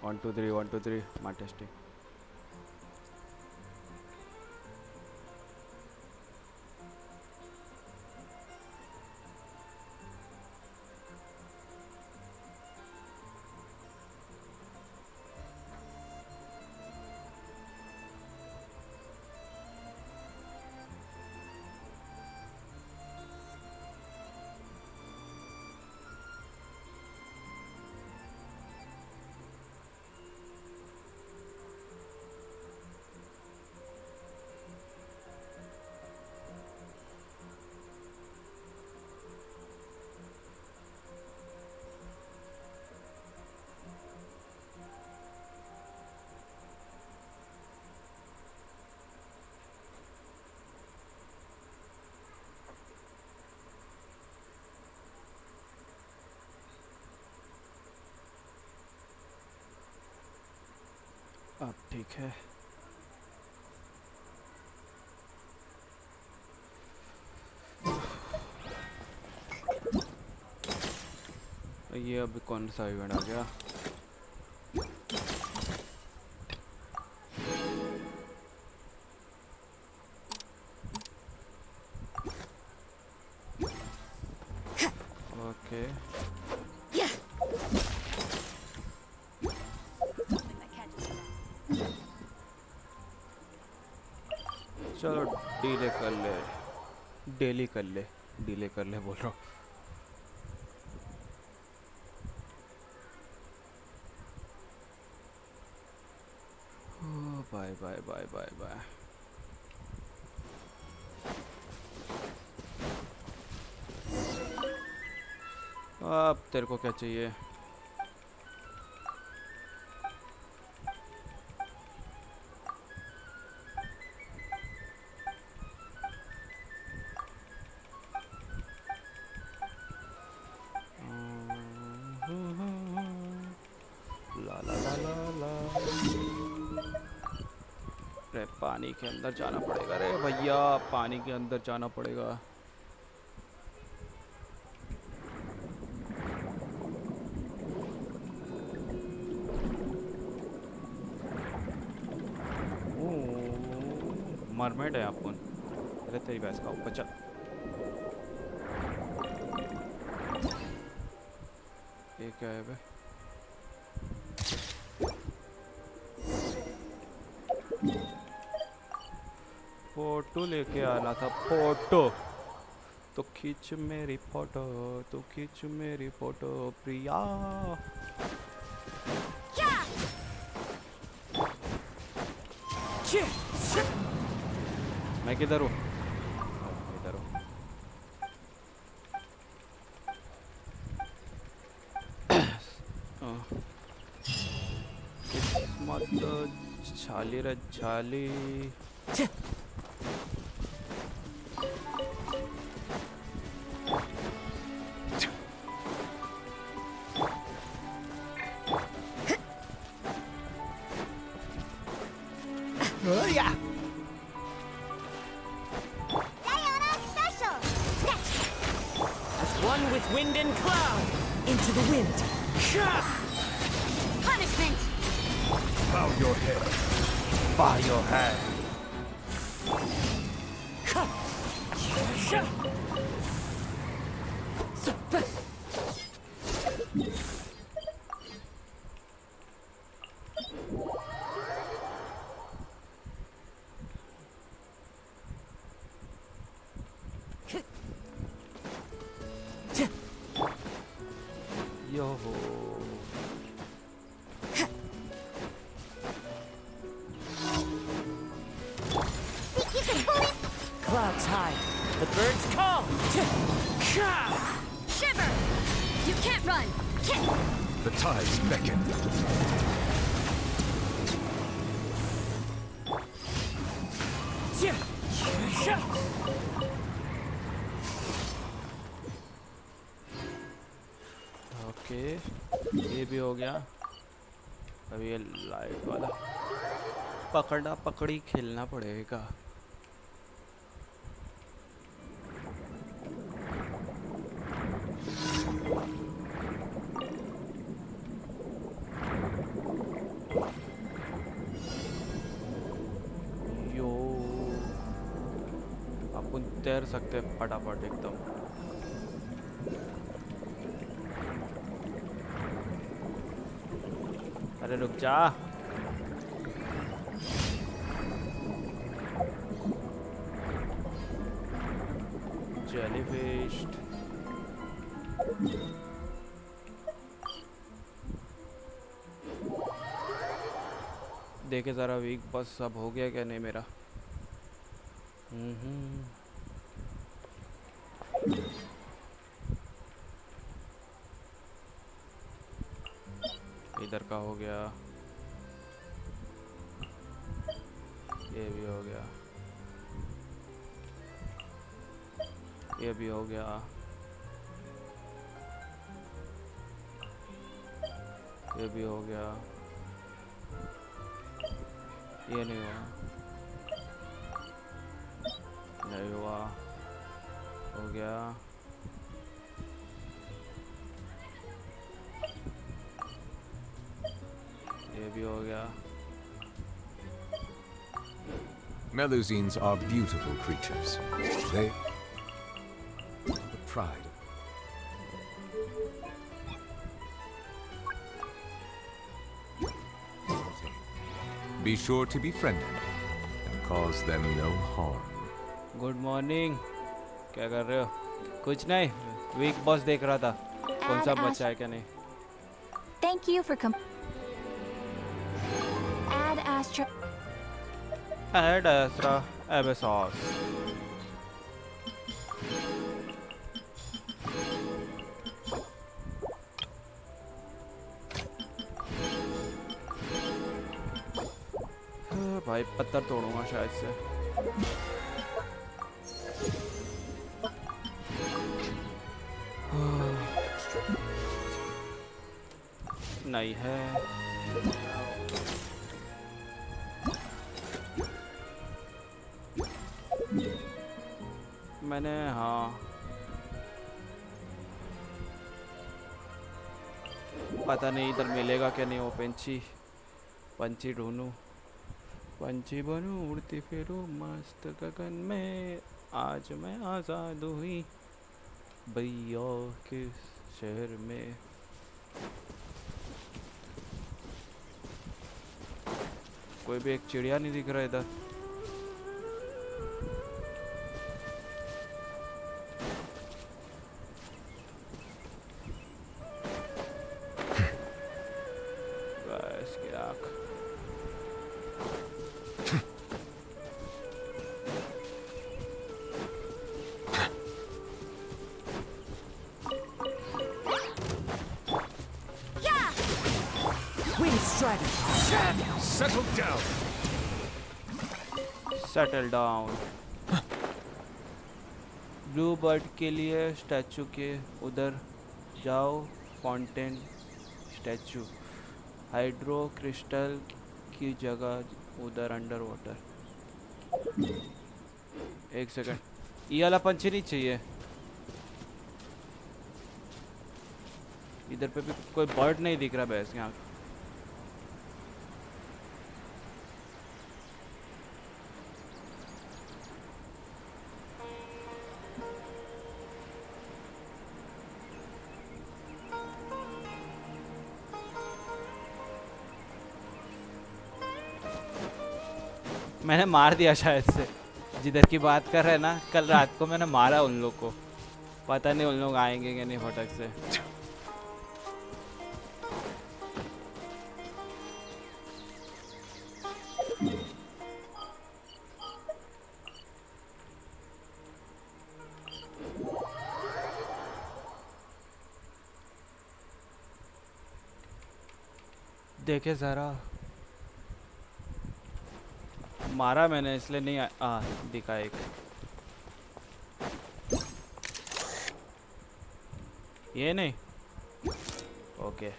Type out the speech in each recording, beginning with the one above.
1 2 3 1 2 3 my testing. अब ठीक है। ये अभी कौन सा इवेंट आ गया? ओके चलो डीले कर ले, डेली कर ले, डीले कर ले बोल रहा हूँ। Bye bye bye bye bye. अब तेरे को क्या चाहिए? ला ला ला ला ला। रे पानी के अंदर जाना पड़ेगा रे भैया, पानी के अंदर जाना पड़ेगा। मरमेड है अपन। अरे तेरी भैंस का ऊपर चल। ये क्या है बे? फोटो लेके आना था, फोटो तो खींच मेरी फोटो, तो खींच मेरी फोटो प्रिया। मैं किधर हूँ? इधर हूँ। किस्मत छाली रे छाली। One with wind and cloud. Into the wind. Punishment! Bow your head. Bow your head. Yo. Clouds high. The birds call. Shiver! You can't run! Kick! The tides beckon. Okay ये भी हो गया। अभी ये लाइट वाला पकड़ा पकड़ी खेलना पड़ेगा। तैर सकते हैं फटाफट एकदम। अरे रुक जा। जेलीफिश। देखे ज़रा वीक बस अब हो गया क्या नहीं मेरा। इधर का हो गया, ये भी हो गया, ये भी हो गया, ये भी हो गया, ये नहीं हुआ, नहीं हुआ, हो गया, ये भी हो गया। Melusines are beautiful creatures. They are the pride. Be sure to befriend them and cause them no harm. Good morning. क्या कर रहे हो? कुछ नहीं, वीक बॉस देख रहा था कौन सा बच्चा है क्या नहीं। Thank you for Add Astra. Add Astra Abyssos. भाई पत्थर तोड़ूंगा शायद से। नहीं है। मैंने हाँ पता नहीं इधर मिलेगा क्या नहीं। वो पंछी ढूंढूं, पंछी बनूं उड़ती फिरूं मस्त गगन में, आज मैं आज़ाद हुई भैया के शहर में। कोई भी एक चिड़िया नहीं दिख रहा इधर। बस की आँख। Wind Strider. Settle down. Settle down. Blue bird के लिए स्टैचू के उधर जाओ, फाउंटेन स्टैचू। हाइड्रो क्रिस्टल की जगह उधर अंडर वाटर। एक सेकंड, ये वाला पंछी नहीं चाहिए। इधर पे भी कोई बर्ड नहीं दिख रहा भैंस यहाँ। मैंने मार दिया शायद से, जिधर की बात कर रहे हैं ना, कल रात को मैंने मारा उन लोग को। पता नहीं उन लोग आएंगे कि नहीं फटक से। देखे जरा, मारा मैंने इसलिए नहीं दिखा एक। ये नहीं, ओके।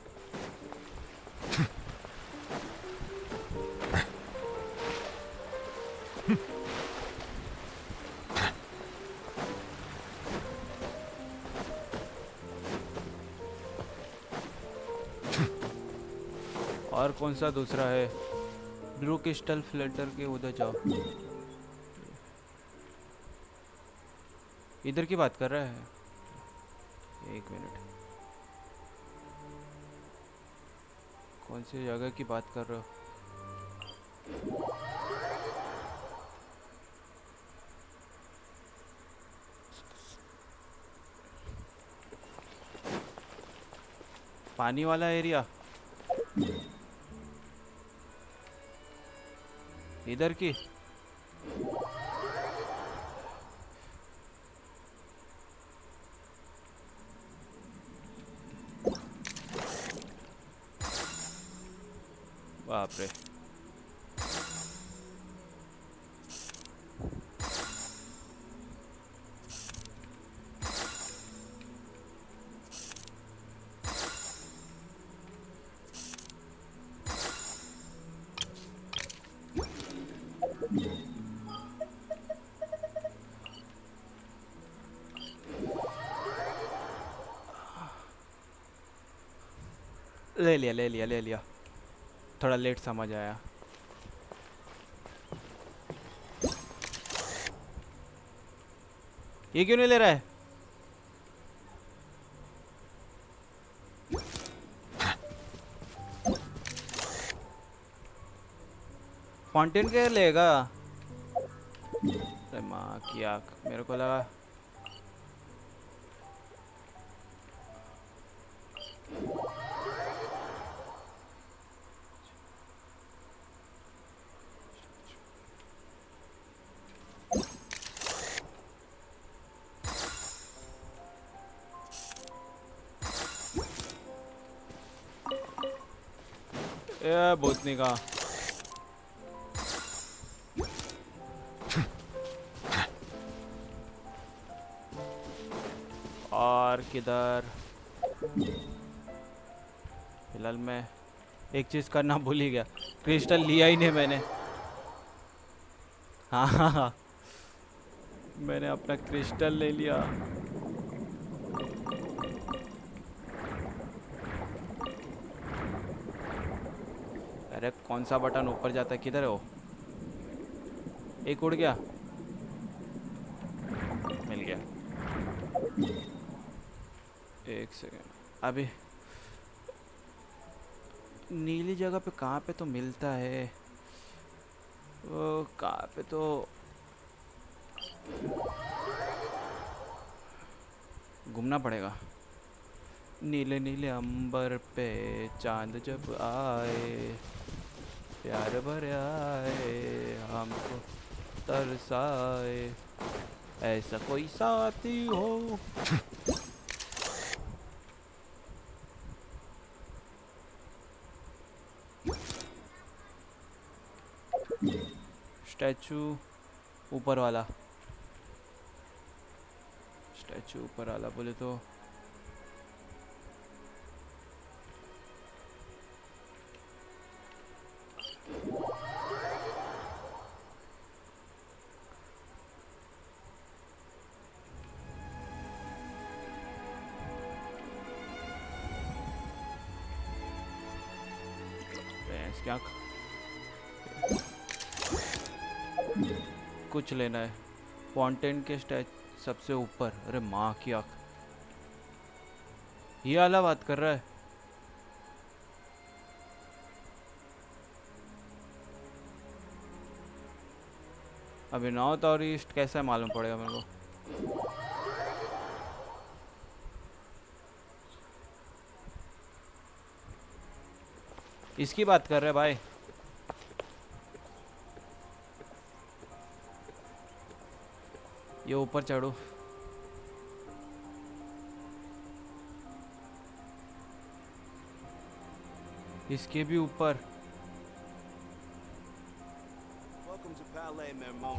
और कौन सा दूसरा है? ब्लू क्रिस्टल फ्लटर के उधर जाओ। इधर की बात कर रहा है? एक मिनट, कौन सी जगह की बात कर रहे हो? पानी वाला एरिया इधर की? बाप रे, ले लिया ले लिया ले लिया। थोड़ा लेट समझ आया। ये क्यों नहीं ले रहा है? फाउंटेन के लेगा? अरे माँ की आँख, मेरे को लगा। ए भूतनी का। और किधर? फिलहाल मैं एक चीज करना भूल ही गया, क्रिस्टल लिया ही नहीं मैंने। हाँ हाँ हाँ, मैंने अपना क्रिस्टल ले लिया। अरे कौन सा बटन ऊपर जाता है? किधर है वो? एक उड़ गया, मिल गया। एक सेकेंड, अभी नीली जगह पे कहाँ पे तो मिलता है वो, कहाँ पे तो घूमना पड़ेगा। नीले नीले अंबर पे चांद जब आए, प्यार भर आए, हमको तरसाए, ऐसा कोई साथी हो। स्टैचू ऊपर वाला, स्टैचू ऊपर वाला बोले तो क्या कुछ लेना है? फाउंटेन के स्टैच सबसे ऊपर। अरे माँ की आँख, ये वाला बात कर रहा है? अभी नॉर्थ और ईस्ट कैसे मालूम पड़ेगा मेरे को? इसकी बात कर रहे हैं भाई? ये ऊपर चढ़ो। इसके भी ऊपर।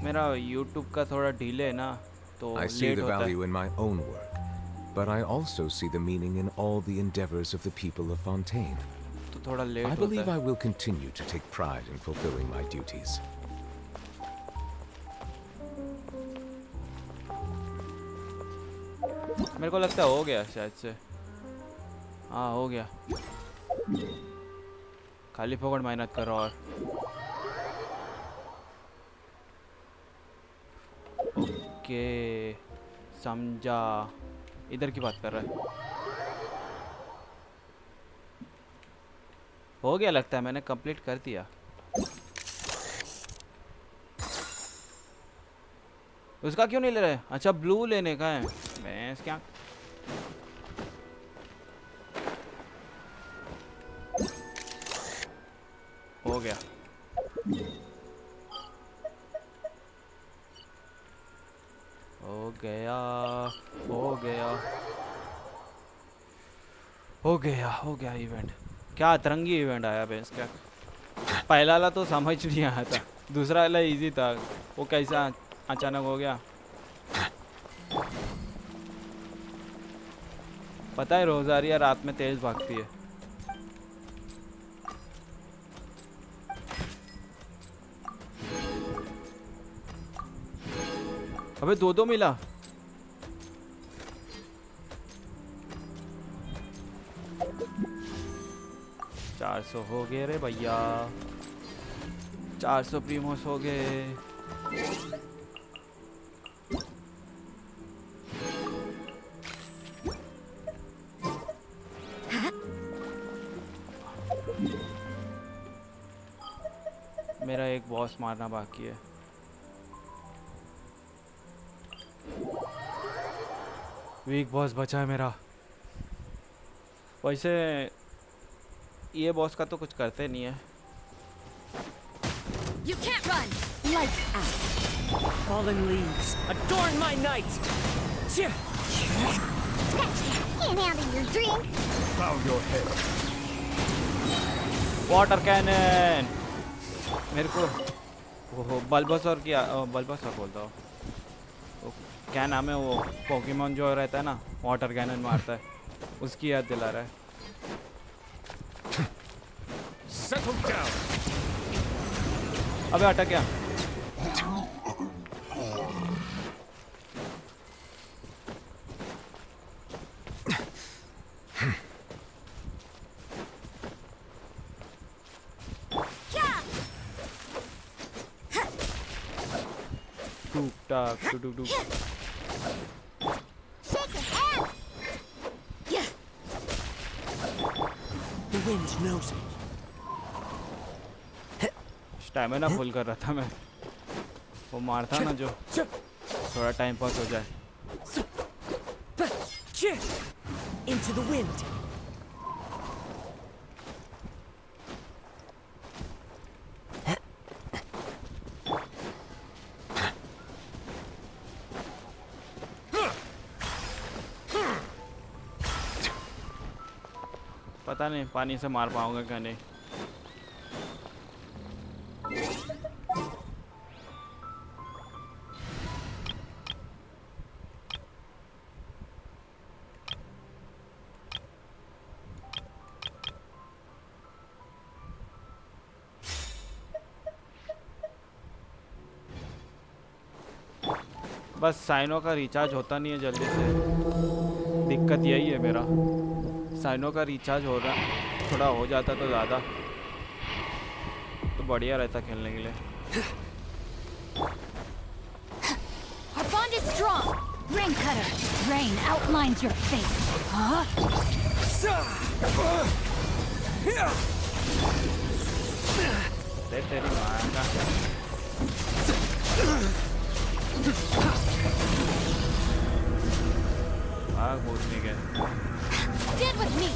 मेरा YouTube का थोड़ा डिले है ना, तो I see लेट the होता है। value in my own work, but I also see the meaning in all the endeavors of the people of Fontaine. तो थोड़ा लेट I होता believe है। I will continue to take pride in fulfilling my duties. मेरे को लगता है हो गया शायद से। हाँ हो गया, खाली फोकट मेहनत कर रहा। और ओके, समझा, इधर की बात कर रहा है। हो गया लगता है, मैंने कंप्लीट कर दिया। उसका क्यों नहीं ले रहे? अच्छा ब्लू लेने का है। मैं क्या हो गया। हो गया हो गया हो गया हो गया इवेंट। क्या अतरंगी इवेंट आया बेस क्या। पहला वाला तो समझ नहीं आया था, दूसरा वाला इजी था, वो कैसा अचानक हो गया। पता है रोजारिया रात में तेज भागती है। अबे दो दो मिला। चार 400 हो गए रे भैया, 400 प्रीमोस हो गए। मेरा एक बॉस मारना बाकी है। वीक बॉस बचा है मेरा। वैसे ये बॉस का तो कुछ करते नहीं है। You can't run! Lights out! Fallen leaves, adorn my night! Scratch that! Can't handle your drink! Bow your head. Water cannon मेरे को वो बल्बासोर की बल्बासोर बोलता हूँ। वो क्या नाम है वो पोकेमॉन जो रहता है ना, वाटर कैनन मारता है, उसकी याद दिला रहा है। Settle down. अबे अटक गया। टूक टाक टू टू टू। Shake your hands! The wind knows me. Stamina full कर रहा था मैं, वो मारता ना जो, थोड़ा टाइम पास हो जाए। Into the wind. पता नहीं पानी से मार पाऊंगा क्या नहीं। बस साइनो का रिचार्ज होता नहीं है जल्दी से, दिक्कत यही है मेरा। साइनो का रिचार्ज हो रहा, थोड़ा हो जाता तो ज़्यादा तो बढ़िया रहता खेलने के लिए। Our bond is strong! Rain Cutter! Rain outlines your fate! Huh? तेरी माँ का भाग भूतनी के। Stand with me!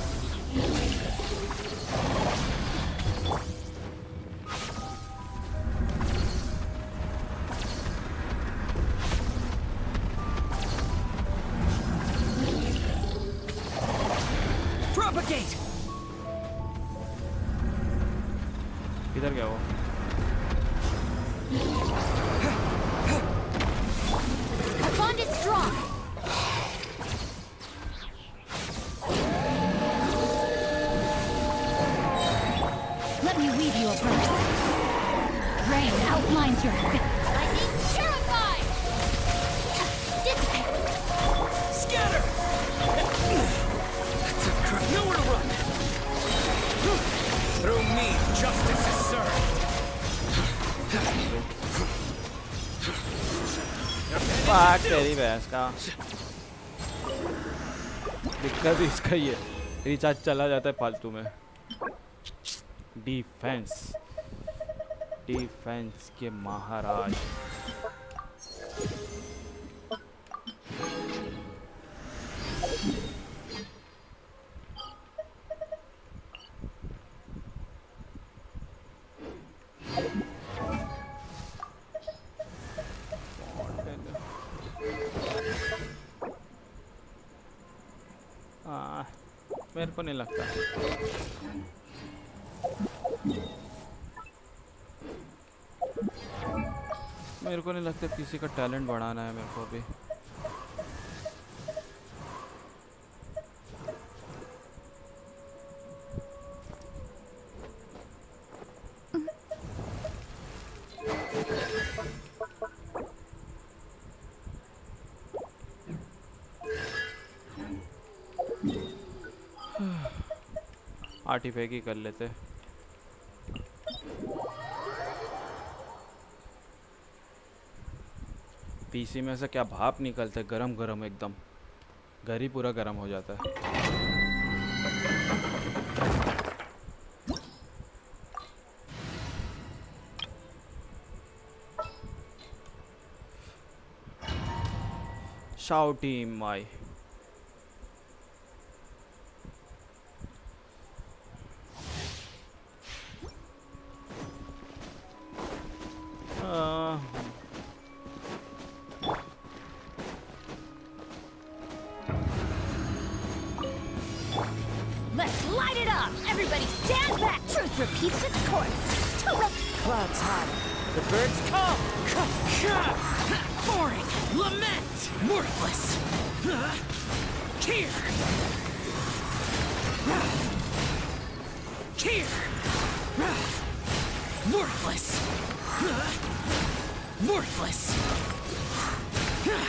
Propagate! किधर गया वो? Our bond is strong! Let me weave you a verse. Rain outlines your fate. Lightning purified! Dissipate! Scatter! That's a crap. Nowhere to run! Through me, justice is served. Your बात तेरी भैंस का। दिक्कत इसका ही है, रिचार्ज चला जाता है फालतू में। डिफेंस, डिफेंस के महाराज। मेरे को नहीं लगता। मेरे को नहीं लगता किसी का टैलेंट बढ़ाना है मेरे को अभी। आर्टिफैक्ट ही कर लेते। पीसी में से क्या भाप निकलते, गरम गरम एकदम, घर ही पूरा गरम हो जाता है। शाउटी माई Let's light it up! Everybody stand back! Truth repeats its course! Clouds high. The birds come. Boring! Lament! Worthless! Cheer! Cheer! Worthless! Worthless!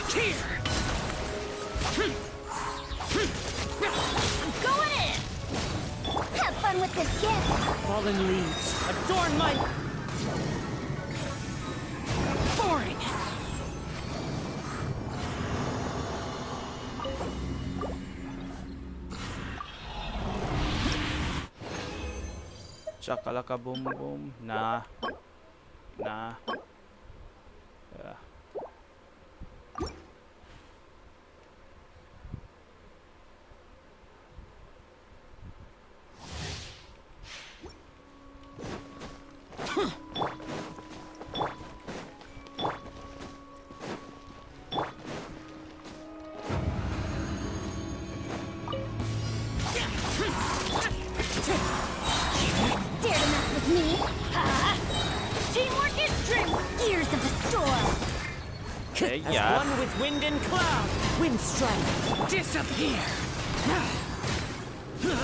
Cheer! Going in! Have fun with this gift! Fallen leaves. Adorn my... Boring! Chakalaka boom boom. Nah. Nah. Yeah. Dare to mess with me? Ha! Teamwork is dreamwork! Gears of the storm! Hey, As yeah. one with wind and cloud. Wind strike. Disappear!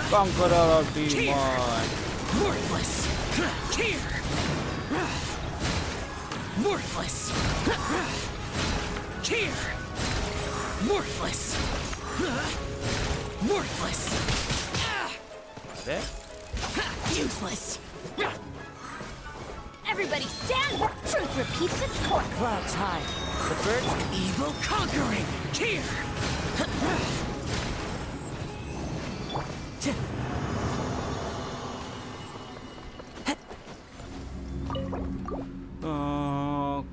Conqueror of demon. Worthless! Cheer! Worthless! Cheer! Worthless! Worthless! There. Useless! Everybody stand back! Truth repeats its course! Clouds high. The birds... Evil conquering! Cheer!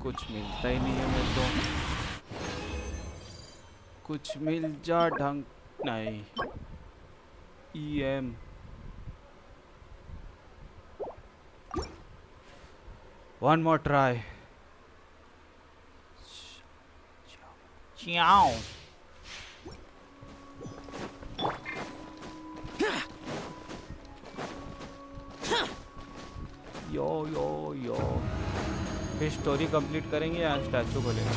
कुछ मिलता ही नहीं है मेरे को। कुछ मिल जा ढंग नहीं। EM one more try. Ciao. यो यो यो। फिर स्टोरी कंप्लीट करेंगे या स्टैचू को लेंगे?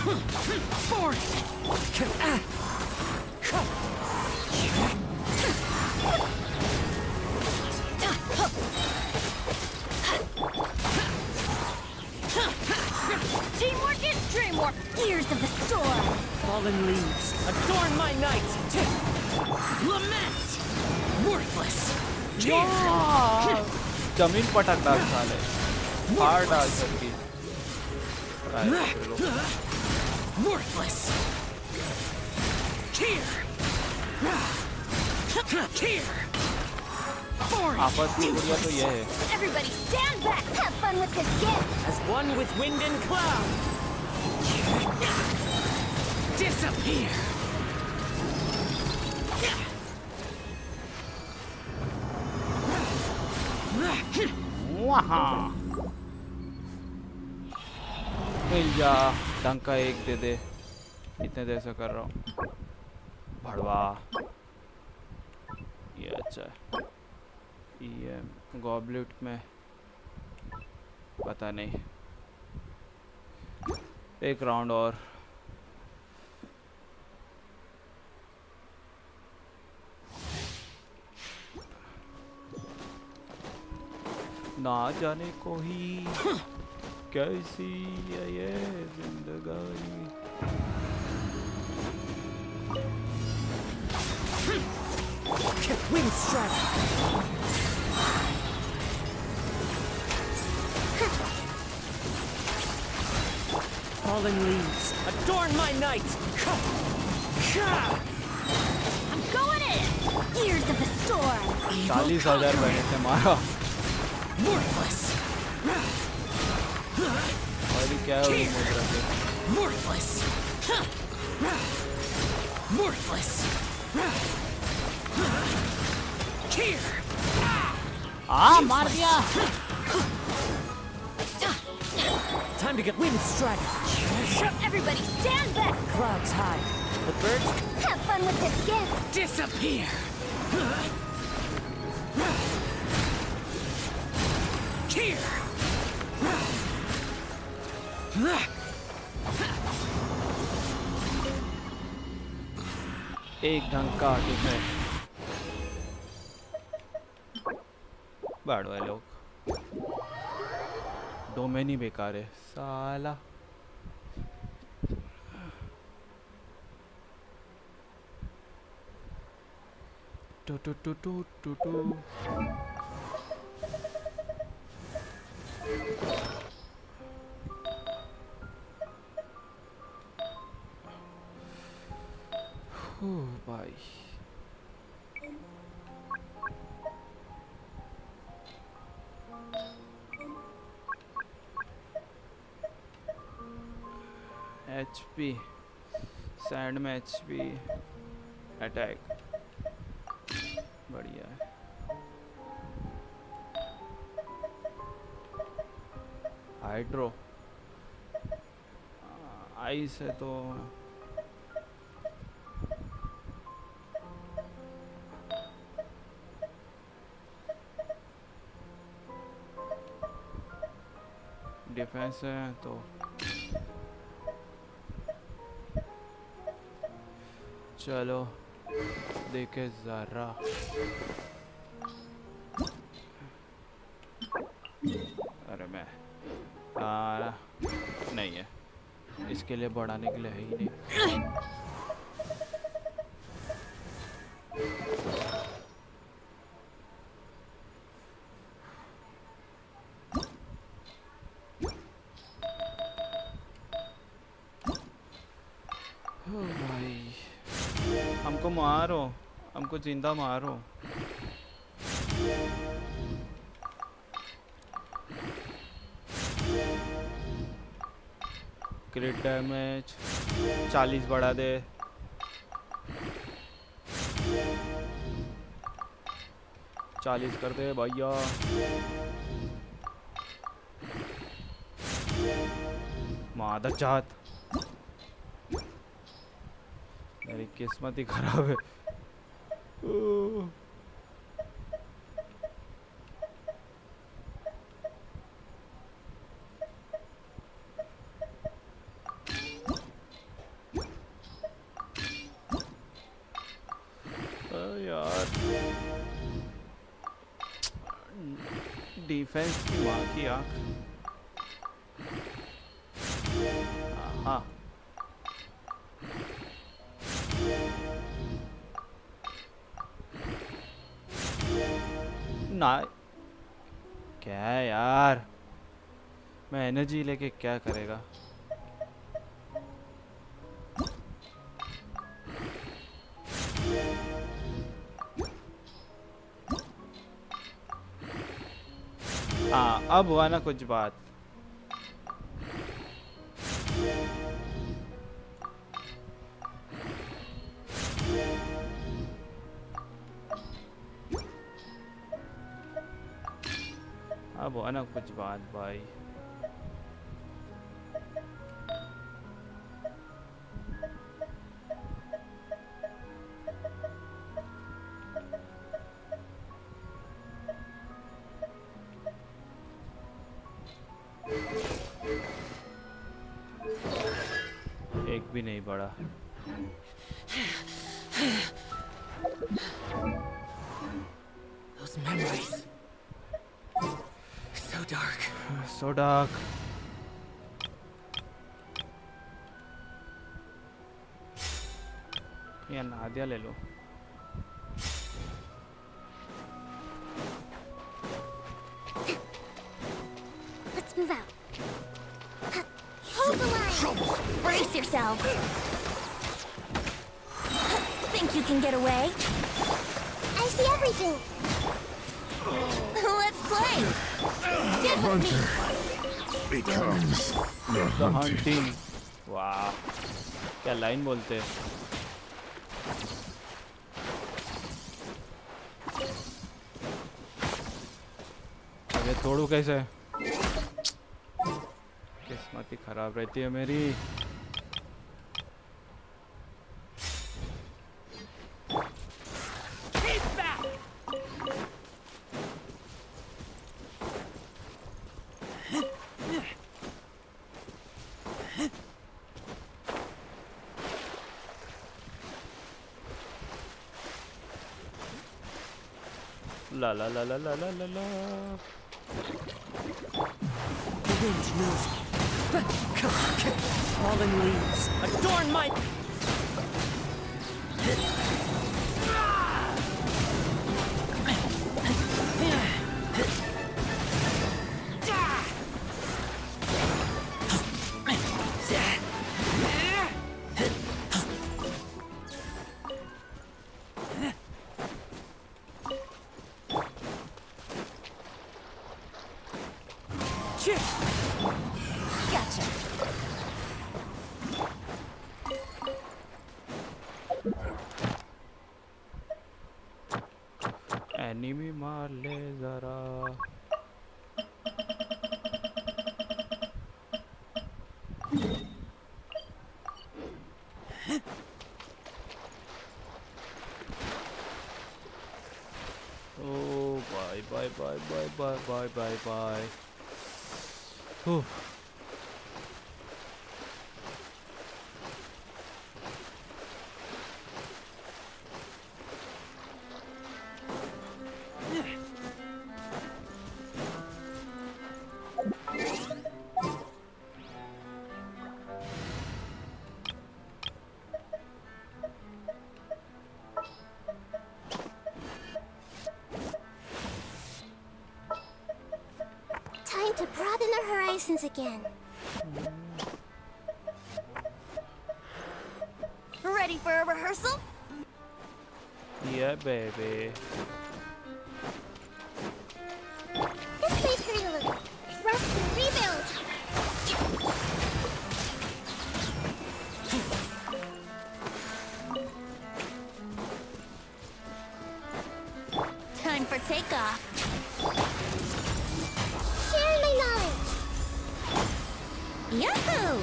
Teamwork is dreamwork! Gears of the storm! Fallen leaves. Adorn my night. Lament! Worthless! जमीन पटक डाल साले, फाड़ डाल सबकी। Worthless. Here. Here. Boring. आपस में बुढ़िया तो ये है। Everybody stand back! Have fun with this gift! As one with wind and cloud. Disappear. वहाँ मिल जा, डंका एक दे दे। इतने देर से कर रहा हूँ। भड़वा ये अच्छा है। ये गॉबलेट में पता नहीं। एक राउंड और। ना जाने को ही कैसी है ये जिंदगानी। Wind strike. Fallen leaves, adorn my night. I'm going in! Ears of the storm! 40,000 मैंने से मारा। Worthless. और ये क्या है वो मुद्रा पे? Worthless. Worthless. Here. मार दिया। Time to get wind strike. Everybody stand back! Clouds high. The birds. Have fun with this gift! Disappear. Here. एक ढंग का डिफेंस। बाढ़ वाले लोग डोमेन ही बेकार है साला। Two to to to to two. भाई HP सैंड में HP अटैक बढ़िया है। हाइड्रो आइस है तो डिफेंस है तो चलो देखे जरा। अरे मैं नहीं है इसके लिए बढ़ाने के लिए है ही नहीं। भाई हमको मारो, हमको जिंदा मारो। क्रिट डैमेज 40 बढ़ा दे। चालीस कर दे भैया। मादर जात मेरी किस्मत ही खराब है। यार डिफेंस की माँ की आँख। हाँ ना क्या है यार, मैं एनर्जी लेके क्या करेगा। हाँ अब हुआ ना कुछ बात। अब हुआ ना कुछ बात भाई। एक भी नहीं बढ़ा। Those memories. So dark. So dark. यार नादिया ले लो। Let's move out. Hold the line. Brace yourself. Think you can get away? I see everything. Let's play. Get with me. Becomes The hunting. वाह क्या लाइन बोलते हैं। अबे तोड़ू कैसे? किस्मत ही खराब रहती है मेरी। La la la la la la la la. The wind knows me. Fallen leaves adorn my... Gotcha. Enemy मार ले जरा। Oh bye bye bye bye bye bye bye bye. Time to broaden our horizons again. Ready for a rehearsal? Yeah, baby. This place hurt a little. Rest and rebuild. Time for takeoff. Share my knowledge. Yahoo!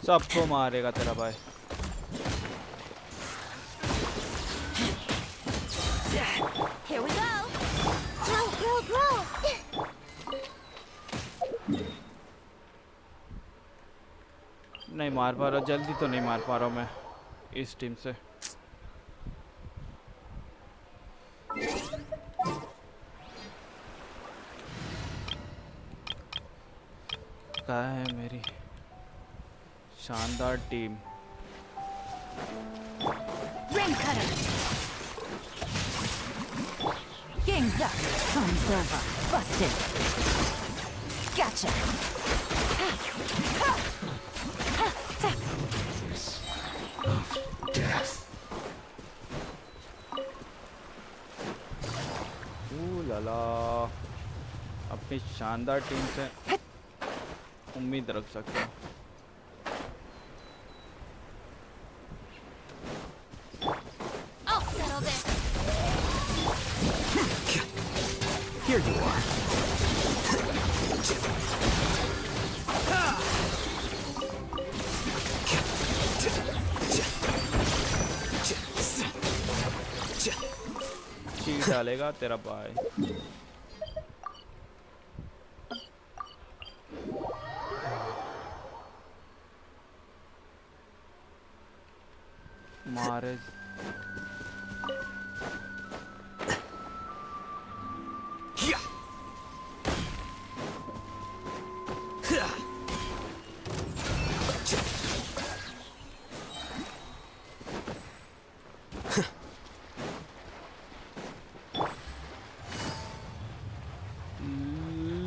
सबको मारेगा तेरा भाई। Here we go. Grow, grow, grow. नहीं मार पा रहा, जल्दी तो नहीं मार पा रहा हूँ मैं इस टीम से। कहाँ है मेरी शानदार team. Rain cutter. Game's up. Time's over. Busted. Gotcha. Death. लाला, अपनी शानदार टीम से उम्मीद रख सकते हैं। I'll settle this. Here you are. Cheat डालेगा तेरा भाई। मारे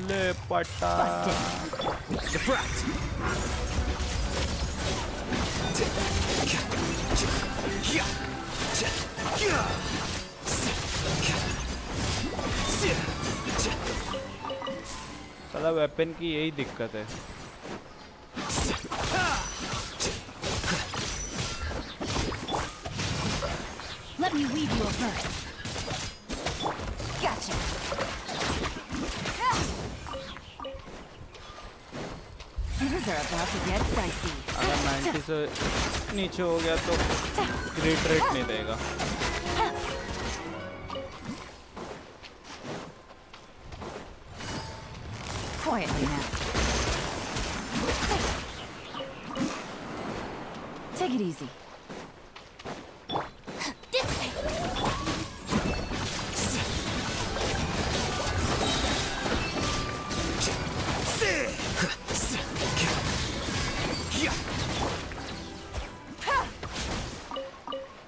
ले पट्टा। Defract. साला वेपन की यही दिक्कत है। Let me weave you a verse. Gotcha. Things are about to get dicey. अगर 90 से नीचे हो गया तो ग्रेट रेट नहीं देगा। Quietly now. Take it easy. This way.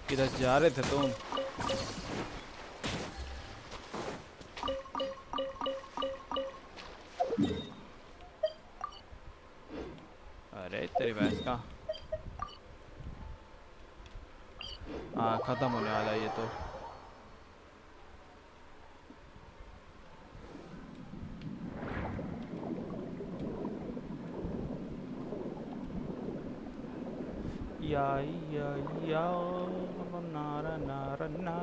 किधर जा रहे थे तुम? अरे तेरी भैंस का। हाँ खत्म होने वाला है ये तो। या या नारा नारा ना।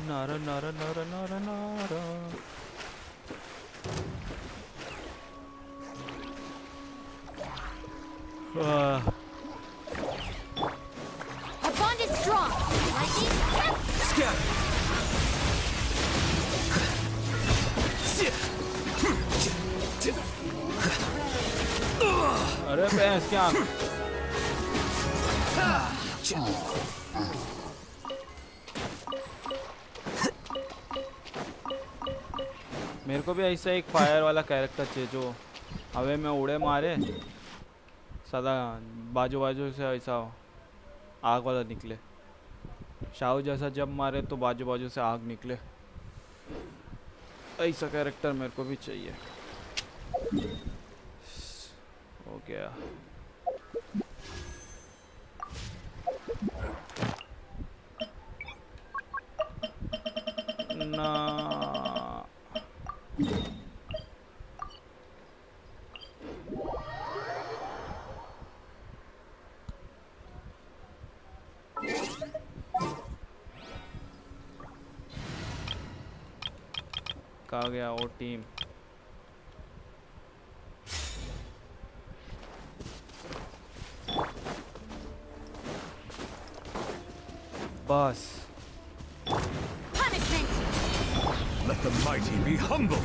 नारा नारा नारा नारा नारा। Our bond is strong. Lightning. Scatter. अरे भैंस क्या? मेरे को भी ऐसा एक फायर वाला कैरेक्टर चाहिए जो हवे में उड़े मारे, सदा बाजू बाजू से ऐसा आग वाला निकले। शाहू जैसा जब मारे तो बाजू बाजू से आग निकले। ऐसा कैरेक्टर मेरे को भी चाहिए। हो गया। ना कहाँ गया वो टीम? बस Punishment. Let the mighty be humble.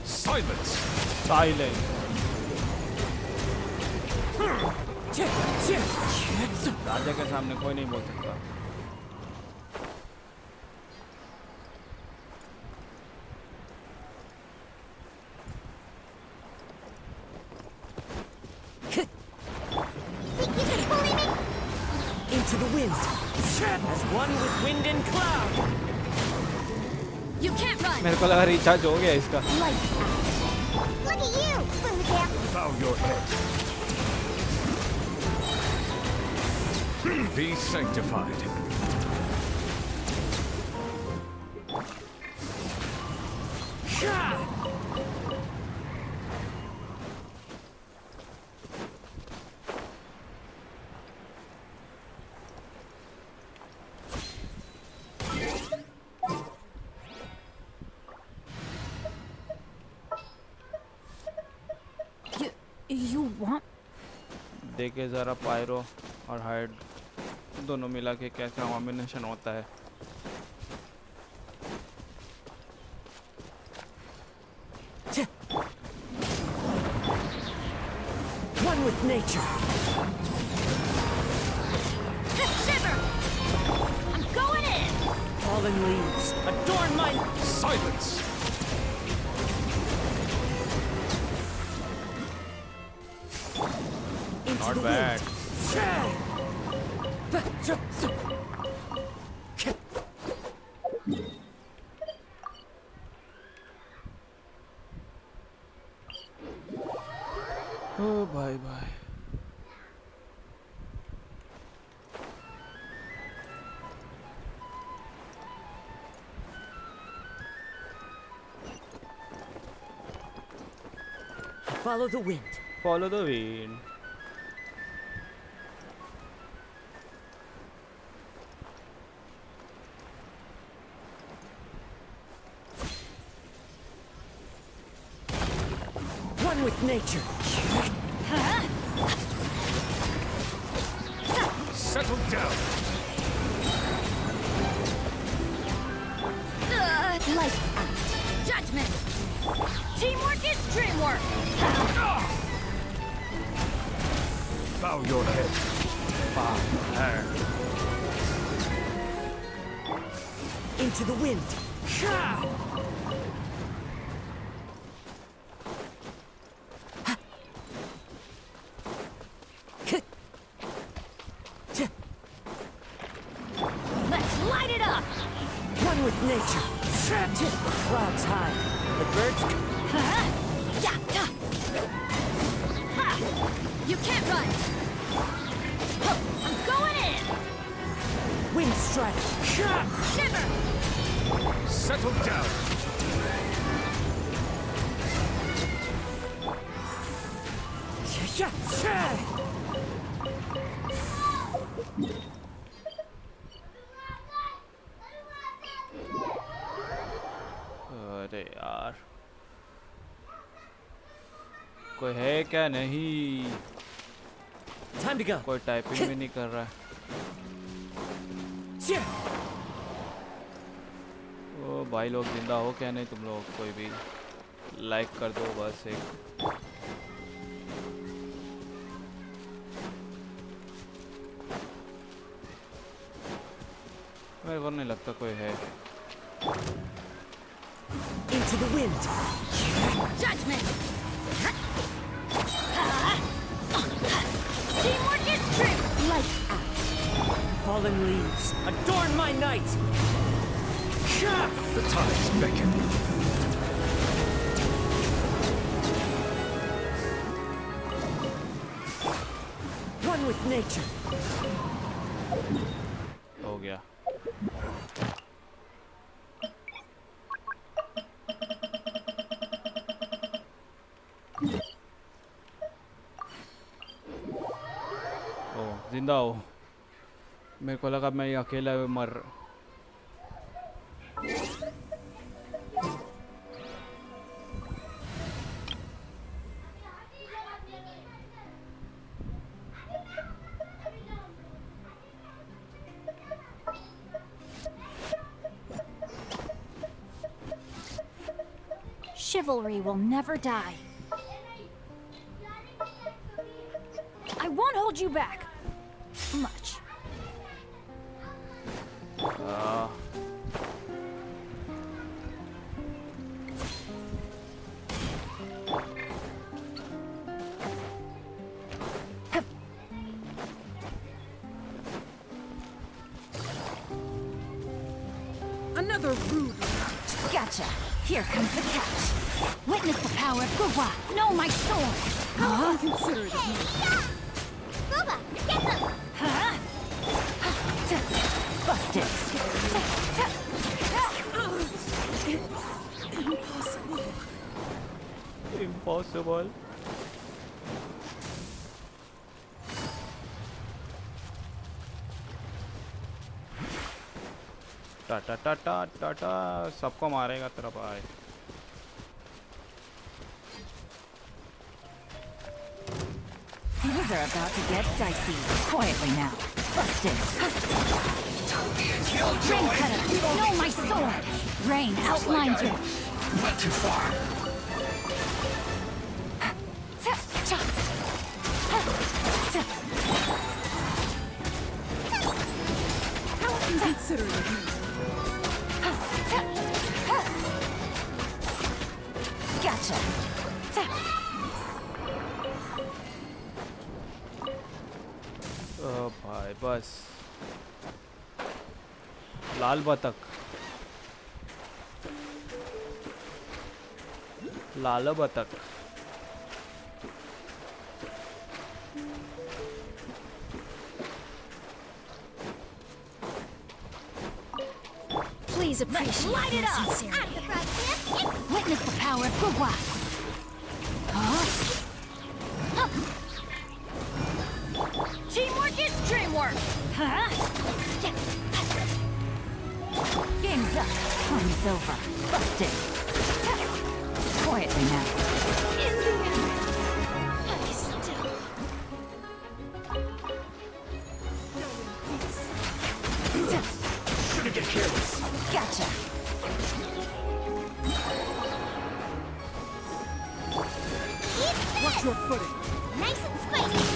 Silence. Silent. राजा के सामने कोई नहीं बोल सकता। Into the wind. As one with wind and cloud. You can't run. मेरे को लगा रिचार्ज हो गया इसका। Lights out. Look at you, Boozer. Bow your head. Be sanctified. You want? देखे जरा पायरो और हाइड दोनों मिला के कैसा कॉम्बिनेशन होता है। One with nature. Shiver! I'm going in! Fallen leaves. Adorn my... Silence! Into Not the bad. ओ भाई भाई। Follow the wind. Follow the wind. One with nature. Settle down! Lights out. Judgment. Teamwork is dreamwork. Bow your head. Into the wind. Let's light it up. One with nature. Clouds high. The birds... Yeah. Ha. You can't run. Huh, I'm going in. Wind strike. Shiver. Settle down! अरे यार कोई है क्या? नहीं, Time to go. कोई typing भी नहीं कर रहा है। ओ भाई लोग जिंदा हो क्या? नहीं तुम लोग कोई भी लाइक कर दो बस एक। मेरे को नहीं लगता कोई है। Into the wind. Judgment. Teamwork is true. Lights out. Fallen leaves. Adorn my night. The tides beckon. One with nature. हो गया। ओ जिंदा हो। मेरे को लगा मैं अकेला मर। Chivalry will never die. I won't hold you you back. Much. Another rude. Gotcha. Here comes the catch. Witness the power of Guwa. Know my sword. How inconsiderate of me. Guwa, get them. Huh? Busted. Impossible. Tata Tata Tata सबको मारेगा तेरा भाई. Things are about to get dicey. Quietly now. Busted. Rain cutter, know my sword. Rain outlines your. Went too far. How inconsiderate of me. Gotcha. भाई बस लाल बतख लाल बतख Please appreciate light it up. Witness the power of Guwa. Teamwork is dreamwork. Huh? Game's up. Fun's over. Busted. Quietly now. Shouldn't get careless. Gotcha. Watch your footing. Nice and spicy.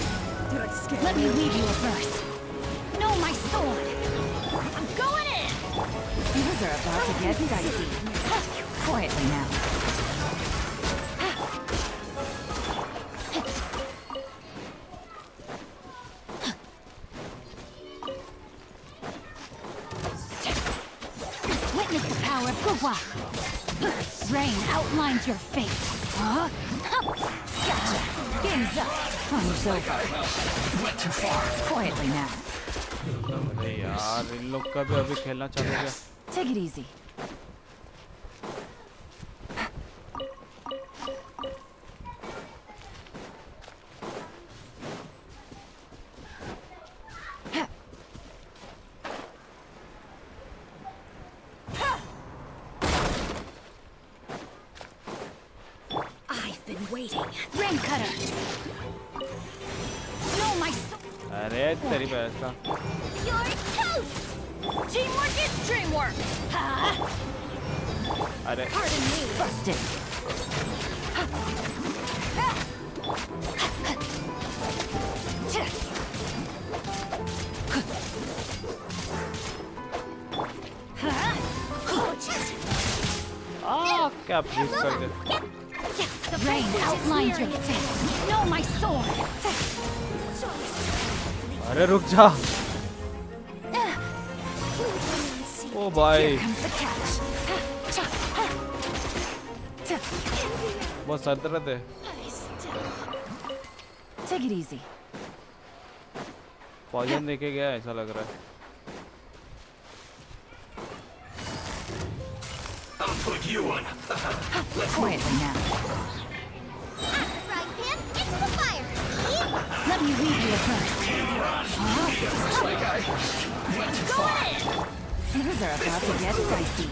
Did I scare Let me you? weave you a verse. Know my sword. I'm going in. Things are about to get dicey. Quietly now. Witness the power of Guwa. Rain outlines your fate. Huh? Gotcha. Game's up. Fun's over. Went too far. Quietly now. अरे यार इन लोग का भी अभी खेलना चालू हो गया. Take it easy. I've been waiting. Rain cutter. Know my sword. अरे तेरी बहस का. You're toast! Teamwork is dreamwork! अरे Pardon me! Busted! क्या फ्रीज कर दे. The rain outlines your fate. Know my sword! अरे रुक जा. ओ भाई Here comes the catch. बहुत सरदर्द है. Take it easy. पॉइजन देके गया ऐसा लग रहा है. I'll put you on. Quietly now. Let me weave you a verse. Looks like I went too far. Things are about to get dicey.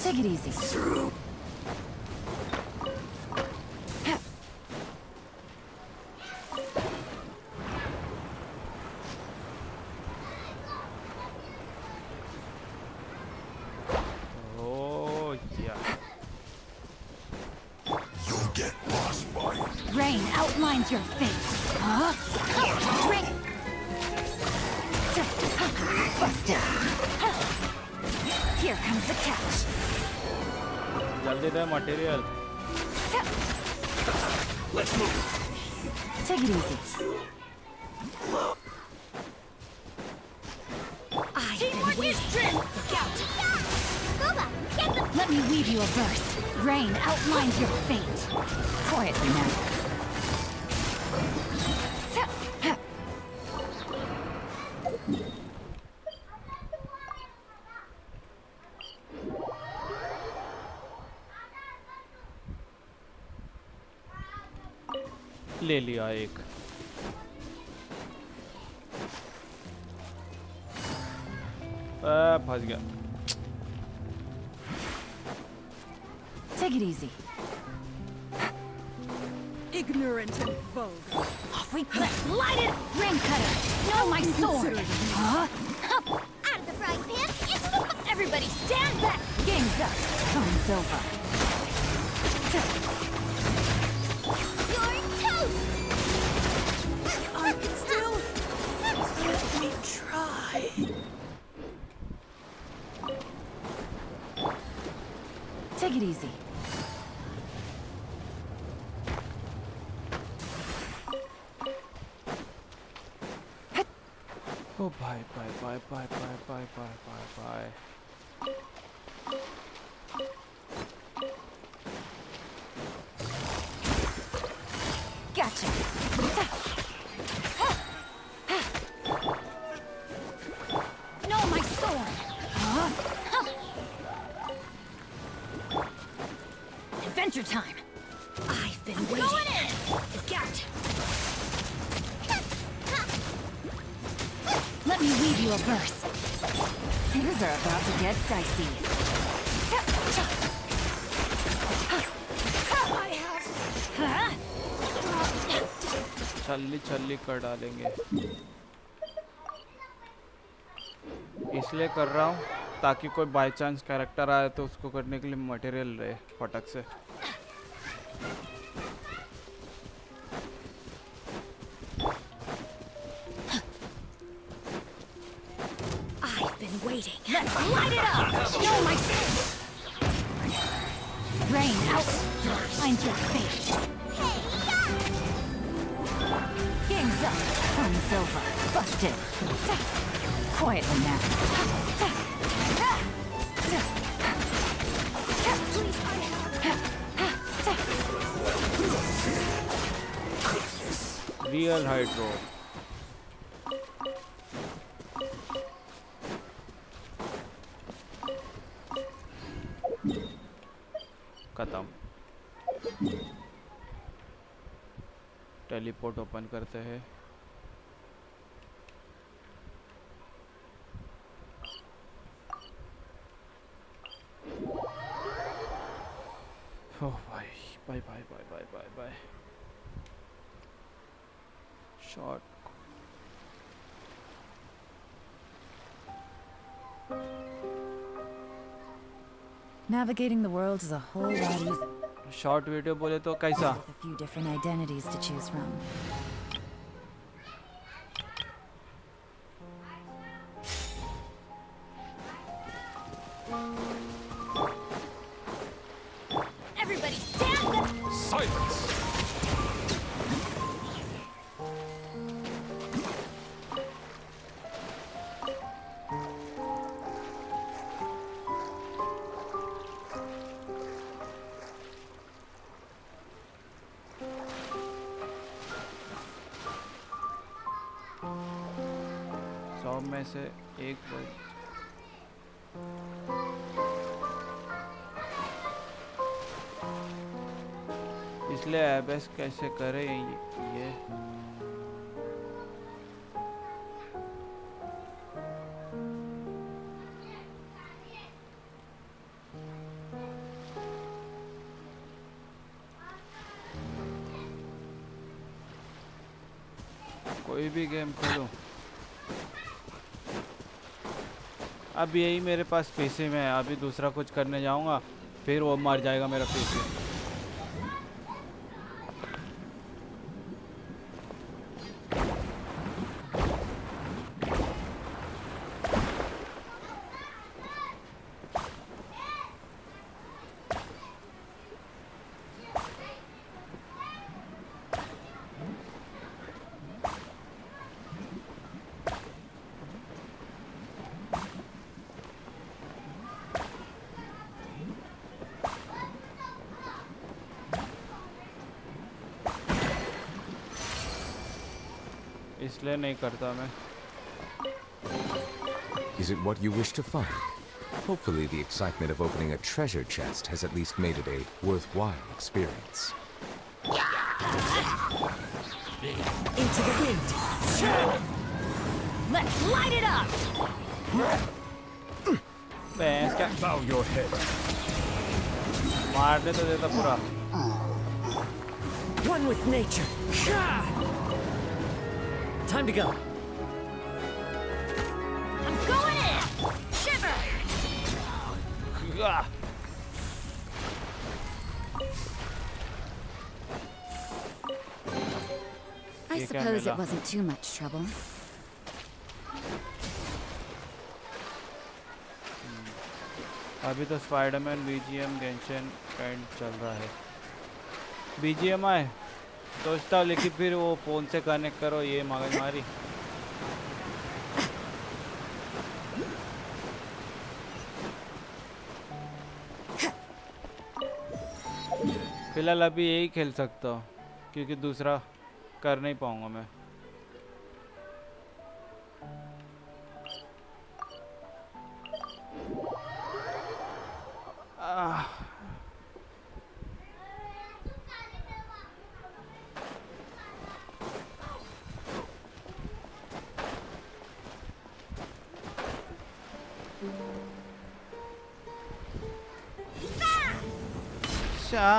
Take it easy. Oh yeah. You'll get lost by. Rain outlines your fate. Huh? Here's the catch. जल्दी दे material. Let's move. Take it easy. I've been waiting. Look out. Let me weave you a verse. Rain outlines your fate. Quietly now. ले लिया एक. फंस गया. Take it easy. Ignorant and vulgar. Off we let's light it! Rain cutter! No, my sword! Huh? Out of the frying pan, into the... Everybody stand back! Game's up. Fun's over. You're toast! I can still... Let me try. Take it easy. Oh, bye, bye, bye, bye, bye, bye, bye, bye, bye. Gotcha. No, my sword! Huh? Adventure time! I've been waiting. Going in! Look out! Let me weave you a verse. Things are about to get dicey. Huh? छल्ली छल्ली कर डालेंगे. इसलिए कर रहा हूँ ताकि कोई by chance character आए तो उसको करने के लिए मटेरियल रहे फटक से. I've been waiting. Let's light it up! No, my rain out. Finds your fate. Game's up. Fun's over. Busted. Quietly now. Real hydro. खत्म. टेलीपोर्ट ओपन करते हैं. ओह भाई, bye bye bye bye bye bye. Shot. Navigating the world is a whole lot easier short video बोले तो कैसा? with a few different identities to choose from. Everybody stand back! Silence! में से एक इसलिए एबेस कैसे करे ये कोई भी गेम खेलो अब यही मेरे पास पीसी में है अभी दूसरा कुछ करने जाऊंगा फिर वो मर जाएगा मेरा पीसी इसलिए नहीं करता मैं। Is it what you wish to find? Hopefully the excitement of opening a treasure chest has at least made it a worthwhile experience. Into the wind. Let's light it up! भैंस क्या Bow your head. मारने तो देता पूरा। One with nature. Time to go. I'm going in! Shiver! Ah! I ये क्या suppose मिला? it wasn't too much trouble. अभी तो स्पाइडरमैन बीजीएम गेंशिन इम्पैक्ट चल रहा है। बीजीएमआई सोचता हूँ, लेकिन फिर वो फोन से कनेक्ट करो, ये मगजमारी। फिलहाल अभी यही खेल सकता हूँ क्योंकि दूसरा कर नहीं पाऊंगा मैं। अच्छा,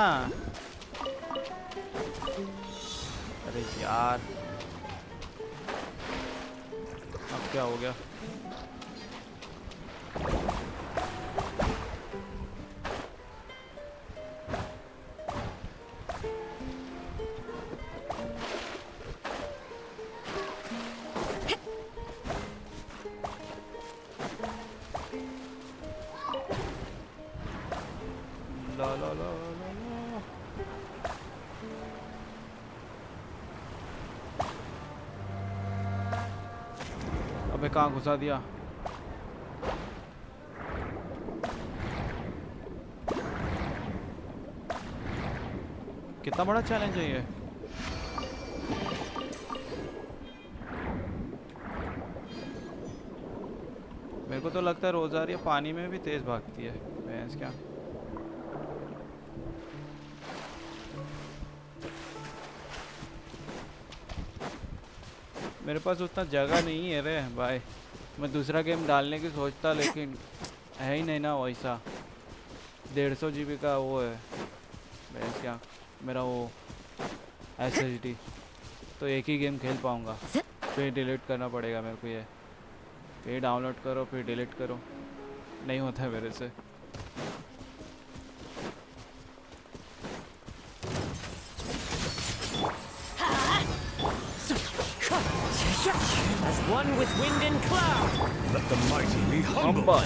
अरे यार अब क्या हो गया? ला ला ला ला ला। अबे कहाँ घुसा दिया? कितना बड़ा चैलेंज है ये? मेरे को तो लगता है रोज़ारिया पानी में भी तेज भागती है। भैंस क्या? मेरे पास उतना जगह नहीं है रे भाई। मैं दूसरा गेम डालने की सोचता, लेकिन है ही नहीं ना वैसा। 150 GB का वो है भैंस क्या मेरा वो SSD, तो एक ही गेम खेल पाऊँगा, फिर डिलीट करना पड़ेगा मेरे को। ये फिर डाउनलोड करो फिर डिलीट करो, नहीं होता है मेरे से। As one with wind and cloud. Let the mighty be humble.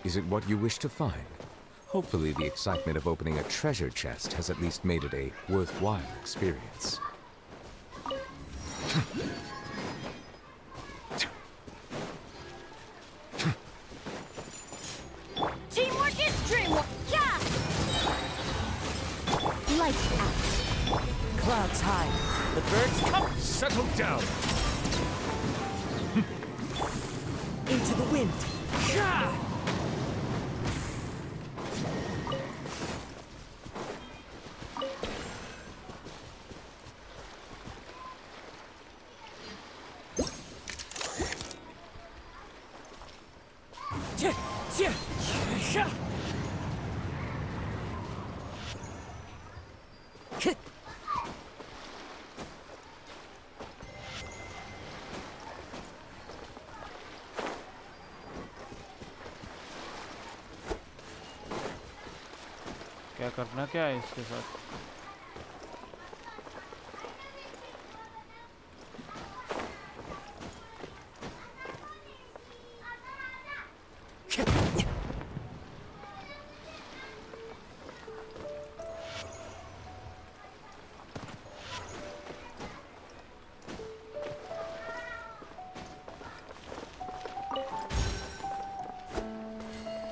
Is it what you wish to find? Hopefully the excitement of opening a treasure chest has at least made it a worthwhile experience. Teamwork is dreamwork! Yeah! Lights out. Clouds high. The birds come Settle down. into the wind. क्या करना क्या है इसके साथ?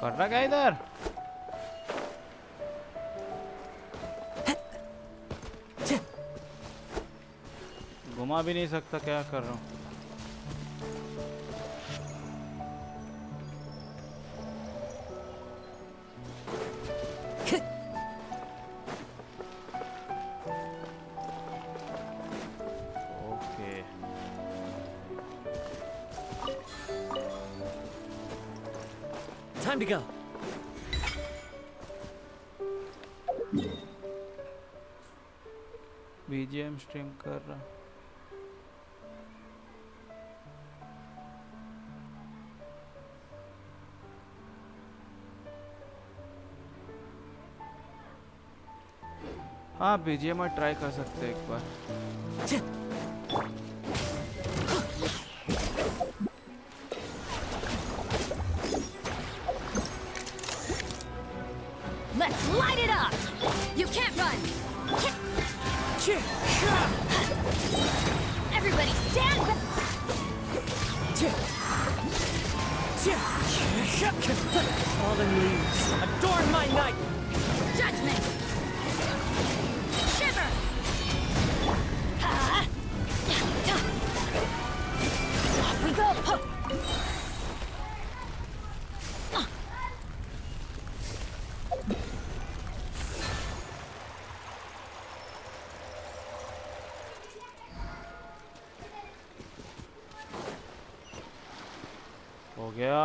कर रहा क्या इधर? घुमा भी नहीं सकता, क्या कर रहा हूँ? Time to go. BGM stream कर रहा। हाँ बीजीएम ट्राई कर सकते हैं एक बार। Let's light it up! You can't run! Everybody stand back! Fallen leaves, adorn my night! Judgment! Shiver! Off we go! हो गया।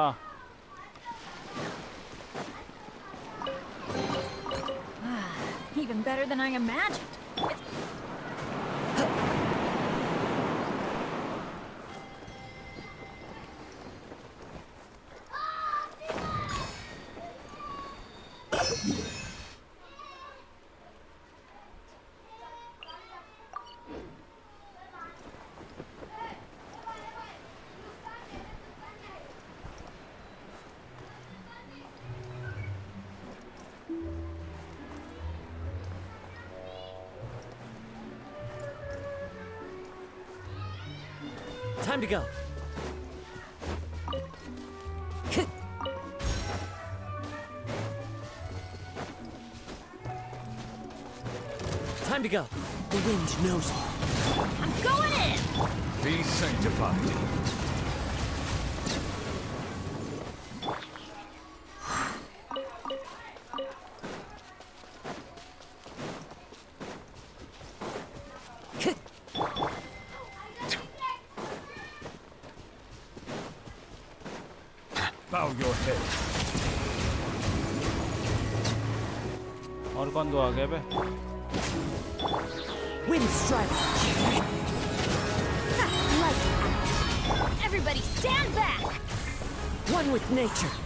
Even better than I imagined. Time to go. Time to go. The wind knows me. I'm going in! Be sanctified. Bow your head. और कौन दो आ गए बे? Wind strike. Everybody stand back! One with nature.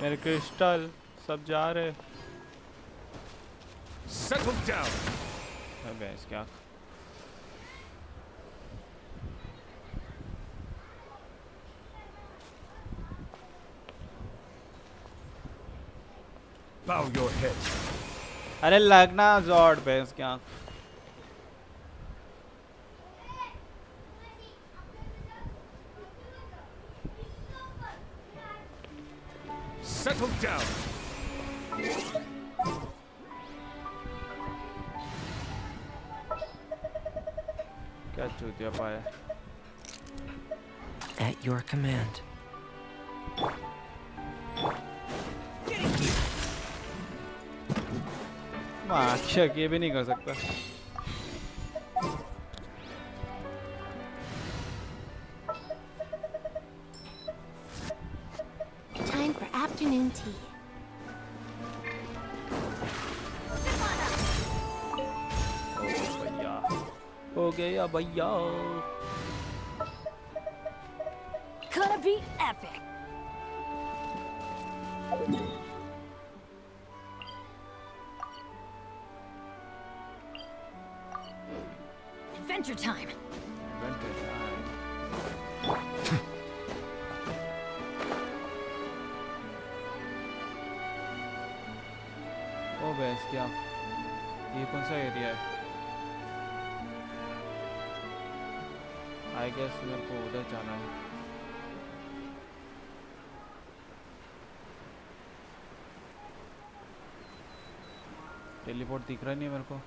मेरे crystal सब जा रहे। Settle down. अबे क्या? Bow your head. अरे लगना जॉर्ड भैंस क्या? Settle down. क्या चूतिया पाया? At your command. माँ ये भी नहीं कर सकता। Time for afternoon tea. भैया हो गया भैया। Gonna be epic! Adventure time. Adventure time. O base क्या ये कौन सा एरिया है? आई गेस मेरे को उधर जाना है. टेलीपोर्ट दिख रहा नहीं मेरे को.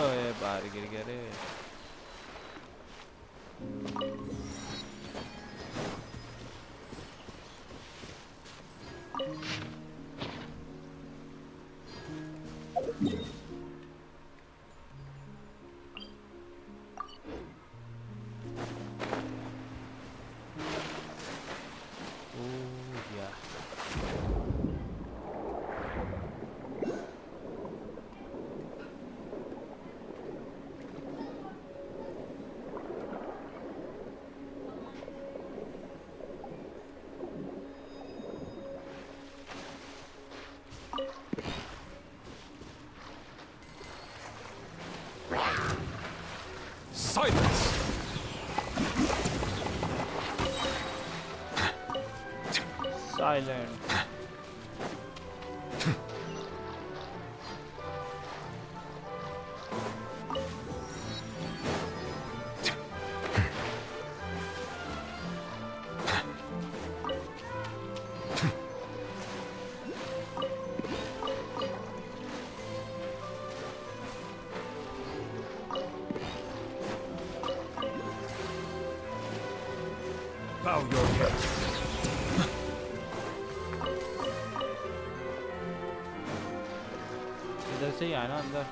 ओए बाहर गिर गया रे. Silence! Silent. Bow your head. इधर से ही आया ना अंदर.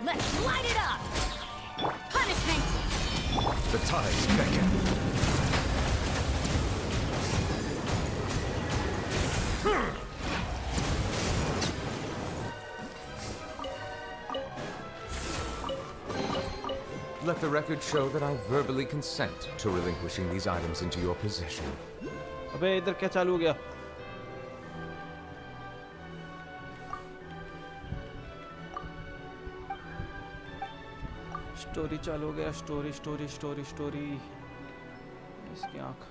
Let's light it up! Punishment! The tides beckon. Let the record show that I verbally consent to relinquishing these items into your possession. अबे इधर क्या चालू हो गया? स्टोरी चालू हो गया. Story story story story. इसकी आँख.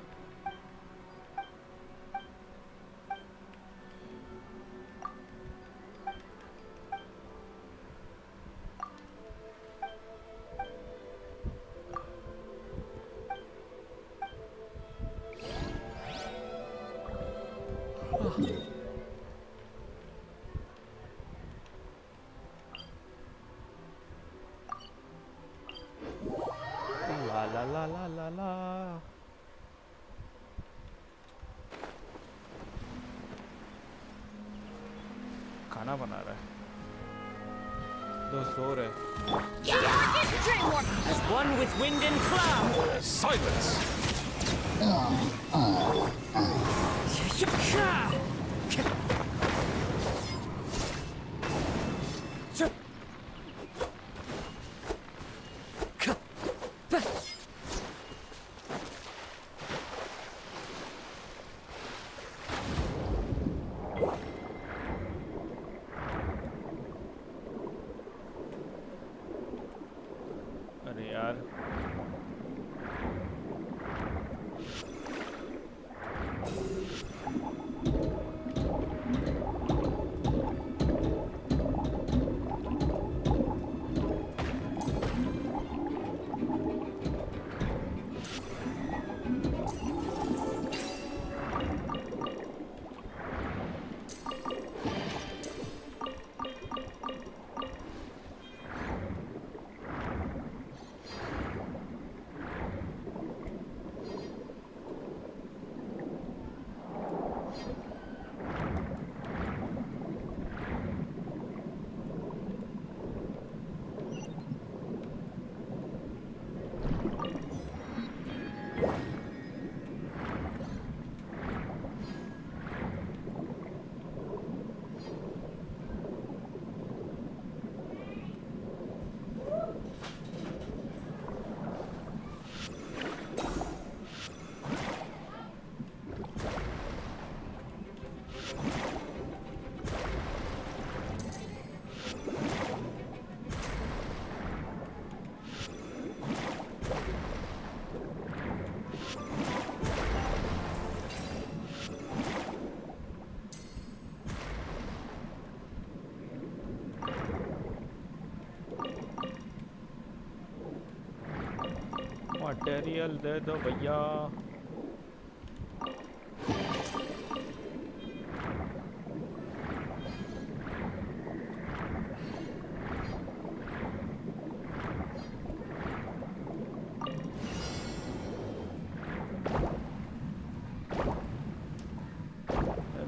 ला ला ला ला ला ला. खाना बना रहा है. दोस्त सो रहे. As one with wind and cloud. Silence! अरे यार. मटेरियल दे दो भैया।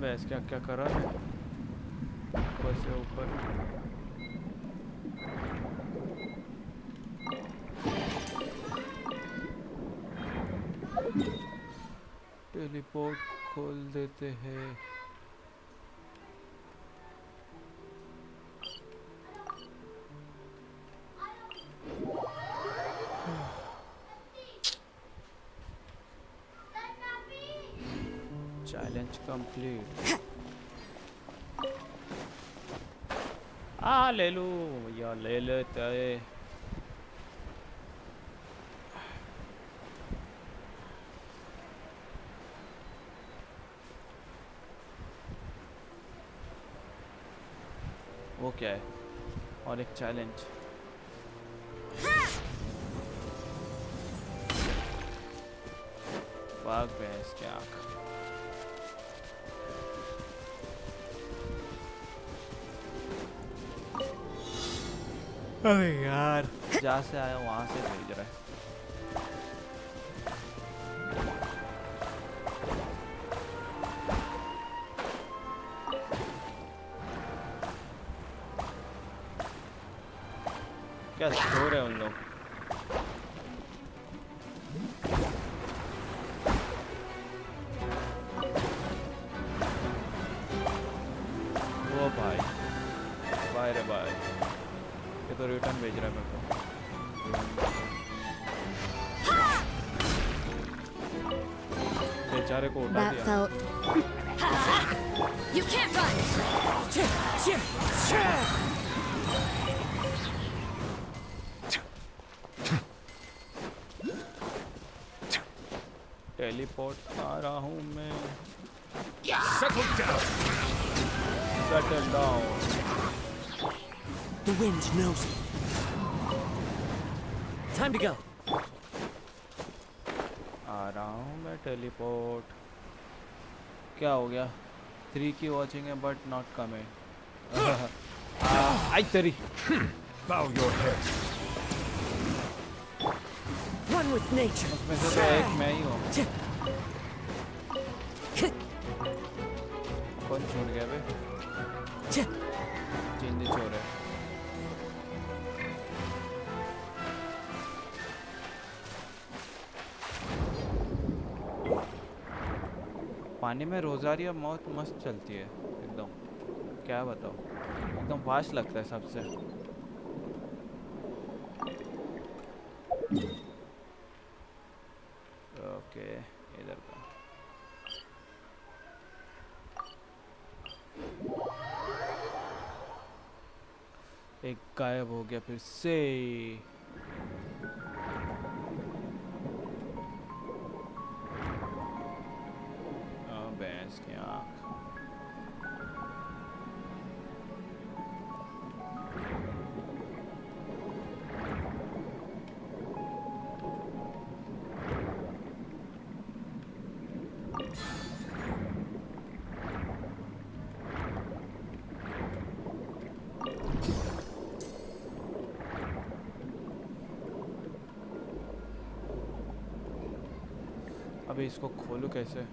भैंस क्या क्या कर रहा है ऊपर से ऊपर। टेलीपोर्ट खोल देते हैं। Challenge complete. ले लूं भैया, ले लेते हैं। वो क्या है? और एक चैलेंज। भाग भैंस की आँख। अरे यार, जहाँ से आया वहाँ से भेज रहा है। क्या सो रहे उन लोग? वो भाई, बाय रे बाय। ये तो रिटर्न भेज रहा है मेरे को। बेचारे को उठा That दिया। felt You can't run! Teleport आ रहा हूँ मैं। Settle down. Settle down. The wind knows me. Time to go. आ रहा हूँ मैं टेलीपोर्ट। क्या हो गया? 3 की वॉचिंग है बट नॉट कमिंग। आई तेरी। Bow your head. One with nature. उसमें से तो एक मैं ही हूँ। कौन छूट गया बे? चिंदी चोर है। पानी में रोजारिया बहुत मस्त चलती है एकदम। क्या बताओ, एकदम फास्ट लगता है सबसे। ओके, इधर का एक गायब हो गया फिर से। भैंस की आँख। अभी इसको खोलूं कैसे?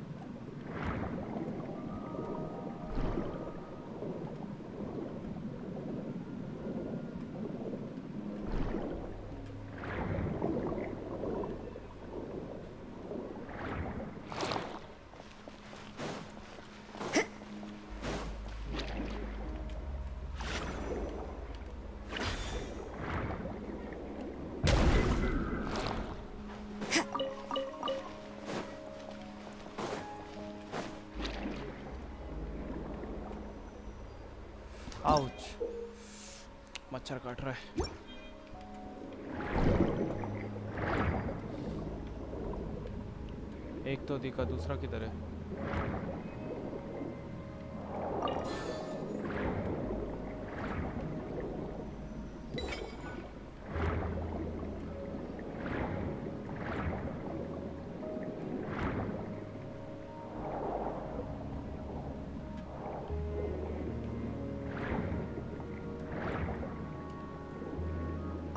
आउच, मच्छर काट रहा है। एक तो दिखा, दूसरा किधर है?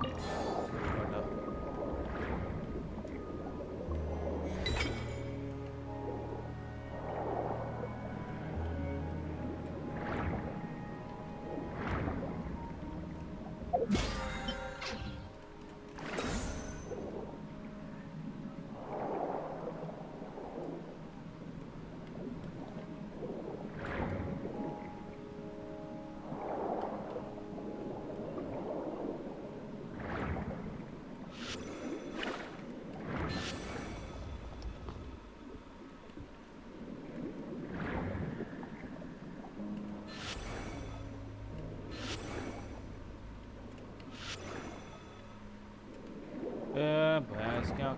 बड़ा भैंस क्या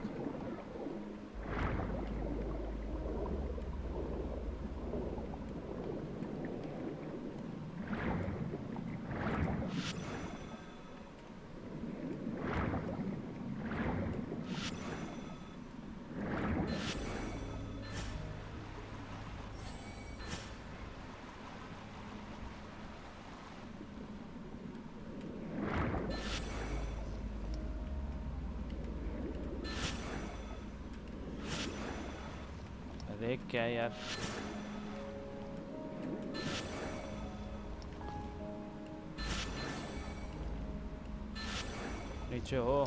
अरे क्या यार नीचे हो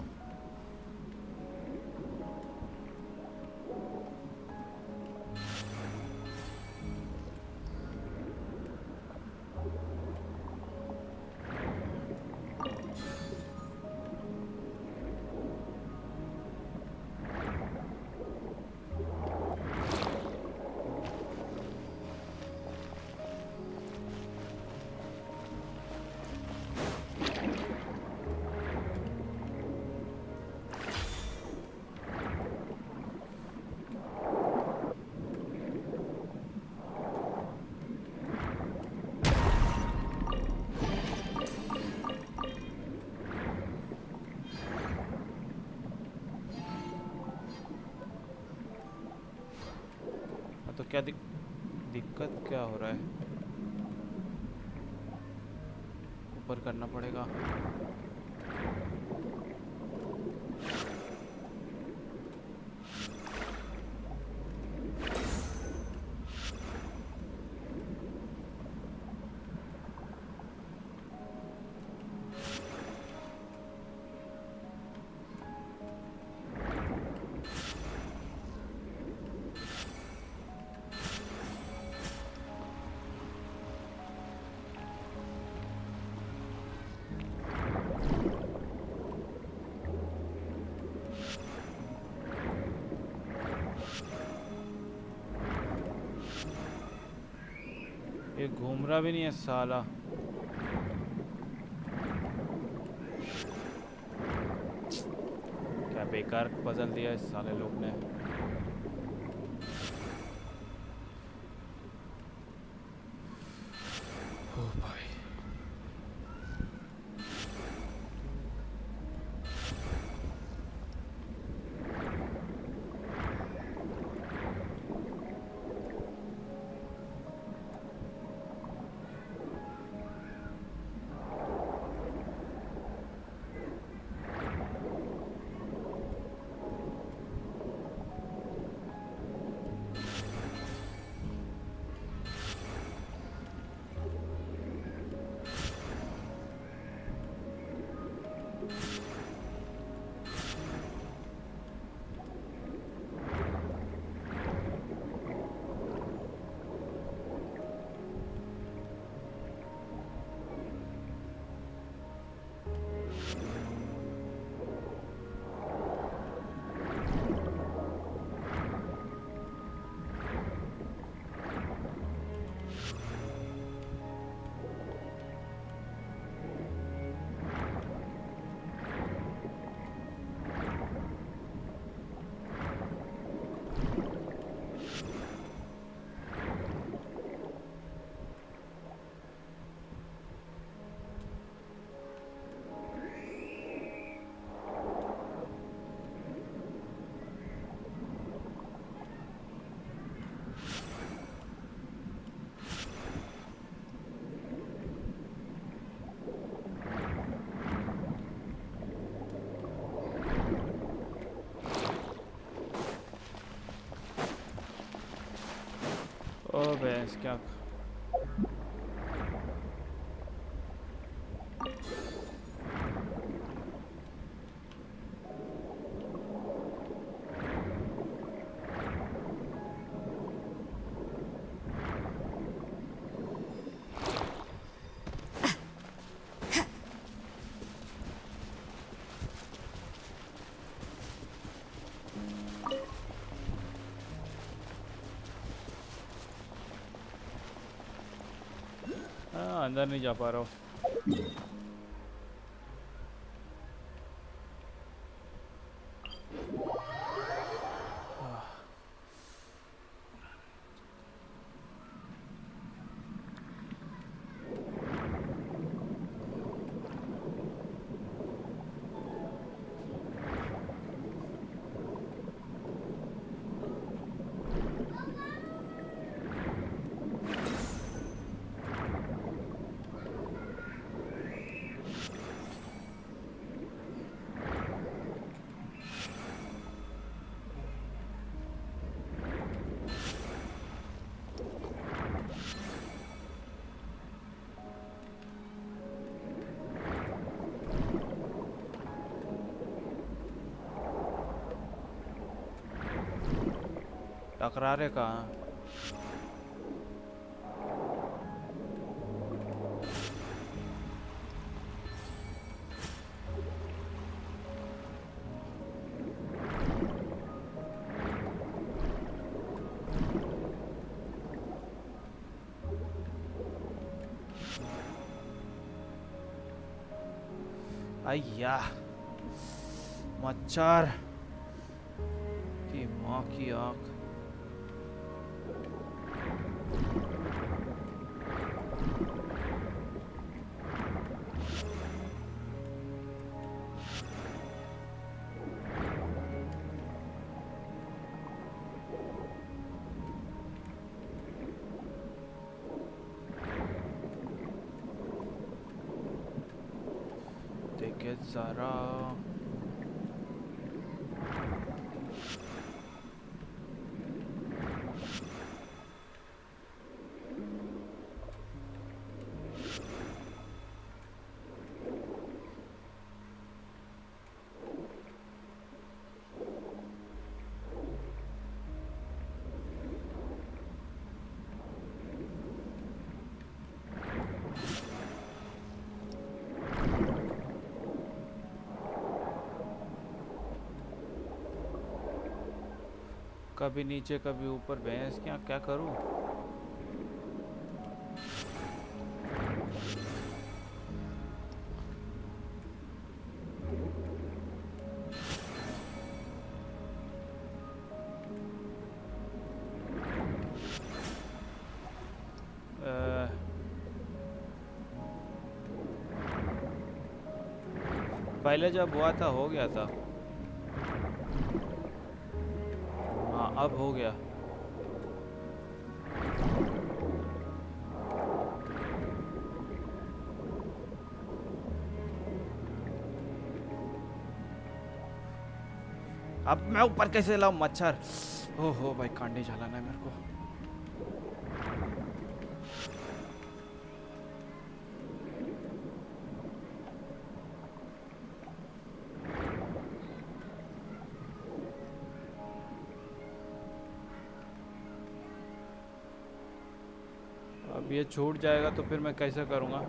तो क्या दिक्कत क्या हो रहा है ऊपर करना पड़ेगा ये घूम रहा भी नहीं है साला क्या बेकार पजल दिया इस साले लोग ने ओ भाई भैंस क्या। हाँ, अंदर नहीं जा पा रहा हूँ। टकरारे कहाँ? अय्या, मच्छर की माँ की आँख। देखे जरा। कभी नीचे कभी ऊपर, भैंस क्या क्या करूं? पहले जब हुआ था हो गया था। हाँ, अब हो गया। अब मैं ऊपर कैसे लाऊं मच्छर? ओहो भाई, कांडे जलाना है मेरे को। अब ये छूट जाएगा तो फिर मैं कैसे करूँगा?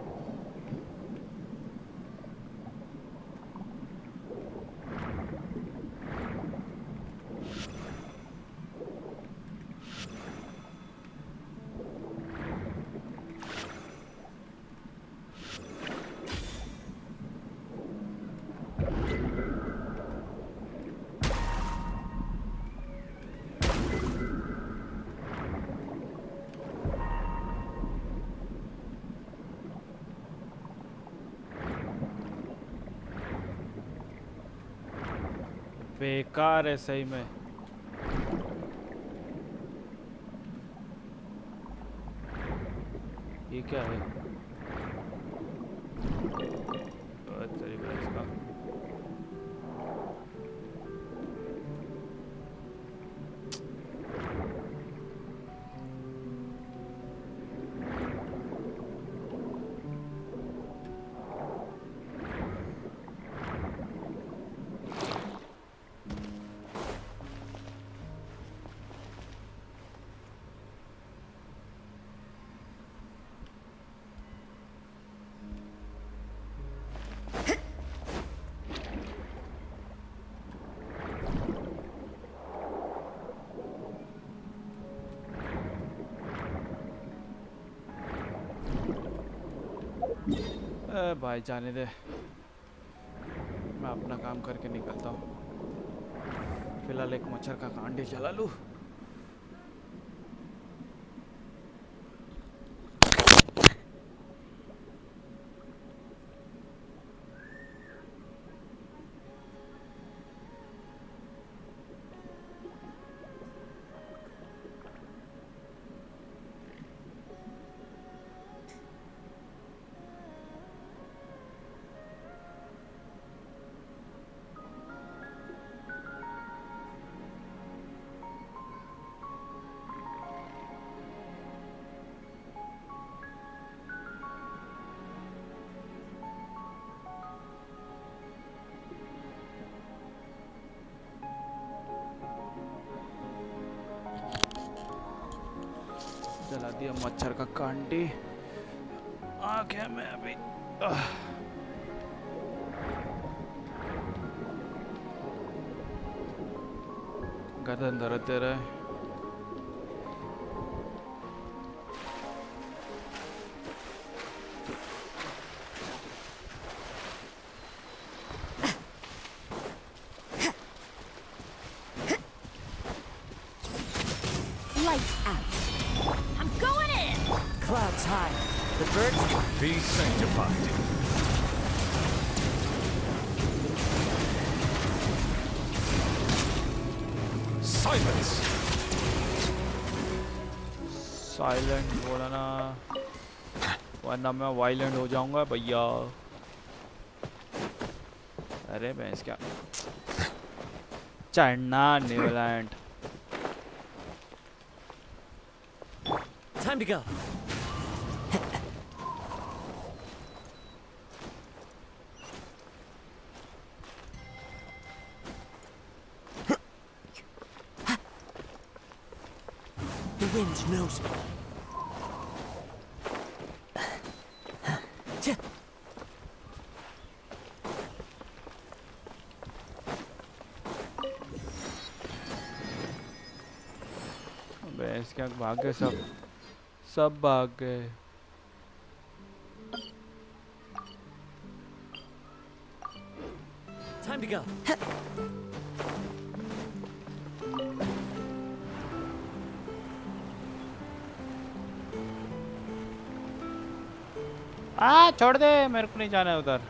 बेकार है सही में। ये क्या है? तेरी भैंस का। भाई जाने दे, मैं अपना काम करके निकलता हूँ। फिलहाल एक मच्छर का कांडी चला लूँ। जला दिया मच्छर का कांटी। आ गया मैं अभी। गर्दन दर्द दे रहा है। Lights out. I'm going in. Clouds high. The birds. Be sanctified. Silence. Silent बोला ना, वरना मैं वायलेंट हो जाऊंगा भैया। अरे भैंस क्या चढ़ना Newland. Time to go. The wind knows me. भैंस क्या भाग गए सब, सब भाग गए। Time to go. छोड़ दे, मेरे को नहीं जाना है उधर।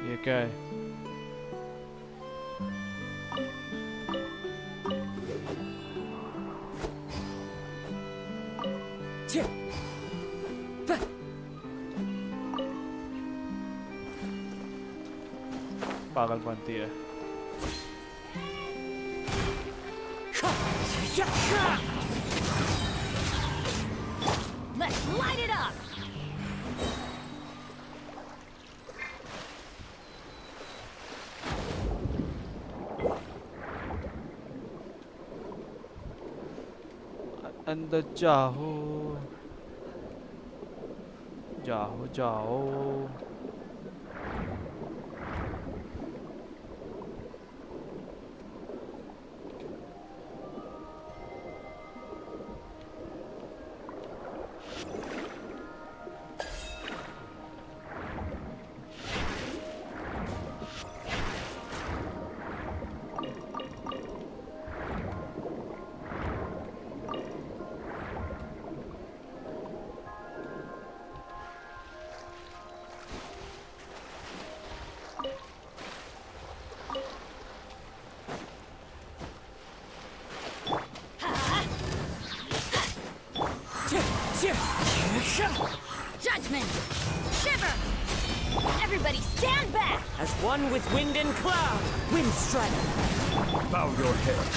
ये क्या है? पागलपंती है। Let's light it up. अंदर जाओ जाओ जाओ। Judgment! Shiver! Everybody stand back! As one with wind and cloud. Wind strike. Bow your head.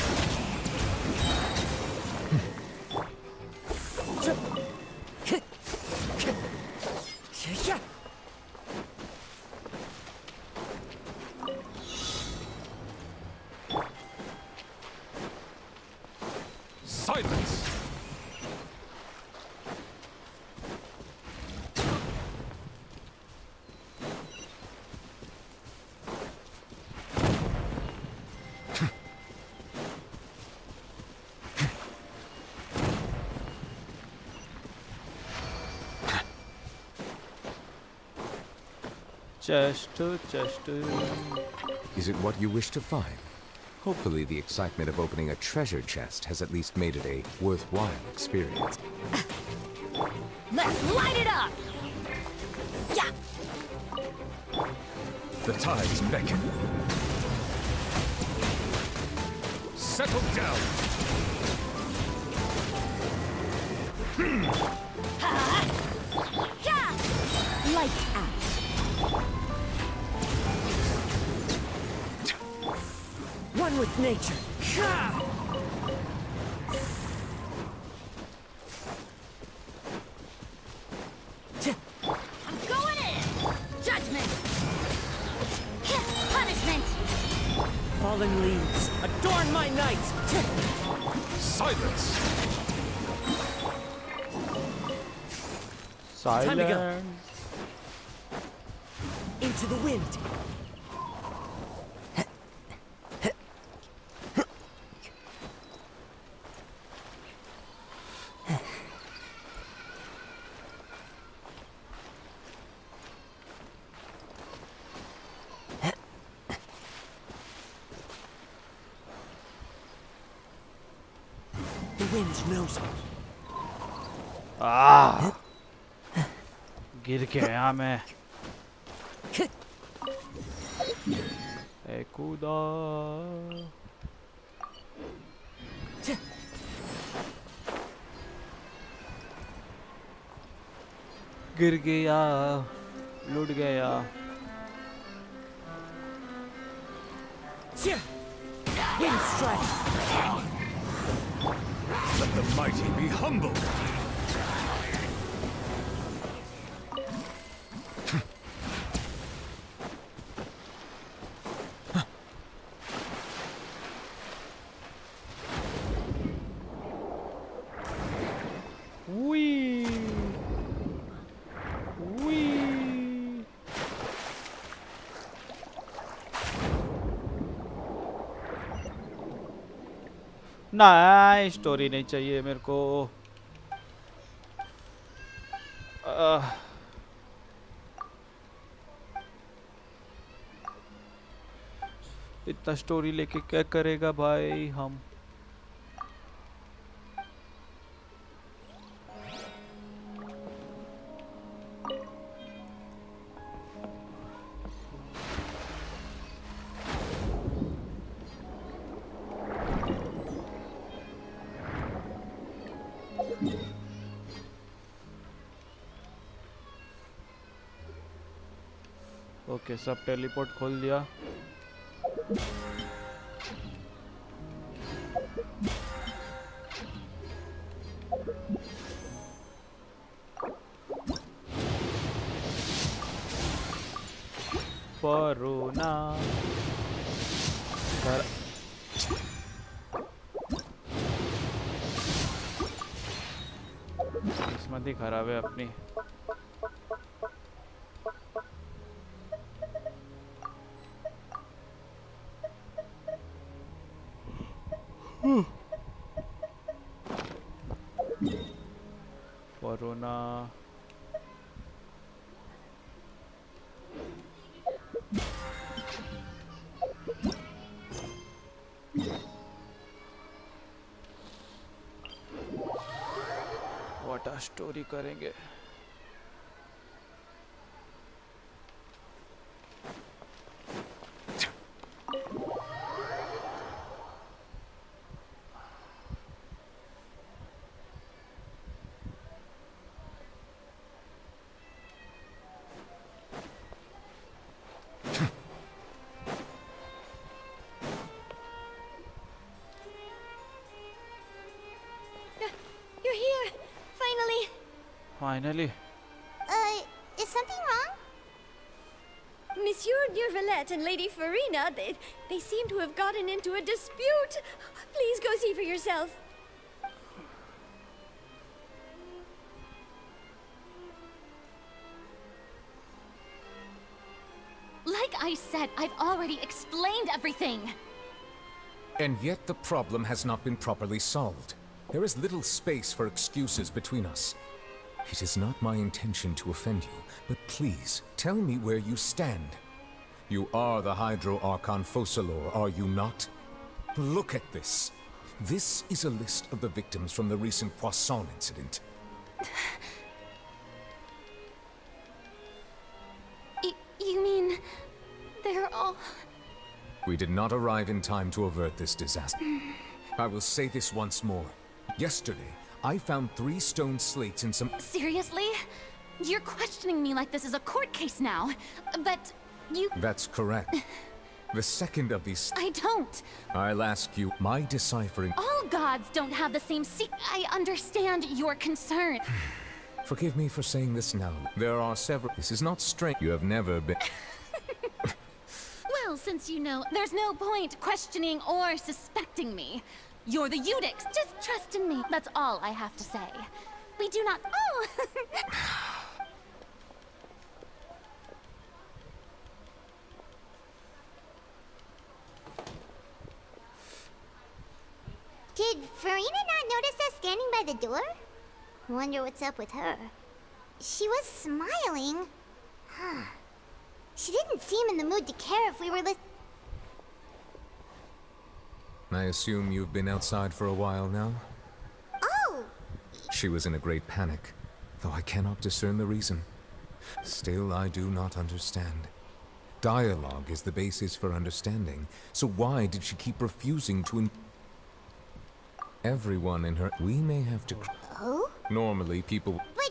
Chest chest Is it what you wish to find? Hopefully the excitement of opening a treasure chest has at least made it a worthwhile experience. Let's light it up! Yeah! The tides beckon. Settle down. Yeah! Lights out. One with nature. I'm going in! Judgment! Punishment! Fallen leaves, adorn my night. Silence. Time to go. Silent Into the wind. The wind knows me. गिर गया मैं ए कूदा गिर गया लुट गया Wind strike. Let the mighty be humble. Wee. Wee. ना story नहीं चाहिए मेरे को इतना स्टोरी लेके क्या करेगा भाई हम ओके सब टेलीपोर्ट खोल दिया परोना किस्मत ही खराब है अपनी कोरोना व्हाट अ स्टोरी करेंगे You're here! Finally! Finally Is something wrong? Monsieur Neurvalette and Lady Farina, they seem to have gotten into a dispute. Please go see for yourself. Like I said, I've already explained everything. And yet the problem has not been properly solved. There is little space for excuses between us. It is not my intention to offend you, but please, tell me where you stand. You are the Hydro Archon Focalor, are you not? Look at this. This is a list of the victims from the recent Poisson incident. You mean... they're all... We did not arrive in time to avert this disaster. I will say this once more. Yesterday, I found 3 stone slates in some... Seriously? You're questioning me like this is a court case now. But you... That's correct. The second of these... I don't. I'll ask you, my deciphering... All gods don't have the same I understand your concern. Forgive me for saying this now. There are several... This is not strange. You have never been... Well, since you know, there's no point questioning or suspecting me. You're the Eudix. Just trust in me. That's all I have to say. We do not... Oh! Did Farina not notice us standing by the door? Wonder what's up with her. She was smiling. Huh. She didn't seem in the mood to care if we were I assume you've been outside for a while now? Oh! She was in a great panic, though I cannot discern the reason. Still, I do not understand. Dialogue is the basis for understanding, so why did she keep refusing to Everyone in her... We may have to... Oh? Normally, people... But...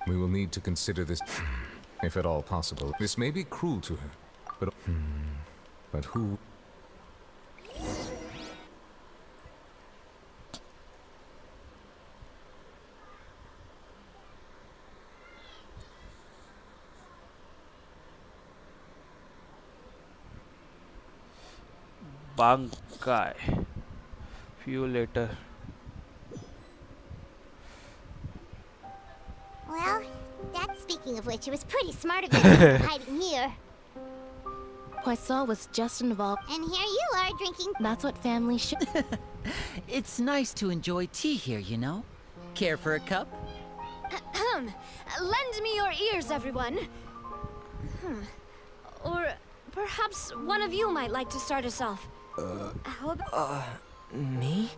We will need to consider this, if at all possible. This may be cruel to her, but... But who... Bankai. Few later. Well, that's speaking of which, it was pretty smart of you hiding here. Poisson was just involved. And here you are drinking... That's what family should... It's nice to enjoy tea here, you know? Care for a cup? Lend me your ears, everyone. Or perhaps one of you might like to start us off. How about... Me?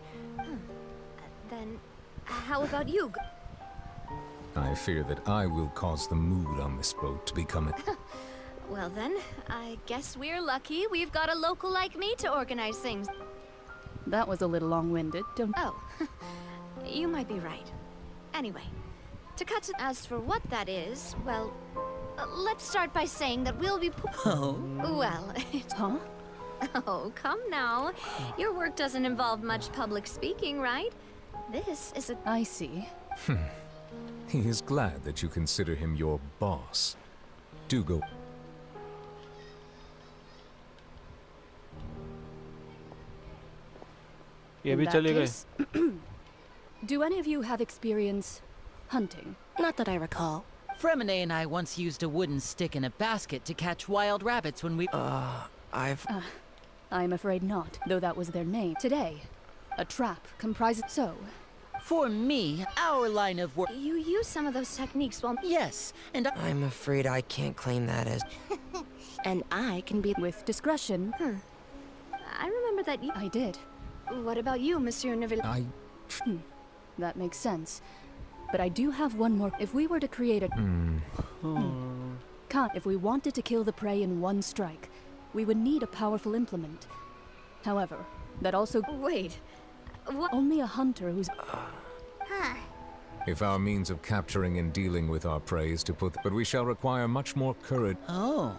Then, how about you? I fear that I will cause the mood on this boat to become a... Well then, I guess we're lucky we've got a local like me to organize things. That was a little long-winded, don't... Oh, you might be right. Anyway, to cut to... As for what that is, well, let's start by saying that we'll be... Oh? Well, Huh? oh, come now. Your work doesn't involve much public speaking, right? This is a... I see. He is glad that you consider him your boss. Do go... ये In भी that चले गए. case, do any of you have experience hunting? Not that I recall. Fremine and I once used a wooden stick in a basket to catch wild rabbits when we... I'm afraid not, though that was their name. Today, a trap comprises... So, For me, our line of work... You use some of those techniques while... Yes, and I'm afraid I can't claim that as... And I can be... with discretion, I remember that you... I did. What about you, Monsieur Neville? That makes sense. But I do have one more. If we were to create a... If we wanted to kill the prey in one strike, we would need a powerful implement. However, that also... Wait, what? Only a hunter who's... Huh. If our means of capturing and dealing with our prey is to put... But we shall require much more courage. Oh.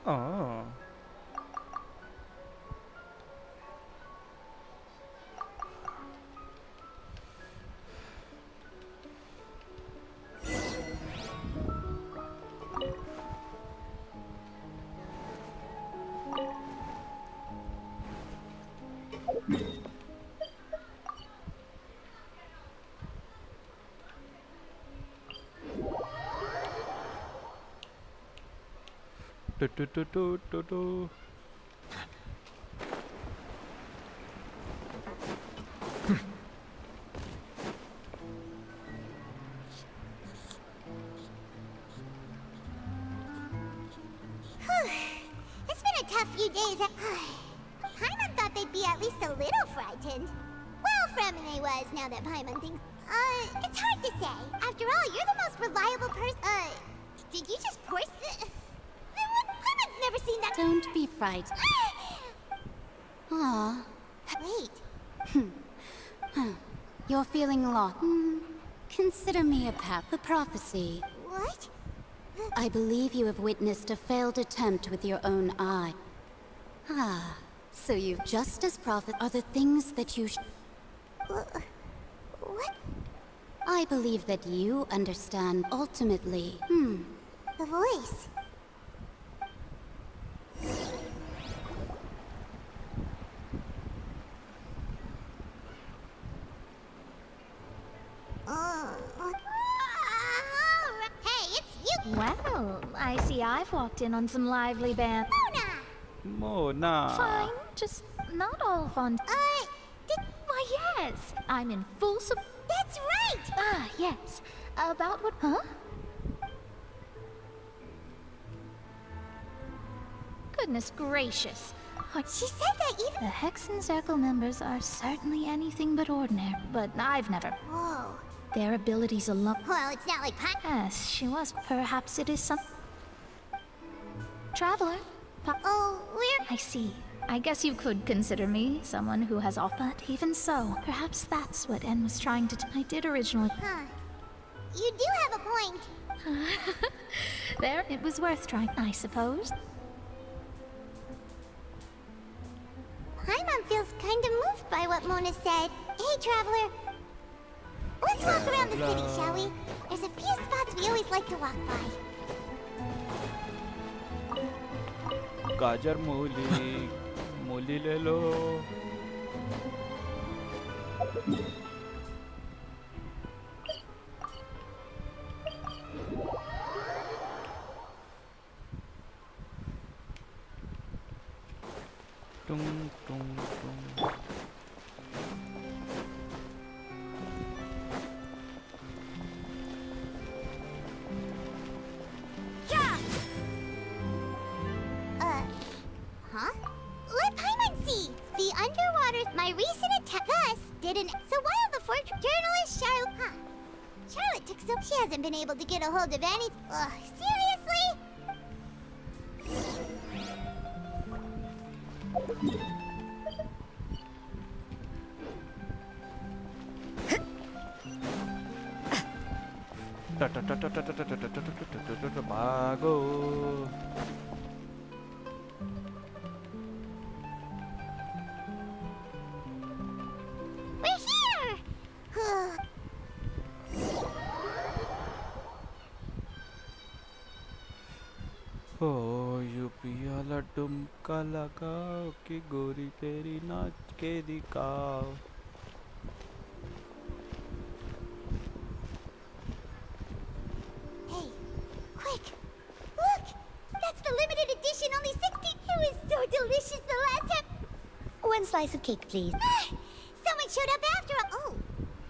Oh. Do. few days. Paimon thought they'd be at least a little frightened. Well, Fremine was, now that Paimon thinks. It's hard to say. After all, you're the most reliable person. Did you just force the... Paimon's never seen that. Don't be frightened. Aw. Wait. You're feeling lost. Consider me a path. The prophecy. What? I believe you have witnessed a failed attempt with your own eye. Ah, so you've just as prophet are the things that you What? I believe that you understand ultimately. The voice. Hey, it's you! Well, I see I've walked in on some lively band. Mona. Fine, just not all fun. Why, yes, I'm in full support. That's right! Ah, yes. About what? Huh? Goodness gracious. She said that even... The Hex and Circle members are certainly anything but ordinary, but I've never. Whoa. Their abilities alone. Well, it's not like Yes, she was. Perhaps it is some... Traveler. Oh, we're... I see. I guess you could consider me someone who has all, but even so, perhaps that's what En was trying to I did originally. Huh. You do have a point. There, it was worth trying, I suppose. Paimon feels kind of moved by what Mona said. Hey, Traveler. Let's walk around the city, shall we? There's a few spots we always like to walk by. गाजर मूली मूली ले लो टुंग टुंग टुंग Huh? Let Paimon see! The underwater... My recent attack thus didn't... So while the fortune journalist Charlotte... Huh. Charlotte took so... She hasn't been able to get a hold of any... Ugh, seriously? भागो We're here! ओ यूपिया लड्डुमका लगाओ कि गोरी तेरी नाच के दिखाओ Hey, quick! Look! That's the limited edition, only 60... It was so delicious the last time... One slice of cake, please. Someone showed up after all. Oh,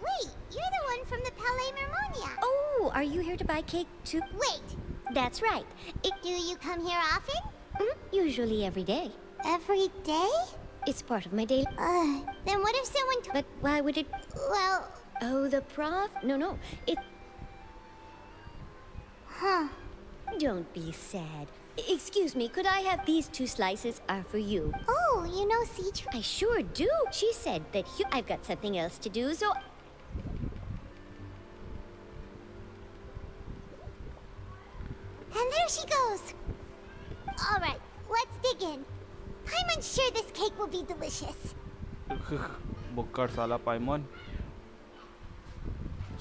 wait, you're the one from the Palais Mermonia. Oh, are you here to buy cake too? Wait, That's right. do you come here often? Usually every day. Every day? It's part of my daily... Then what if someone... But why would it... Well... Oh, the prof? No. It... Huh. Don't be sad. Excuse me, could I have these 2 slices are for you? Oh, you know Citra? I sure do. She said that I've got something else to do, so... And there she goes. All right, let's dig in. Paimon's sure this cake will be delicious. बुक्कर साला पाइमन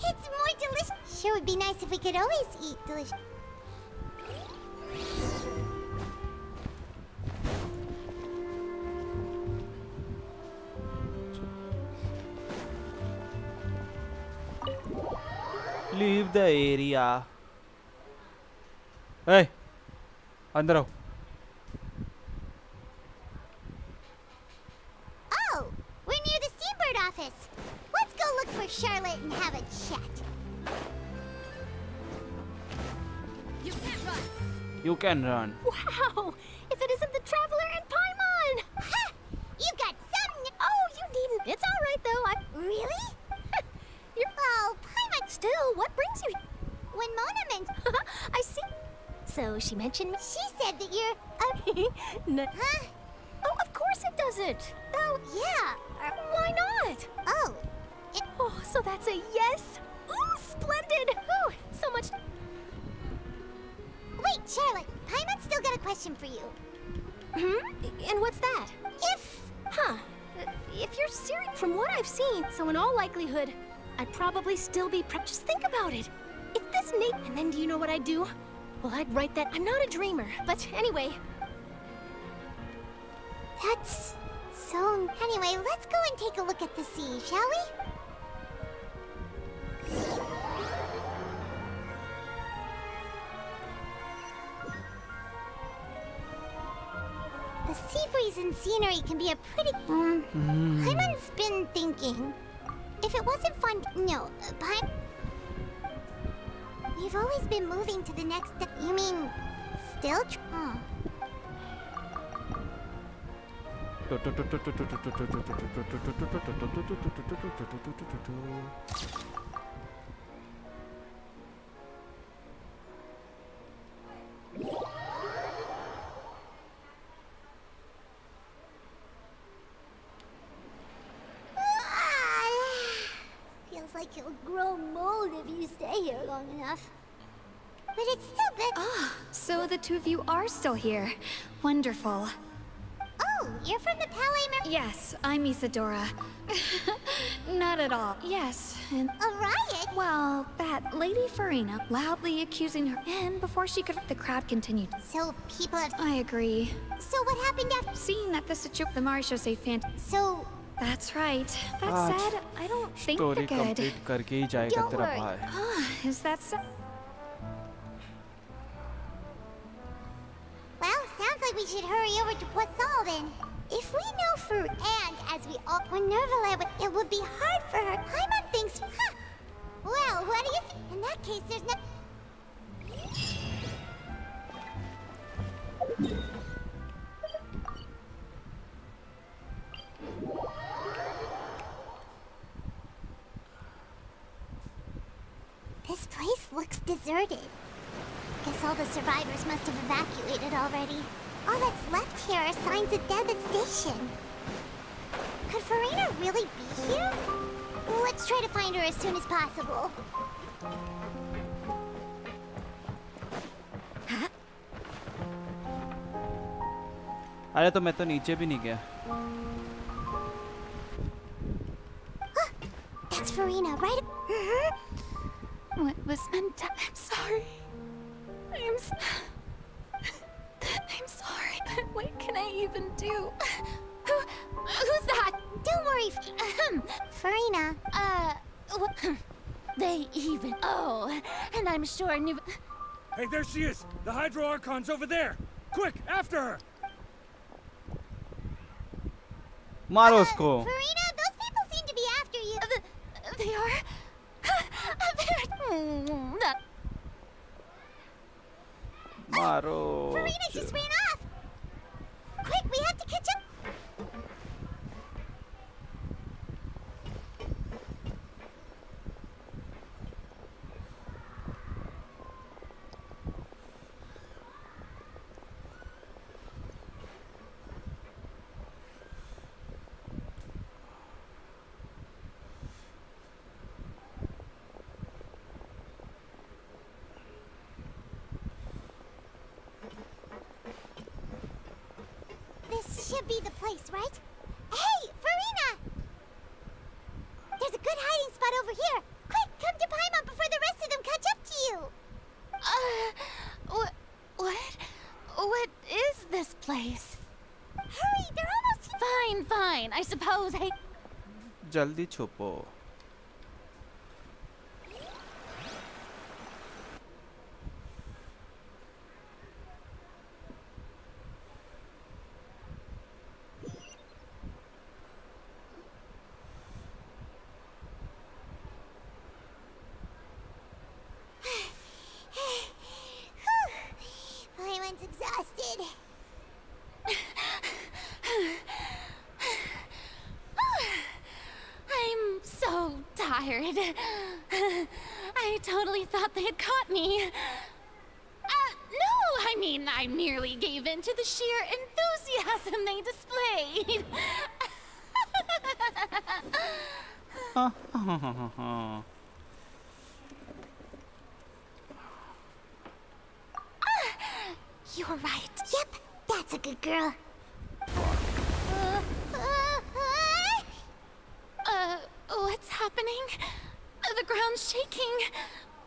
It's more delicious. Sure would be nice if we could always eat delicious. Leave the area A अंदर आओ Oh, we're near the Steambird office. Let's go look for Charlotte and have a chat. You can run Wow! If it isn't the Traveler and Paimon! So she mentioned. She said that you're. No. Huh? Oh, of course it doesn't. Oh, Yeah. why not? Oh. Oh, so that's a yes? Ooh, splendid! Ooh, so much. Wait, Charlotte. Paimon's still got a question for you. And what's that? If. If you're serious, from what I've seen, so in all likelihood, I'd probably still be just think about it. If this Nate, and then do you know what I'd do? Well, I'd write that. I'm not a dreamer, but anyway. That's so. Anyway, let's go and take a look at the sea, shall we? The sea breeze and scenery can be a pretty. Paimon's been thinking. If it wasn't fun. No, We've always been moving to the next. You mean. Still? Feels like you'll grow mold if you stay here long enough. But it's still good. So the two of you are still here. Wonderful. Oh, you're from the Palais Yes, I'm Isadora. Not at all. Yes, and A riot? well, that Lady Farina loudly accusing her, and before she could, the crowd continued. So people have. I agree. So what happened after? Seeing that the situation, the Mario say So. That's right. That आज said, I don't think story they're good. Complete करके ही जाएगा Don't तेरा worry. भाई. Is that so? Well, sounds like we should hurry over to Poisson then. If we know for and as we all when Nervala, it would be hard for her. Paimon thinks. Well, what do you think? In that case, there's no. This place looks deserted. Guess all the survivors must have evacuated already. All that's left here are signs of devastation. Could Farina really be here? Let's try to find her as soon as possible. अरे तो मैं तो नीचे भी नहीं गया. That's Farina, right? What was meant to... I'm sorry. I'm sorry, but what can I even do? Who's that? Don't worry, Farina. What? They even... Oh, and I'm sure knew... Hey, there she is! The Hydro Archon's over there! Quick, after her! मारो उसको. Farina, those people seem to be after you. They are... They're... मारो. Farina just ran off. Quick, we have to catch up. This should be the place, right? Hey, Farina! There's a good hiding spot over here. Quick, come to Paimon before the rest of them catch up to you. What is this place? Hurry, they're almost here. Fine, I suppose. Hey, जल्दी छुपो. Paimon's exhausted. I'm so tired. I totally thought they had caught me. No! I mean, I merely gave in to the sheer enthusiasm they displayed. You're right. Yep, that's a good girl. What's happening? The ground's shaking.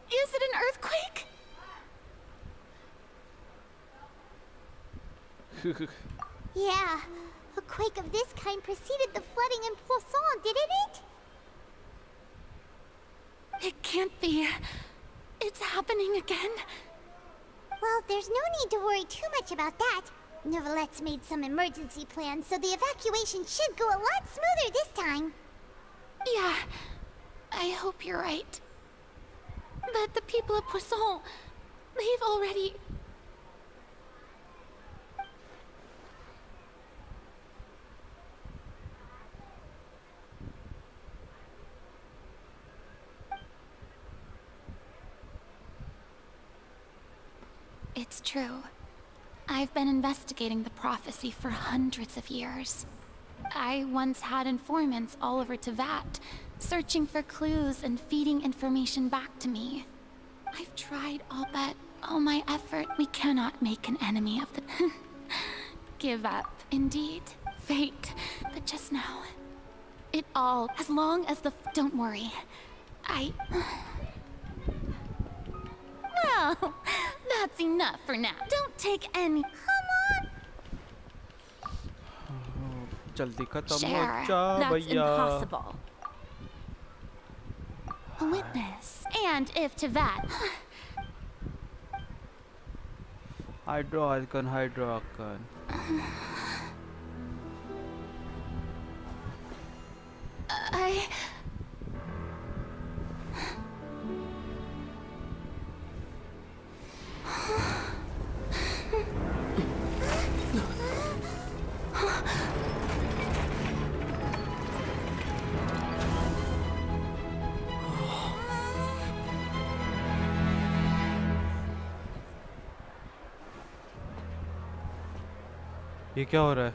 Is it an earthquake? Yeah, a quake of this kind preceded the flooding in Poisson, didn't it? It can't be. It's happening again. Well, there's no need to worry too much about that. Neverlette's made some emergency plans, so the evacuation should go a lot smoother this time. Yeah, I hope you're right. But the people of Poisson, they've already... It's true. I've been investigating the prophecy for hundreds of years. I once had informants all over Tevat, searching for clues and feeding information back to me. I've tried but all my effort, we cannot make an enemy of the... Give up, indeed. Fate. But just now, it all, as long as the... Don't worry. Well, that's enough for now. Don't take any... Come on! जल्दी खत्म हो Share. जा That's भैया. impossible. A witness. And if Tevat... Hydro Archon. I... ये क्या हो रहा है?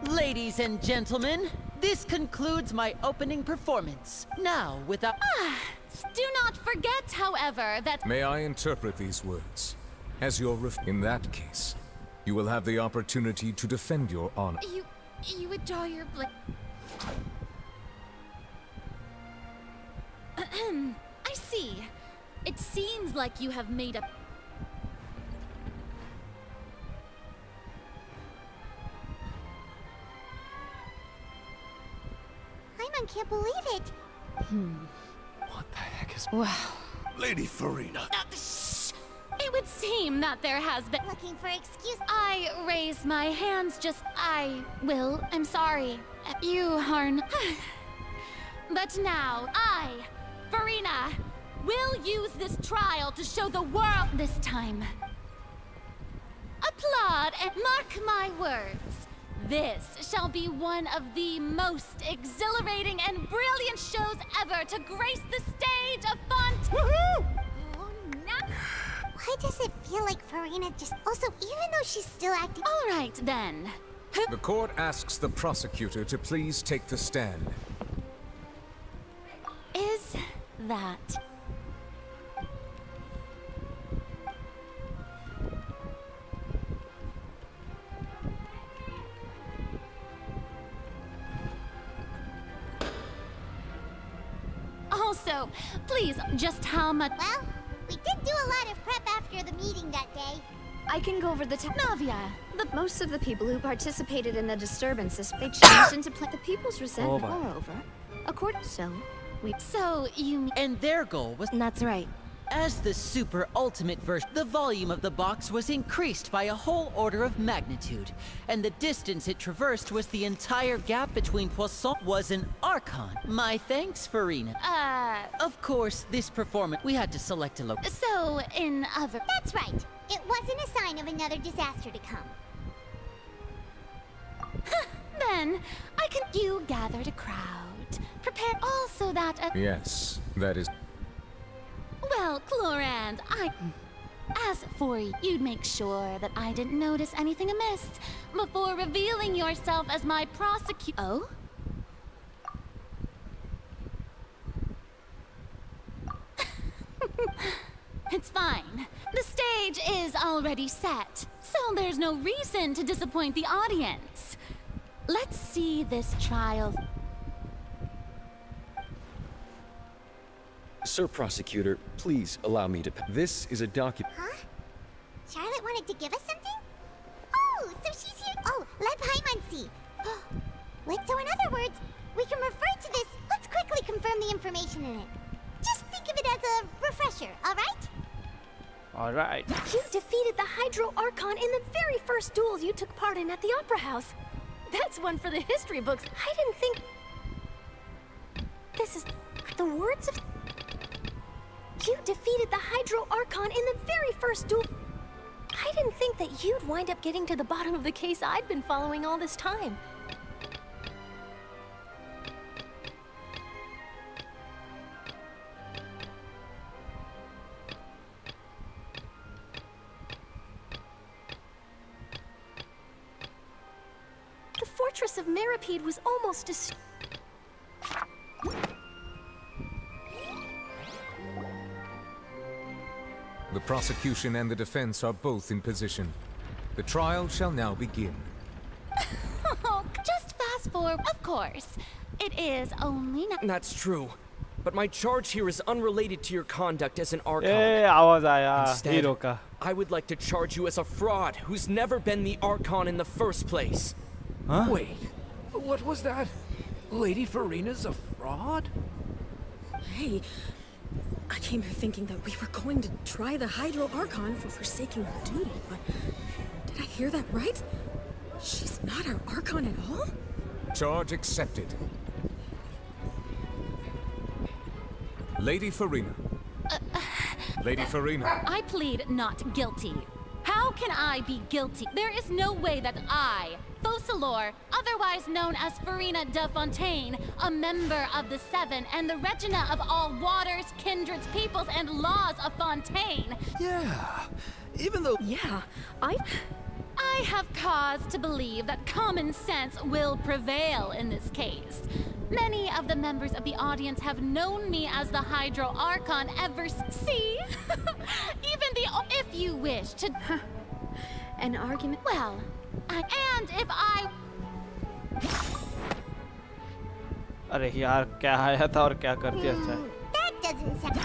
Ladies and gentlemen, this concludes my opening performance. Now, without... Do not forget, however, that... May I interpret these words? As your in that case, you will have the opportunity to defend your honor. You withdraw your blade. I see. It seems like you have made up... Paimon can't believe it. What the heck is... Wow. Lady Farina. Shh! It would seem that there has been... Looking for excuse... I raised my hands I'm sorry. You, Harn. But now, I, Farina, will use this trial to show the world this time. Applaud and mark my words. This shall be one of the most exhilarating and brilliant shows ever to grace the stage of Woohoo! Oh, no. Why does it feel like Farina just... Also, even though she's still acting... All right, then. The court asks the prosecutor to please take the stand. Is that... Also, please, just how much... Well, we did do a lot of prep after the meeting that day. I can go over the Navia, most of the people who participated in the disturbances, they changed into the people's resentment. Oh, Moreover, according so you mean... And their goal was... That's right. As the super ultimate version, the volume of the box was increased by a whole order of magnitude, and the distance it traversed was the entire gap between Poisson was an Archon. My thanks, Farina. Of course, this performance, we had to select a location. So, in other... That's right. It wasn't a sign of another disaster to come. then I can... You gathered a crowd. Prepare also that... Yes, that is... Well, Clorand, As for you'd make sure that I didn't notice anything amiss before revealing yourself as my prosecutor. Oh? It's fine. The stage is already set, so there's no reason to disappoint the audience. Let's see this trial. Sir Prosecutor, please allow me to... This is a document... Huh? Charlotte wanted to give us something? Oh, so she's here. Oh, let Paimon see. So in other words, we can refer to this. Let's quickly confirm the information in it. Just think of it as a refresher, all right? All right. You defeated the Hydro Archon in the very first duel you took part in at the Opera House. That's one for the history books. I didn't think... This is the words of... You defeated the Hydro Archon in the very first duel. I didn't think that you'd wind up getting to the bottom of the case I'd been following all this time. The fortress of Meripede was almost destroyed. The prosecution and the defense are both in position. The trial shall now begin. Oh, just fast forward. Of course. It is only... That's true. But my charge here is unrelated to your conduct as an Archon. आवाज आया Instead, hero का. I would like to charge you as a fraud who's never been the Archon in the first place. Huh? Wait, what was that? Lady Farina's a fraud? Hey, I came here thinking that we were going to try the Hydro Archon for forsaking her duty, but did I hear that right? She's not our Archon at all? Charge accepted. Lady Farina. Lady Farina. I plead not guilty. How can I be guilty? There is no way that I, Focalor, otherwise known as Farina de Fontaine, a member of the Seven and the Regina of all waters, kindreds, peoples, and laws of Fontaine. Yeah, even though... Yeah, I have cause to believe that common sense will prevail in this case. Many of the members of the audience have known me as the Hydro Archon ever see? Even the... If you wish to... An argument... Well, and if I... अरे यार क्या आया था और क्या करती अच्छा है. That doesn't sound...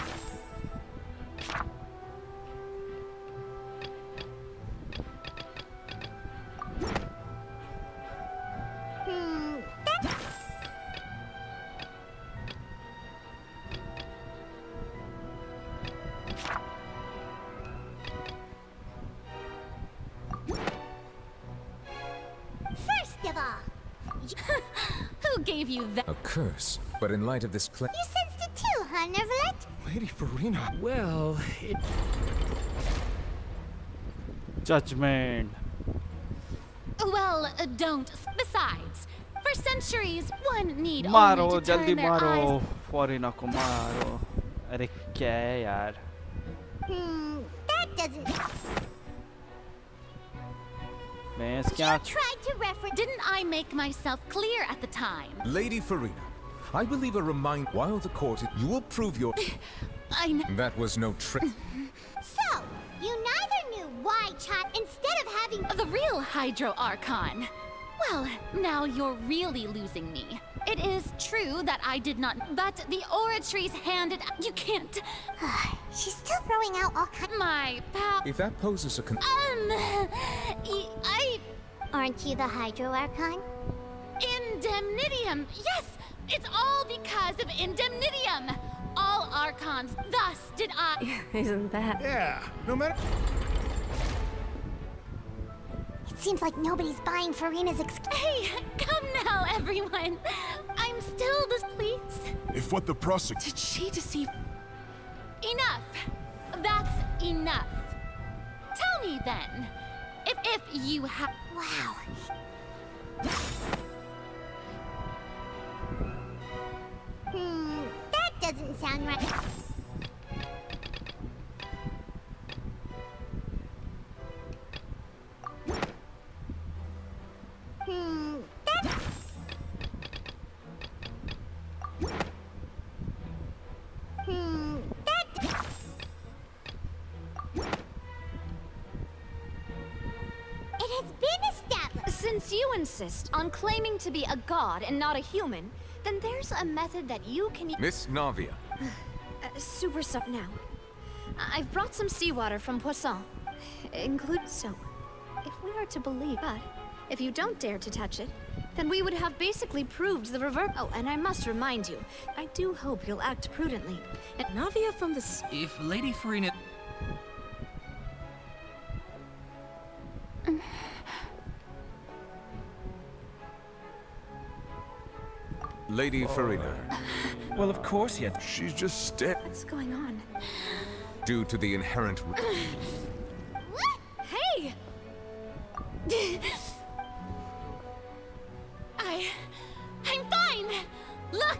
First of all, Who gave you that? A curse, but in light of this you sensed it too, huh, Nervalet? Lady Farina. Well, it... Judgment. Well, don't. Besides, for centuries, one need मारो only to जल्दी turn their मारो eyes... फॉरेना को मारो. अरे क्या है यार. That doesn't... मैं इसके You आँख. tried to reference... Didn't I make myself clear at the time? Lady Farina, I believe a reminder while the court you will prove your... That was no trick. So, you neither knew why Chat instead of having... The real Hydro Archon. Well, now you're really losing me. It is true that I did not, but the oratories handed... You can't... She's still throwing out all kinds... My pal... If that poses a Aren't you the Hydro Archon? Indemnitium! Yes! It's all because of Indemnitium! All Archons, thus did I... Isn't that... Yeah, no matter... It seems like nobody's buying Farina's excuse. Hey, come now, everyone! I'm still this... Please? If what the prosecutor... Did she deceive... Enough! That's enough. Tell me then, if you have... Wow. doesn't sound right. That... that... It has been established. Since you insist on claiming to be a god and not a human, then there's a method that you can Miss Navia. Super soap now. I've brought some seawater from Poisson. Include soap. If we are to believe, but if you don't dare to touch it, then we would have basically proved the reverse. Oh, and I must remind you, I do hope you'll act prudently. And Navia from the... If Lady Farina... Lady Farina. Well, of course, yet. She's just dead. what's going on? Due to the inherent... Hey! I'm fine! Look!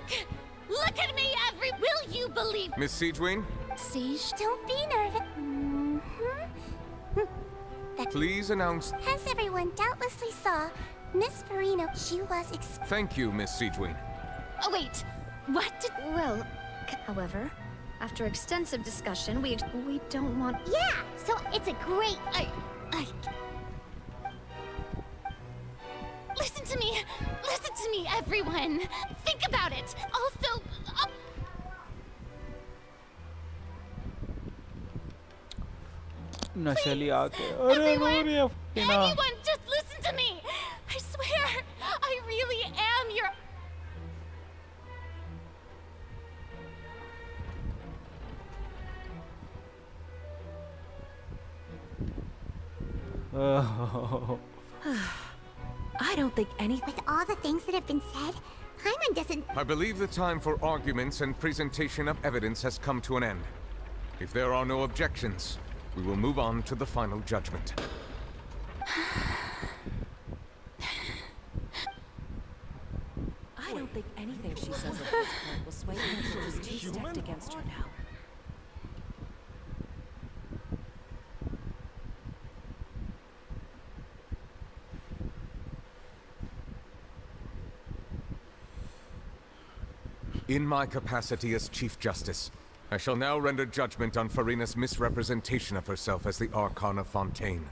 Look at me, Will you believe? Miss Siegewin, Siege, don't be nervous. please announce... As everyone doubtlessly saw, Miss Farina, she was Thank you, Miss Siegewin. Oh, wait. What did... Well, however, after extensive discussion, we don't want... Yeah, so it's a great... Listen to me! Listen to me, everyone! Think about it! Also... नशेली आके अरे रो रही है फटीना Anyone, just listen to me! I swear, I really am your... I don't think any... With all the things that have been said, Hyman doesn't... I believe the time for arguments and presentation of evidence has come to an end. If there are no objections, we will move on to the final judgment. I don't think anything she says at this point will sway him to just too stacked against her now. In my capacity as Chief Justice, I shall now render judgment on Farina's misrepresentation of herself as the Archon of Fontaine.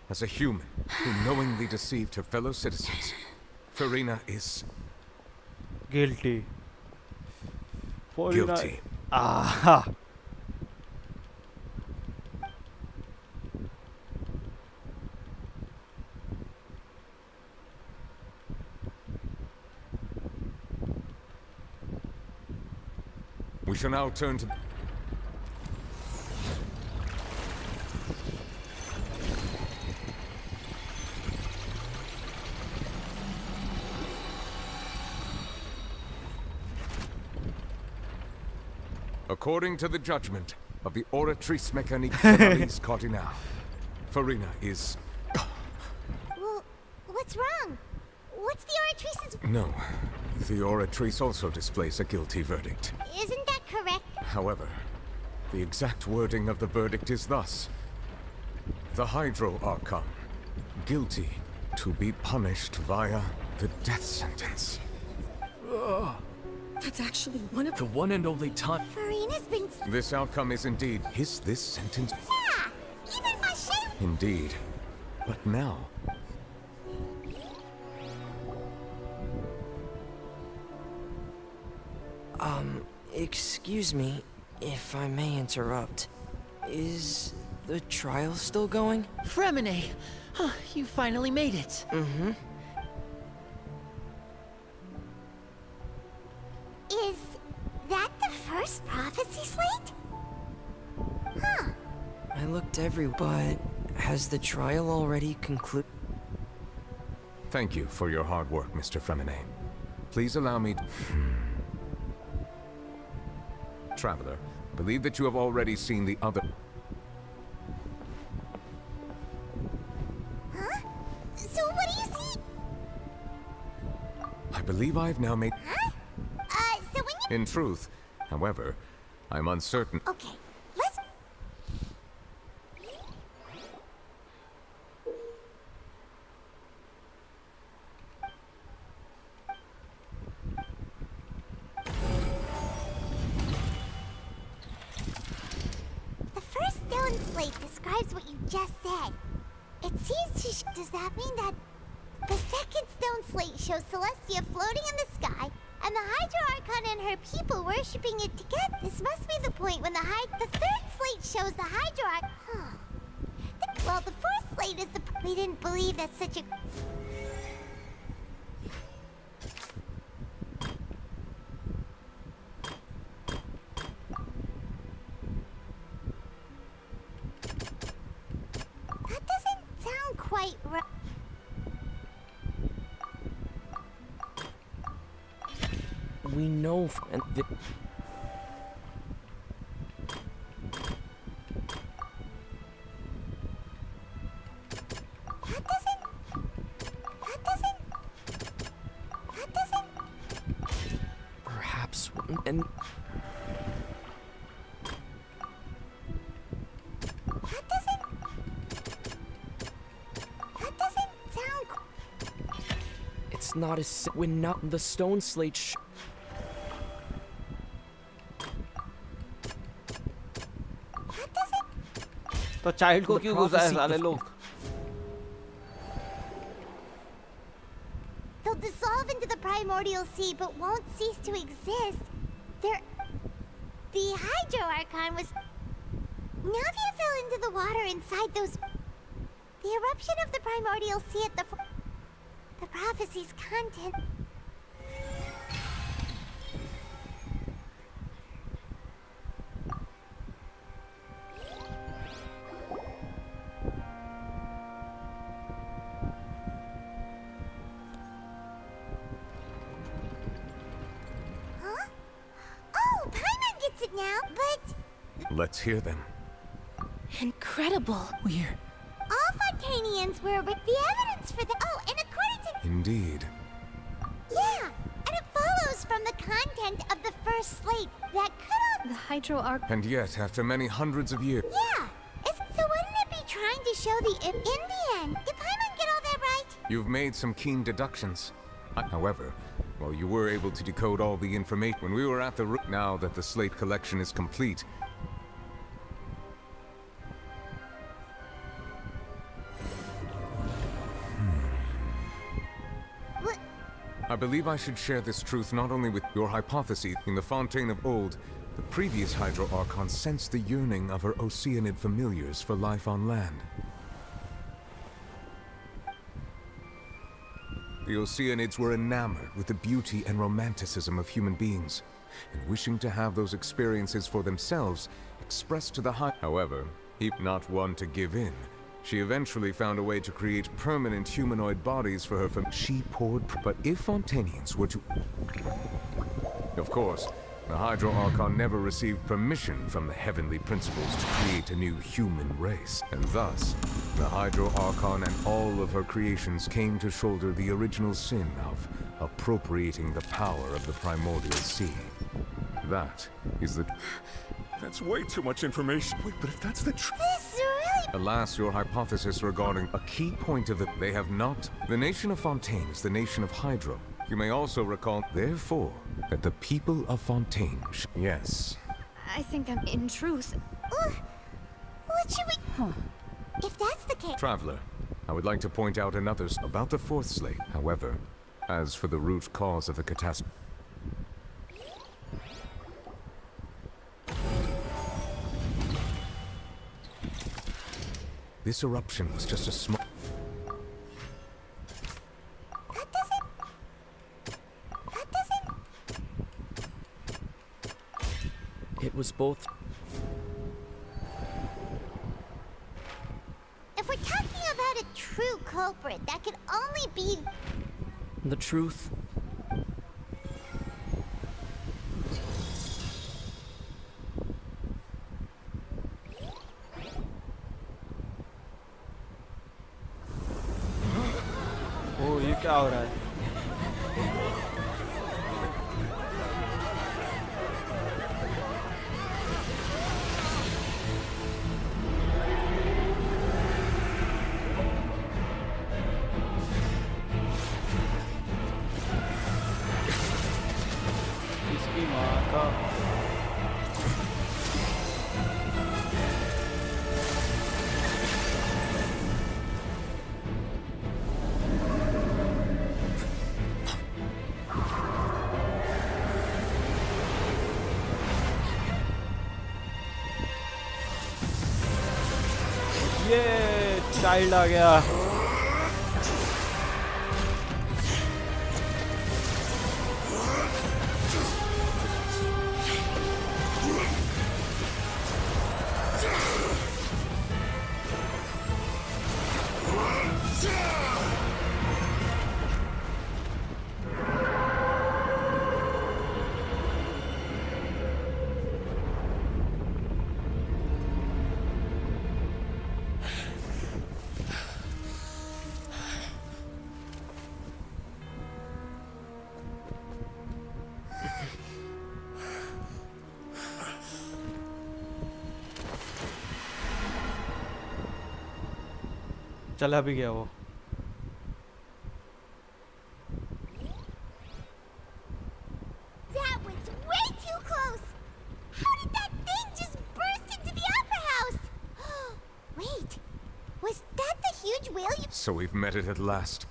As a human who knowingly deceived her fellow citizens, Farina is... guilty. Guilty. Aha. We shall now turn to... According to the judgment of the Oratrice Mécanique Canalis Cardinal, Farina is... Well, what's wrong? What's the Oratrice's... No. The Oratrice also displays a guilty verdict. Isn't that correct? However, the exact wording of the verdict is thus. The Hydro Archon, guilty to be punished via the death sentence. That's actually one of... The one and only time... Farina's been... This outcome is indeed... Is this sentence... Yeah! Even my shame... Indeed. But now... Excuse me, if I may interrupt. Is the trial still going? Fremine! You finally made it. Mm-hmm. Is that the first prophecy slate? Huh. I looked but has the trial already concluded? Thank you for your hard work, Mr. Fremine. Please allow me to... Traveler, I believe that you have already seen the other... Huh? So what do you see? I believe I've now made... Huh? So when you... In truth, However, I'm uncertain. Okay, let's... The first stone slate describes what you just said. It seems to does that mean that the second stone slate shows Celestia floating in the sky and the Hydro Archon and her people worshipping it together? This must be the point when the third slate shows the Hydro Archon. Huh. Well, the fourth slate is the... We didn't believe that such a... That doesn't sound quite right. We know perhaps and That doesn't sound... it's not as when not the stone slate तो child को क्यों घुसाए साले लोग? They'll dissolve into the primordial sea, but won't cease to exist. The Hydro Archon was... Navia fell into the water inside those... The eruption of the primordial sea at the prophecy's content... Let's hear them. Incredible. We're... All Fontanians were with the evidence for the... Oh, and according to... Indeed. Yeah, and it follows from the content of the first slate that could have... The Hydro Archon... And yet, after many hundreds of years... Yeah, so wouldn't it be trying to show the... In the end, did Paimon get all that right? You've made some keen deductions. However, while you were able to decode all the information when we were at the root, now that the slate collection is complete... I believe I should share this truth not only with your hypothesis. In the Fontaine of Old, the previous Hydro Archon sensed the yearning of her Oceanid familiars for life on land. The Oceanids were enamored with the beauty and romanticism of human beings, and wishing to have those experiences for themselves expressed to the However, he not one to give in. She eventually found a way to create permanent humanoid bodies for her She poured... But if Fontanians were to... Of course, the Hydro Archon never received permission from the heavenly principles to create a new human race. And thus, the Hydro Archon and all of her creations came to shoulder the original sin of appropriating the power of the primordial sea. That is the... That's way too much information. Wait, but if that's the truth... This really... Alas, your hypothesis regarding a key point of it, they have not... The nation of Fontaine is the nation of Hydro. You may also recall, therefore, that the people of Fontaine... Yes. I think I'm in truth. What should we... If that's the case... Traveler, I would like to point out another about the fourth slate. However, as for the root cause of the catastrophe... This eruption was just a small... That doesn't... it was both. If we're talking about a true culprit, that could only be... The truth. ये क्या हो रहा है? था। ये child आ गया। चला भी गया वो। That was way too close! How did that thing just burst into the Opera House? Wait, was that the huge whale you— So we've met it at last.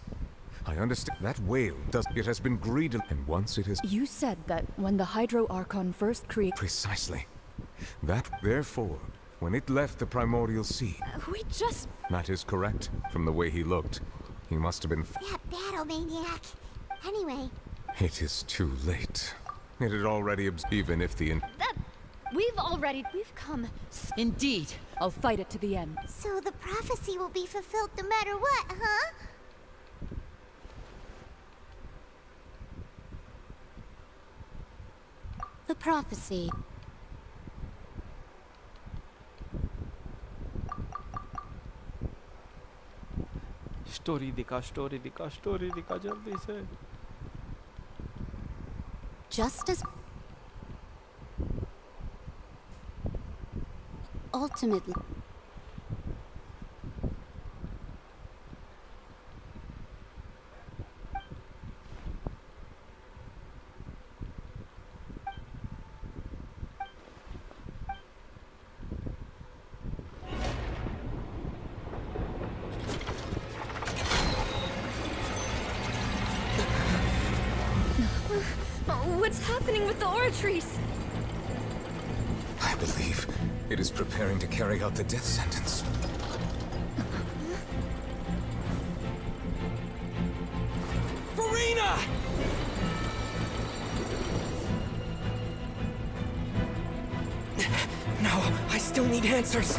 I understand. That whale it has been greedily, and once it has— You said that when the Hydro Archon first created— Precisely. Therefore, when it left the primordial sea— We just... That is correct. From the way he looked, he must have been— That battle maniac. Anyway, It is too late. It had already even if the— We've come... Indeed. I'll fight it to the end. so the prophecy will be fulfilled no matter what, huh? The prophecy. Story दिखा जल्दी से। Just as ultimately What's happening with the oratories? I believe it is preparing to carry out the death sentence. Farina! No, I still need answers.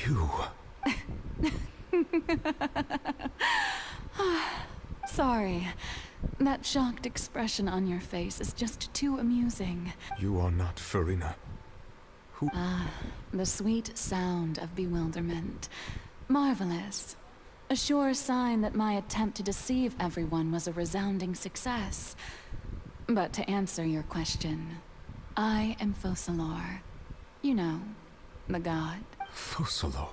You. Sorry. That shocked expression on your face is just too amusing. You are not Farina. Who? The sweet sound of bewilderment. Marvelous. A sure sign that my attempt to deceive everyone was a resounding success. But to answer your question, I am Focalor. You know, the god. Focalor.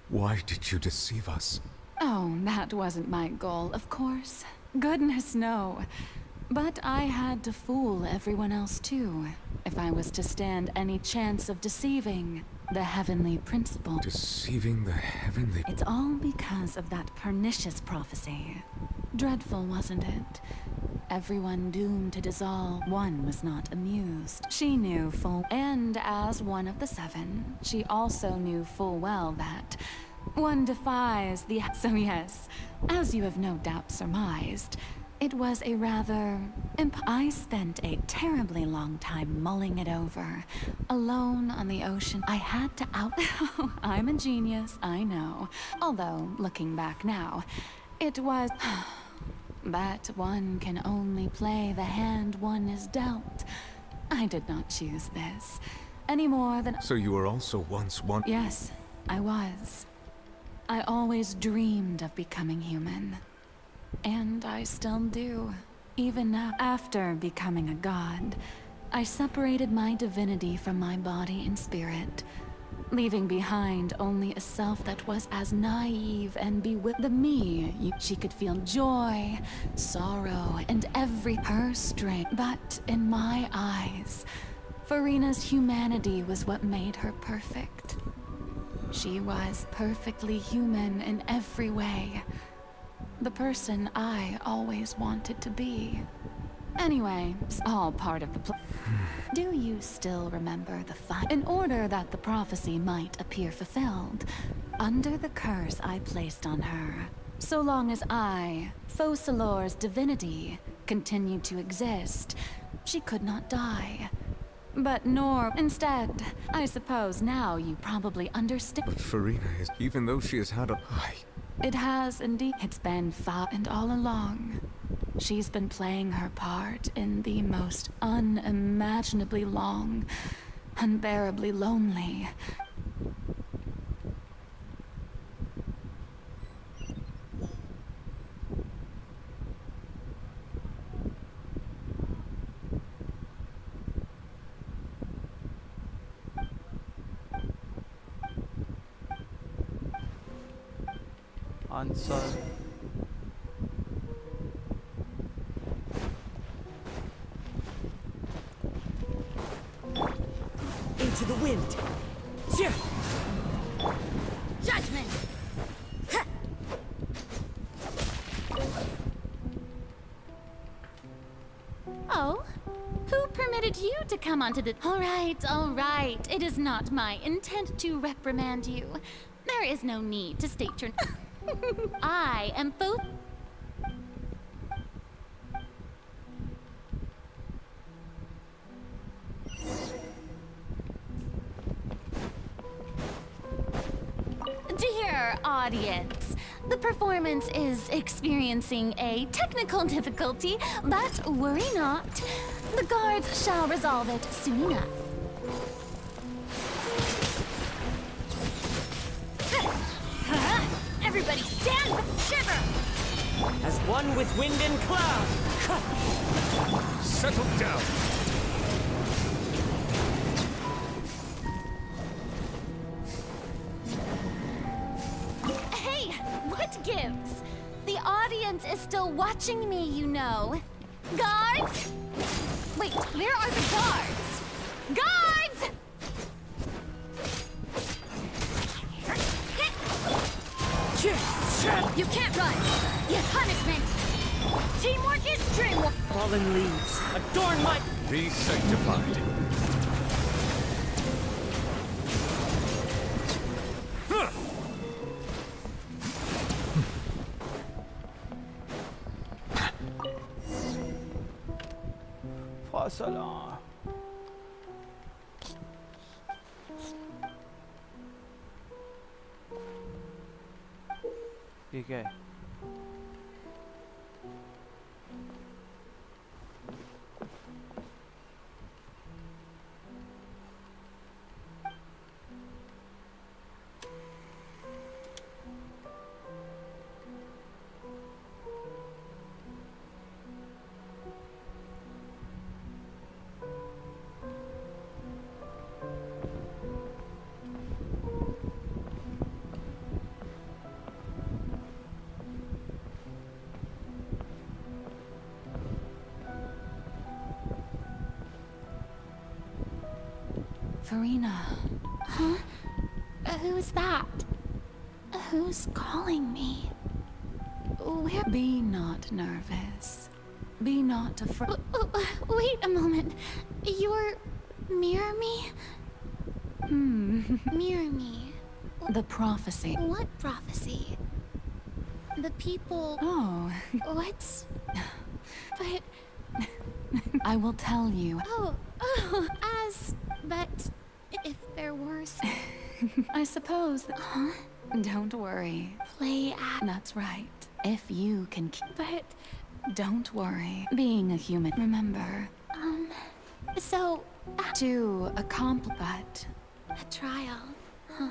Why did you deceive us? Oh, that wasn't my goal, of course. Goodness, no. But I had to fool everyone else too, if I was to stand any chance of deceiving the heavenly principle. Deceiving the heavenly... It's all because of that pernicious prophecy. Dreadful, wasn't it? Everyone doomed to dissolve. One was not amused. She knew full... And as one of the seven, she also knew full well that One defies the... So yes, as you have no doubt surmised, it was a rather... I spent a terribly long time mulling it over. Alone on the ocean, I had to out... I'm a genius, I know. Although, looking back now, it was... But one can only play the hand one is dealt. I did not choose this, any more than... So you were also once one... Yes, I was. I always dreamed of becoming human. And I still do. Even now, after becoming a god, I separated my divinity from my body and spirit, leaving behind only a self that was as naive and bewildered. The me, she could feel joy, sorrow, and her strength. But in my eyes, Farina's humanity was what made her perfect. She was perfectly human in every way. The person I always wanted to be. Anyway, it's all part of the plan. Do you still remember the fight? In order that the prophecy might appear fulfilled, under the curse I placed on her, so long as I, Focalor's divinity, continued to exist, she could not die. But instead, I suppose now you probably understand. But Farina is... Even though she has had a... It has indeed. It's been fought, and all along, she's been playing her part in the most unimaginably long, unbearably lonely. Answer. Into the wind. Judgment! Oh? Who permitted you to come onto the... All right. It is not my intent to reprimand you. There is no need to state your... I am both... Dear audience, the performance is experiencing a technical difficulty, but worry not. The guards shall resolve it soon enough. Everybody stand! Shiver! As one with wind and cloud! Settle down! Hey, what gives? The audience is still watching me, you know. Guards? Wait, where are the guards? Guards! You can't run! Your punishment! Teamwork is dreamwork! Fallen leaves, adorn my... Be sanctified. Fasala. ठीक है Farina. Huh? Who's that? Who's calling me? Where? Be not nervous. Be not afraid. Wait a moment. You're... Mirror me? Mirror me. The prophecy. What prophecy? The people... Oh. What's... But... I will tell you. Oh, but... If there were some... I suppose that... Huh? Don't worry. Play at... That's right. If you can But... Don't worry. Being a human, remember. So... To accomplish... But... A trial, huh?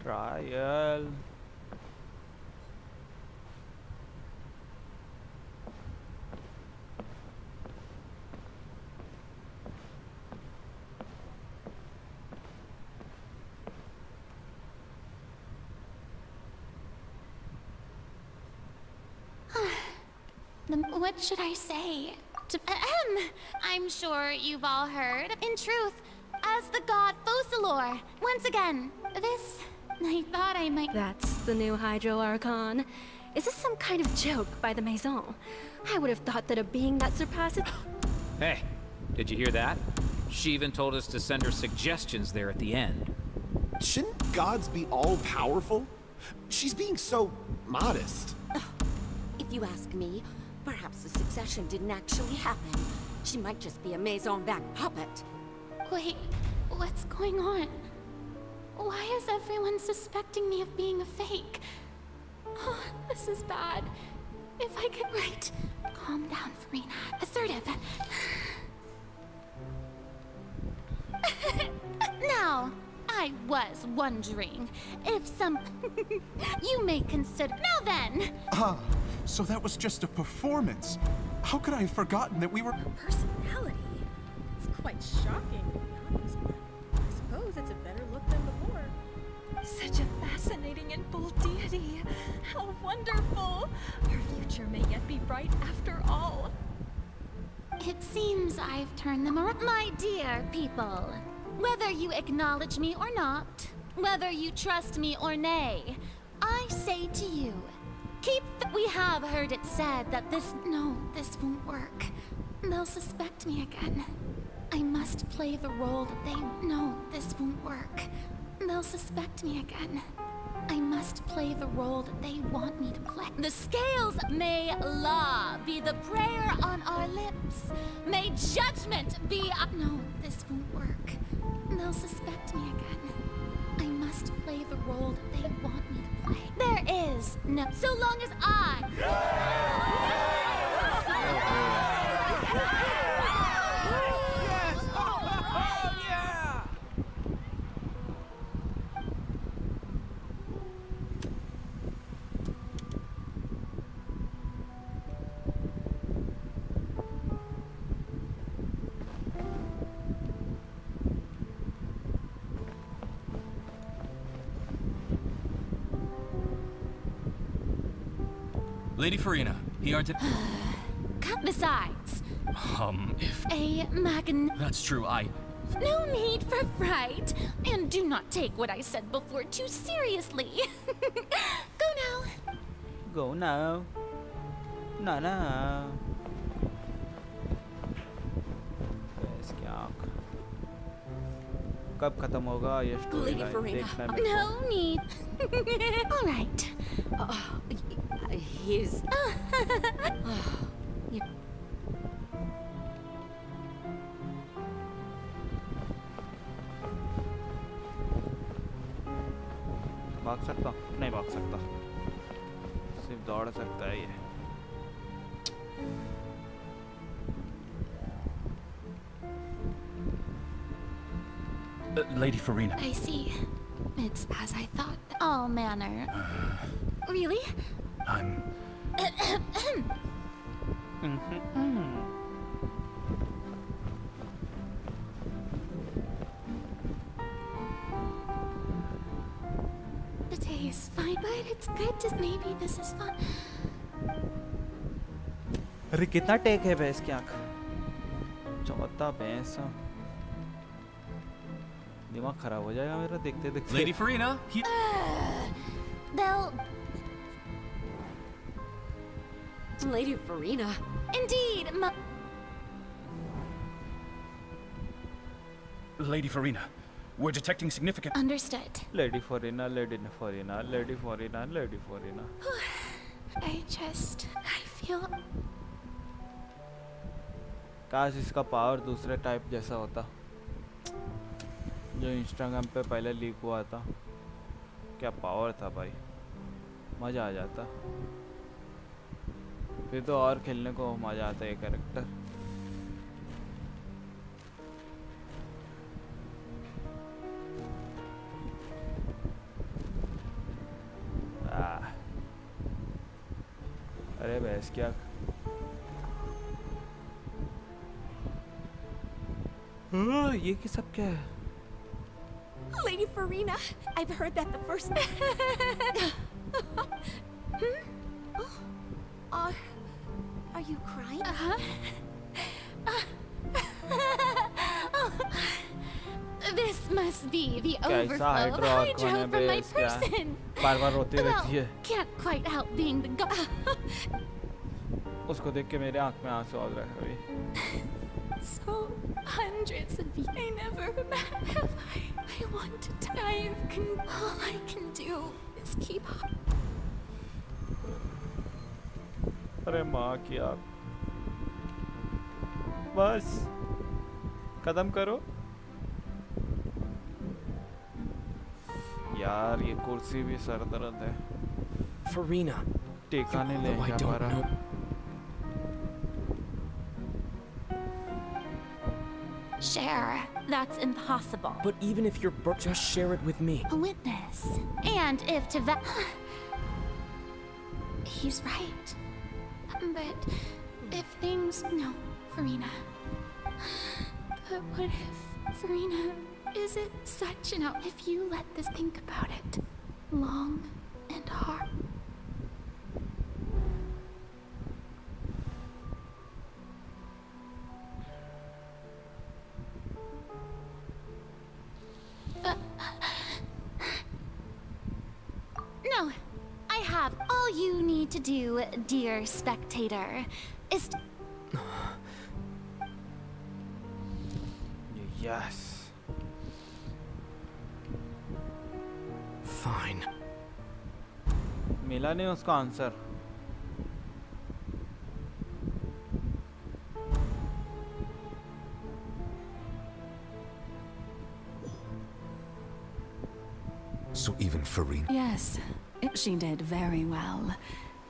Trial. What should I say? I'm sure you've all heard. In truth, as the god Focalor, once again, this... I thought I might... That's the new Hydro Archon. Is this some kind of joke by the Maison? I would have thought that a being that surpasses... Hey, did you hear that? She even told us to send her suggestions there at the end. Shouldn't gods be all-powerful? She's being so modest. If you ask me, perhaps the succession didn't actually happen. She might just be a Maison-back puppet. Wait, what's going on? Why is everyone suspecting me of being a fake? Oh, this is bad. If I could write... Calm down, Farina. Assertive. Now, I was wondering if some... you may consider... Now then! So that was just a performance. How could I have forgotten that we were... Personality? It's quite shocking, to be honest, but I suppose it's a better look than before. Such a fascinating and bold deity. How wonderful! Our future may yet be bright after all. It seems I've turned them around. My dear people, whether you acknowledge me or not, whether you trust me or nay, I say to you, we have heard it said that this won't work. They'll suspect me again. I must play the role that this won't work. They'll suspect me again. I must play the role that they want me to play. The scales may law be the prayer on our lips. May judgment be no, this won't work. They'll suspect me again. I must play the role that they want me to play. There is no... So long as I... Lady Farina, he aren't... Besides... if... That's true, No need for fright. And do not take what I said before too seriously. Go now. Go now. ना इसकी आँख कब खत्म होगा ये story Lady line Farina. देखना है मेरे को। No need. All right. He's... भाग सकता हूँ? नहीं भाग सकता, सिर्फ दौड़ सकता है ये। Lady Farina. I see. It's as I thought. All manner. Really? I'm... The day is fine, but it's good to maybe this is fun. अरे कितना टेक है भैंस की आँख? चौथा भैंस दिमाग खराब हो जाएगा मेरा देखते देखते. Lady Farina, he... They'll... Lady Farina. Indeed, Lady Farina, we're detecting significant... Understood. Lady Farina, Lady Farina, Lady Farina, Lady Farina. I feel... काश इसका पावर दूसरे टाइप जैसा होता जो इंस्टाग्राम पे पहले लीक हुआ था. क्या पावर था भाई, मज़ा आ जाता. फिर तो और खेलने को मज़ा आता है ये कैरेक्टर. अरे भैंस क्या ये कि सब क्या है? Lady Farina, I've heard that the first... Are you crying? This must be the कैसा overflow of हाइड्रो hydro है from my बेस क्या? person. बार-बार रोती रहती है. Can't quite help being the उसको देख के मेरे आँख में आंसू आ रहे हैं अभी. So hundreds of years. I never have I want to die. All I can do is keep up. अरे माँ की आप बस कदम करो यार. ये कुर्सी भी सर दर्द है. Farina, टेका नहीं ले though I जा पा don't रहा. know. Share. That's impossible. But even if you're just share it with me. A witness. And if to he's right. But if things... No, Farina. But what if... Farina, is it such an... If you let this think about it long and hard... No, I have. All you need to do, dear spectator, is... Yes. Fine. मिला नहीं उसका answer. So even Farina... Yes, she did very well.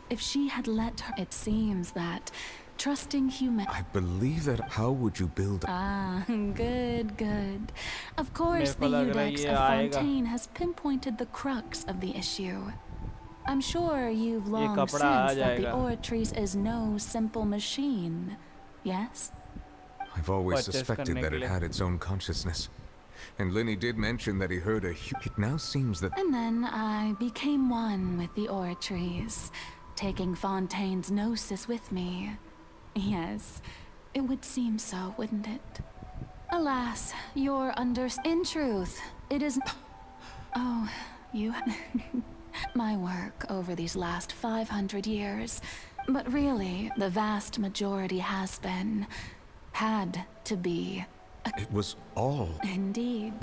If she had let her... It seems that trusting human... I believe that... How would you build... Ah, good, good. Of course, the मेरे को लग रहा है Eudex ये of आएगा. Fontaine has pinpointed the crux of the issue. I'm sure you've long कपड़ा आ sensed that the जाएगा. Oratrice is no simple machine. Yes? I've always Purchase suspected करने that के it लिए. had its own consciousness. And Lenny did mention that he heard a... It now seems that... And then I became one with the Oratrice, taking Fontaine's gnosis with me. Yes, it would seem so, wouldn't it? Alas, your In truth, it is... Oh, you... My work over these last 500 years. But really, the vast majority has been... had to be... It was all... Indeed.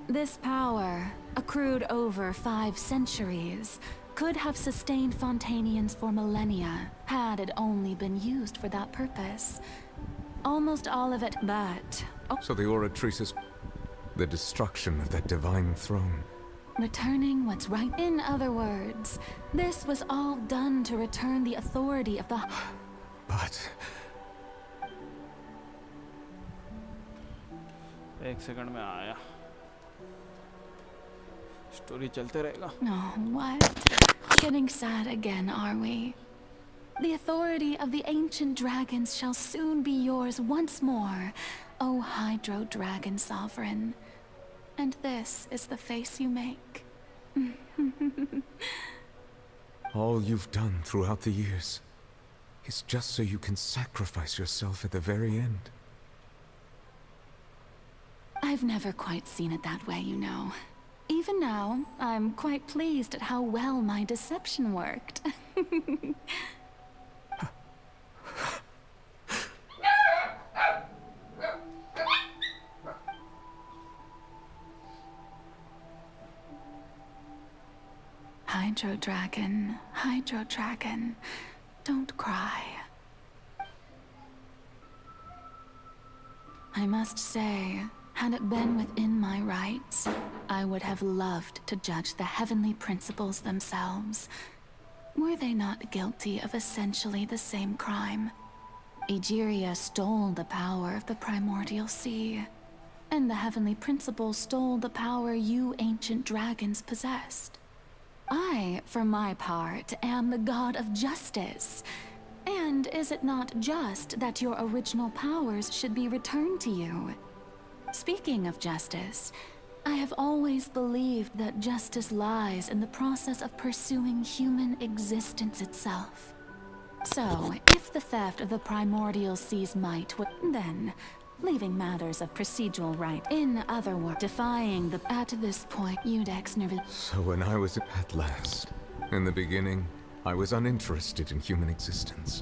This power, accrued over 5 centuries, could have sustained Fontainians for millennia, had it only been used for that purpose. Almost all of it, but... So the Oratrice's... The destruction of that divine throne. Returning what's right. In other words, this was all done to return the authority of the... But... एक second में आया. Story चलते रहेगा. No, what? Getting sad again, are we? The authority of the ancient dragons shall soon be yours once more, O Hydro Dragon Sovereign. And this is the face you make. All you've done throughout the years is just so you can sacrifice yourself at the very end. I've never quite seen it that way, you know. Even now, I'm quite pleased at how well my deception worked. Hydro Dragon, don't cry. I must say, had it been within my rights, I would have loved to judge the heavenly principles themselves. Were they not guilty of essentially the same crime? Egeria stole the power of the primordial sea, and the heavenly principles stole the power you ancient dragons possessed. I, for my part, am the god of justice. And is it not just that your original powers should be returned to you? Speaking of justice, I have always believed that justice lies in the process of pursuing human existence itself. So, if the theft of the primordial sea's might would then, leaving matters of procedural right, in other words, defying the... At this point, Eudex nervous... So when I was at last, in the beginning, I was uninterested in human existence.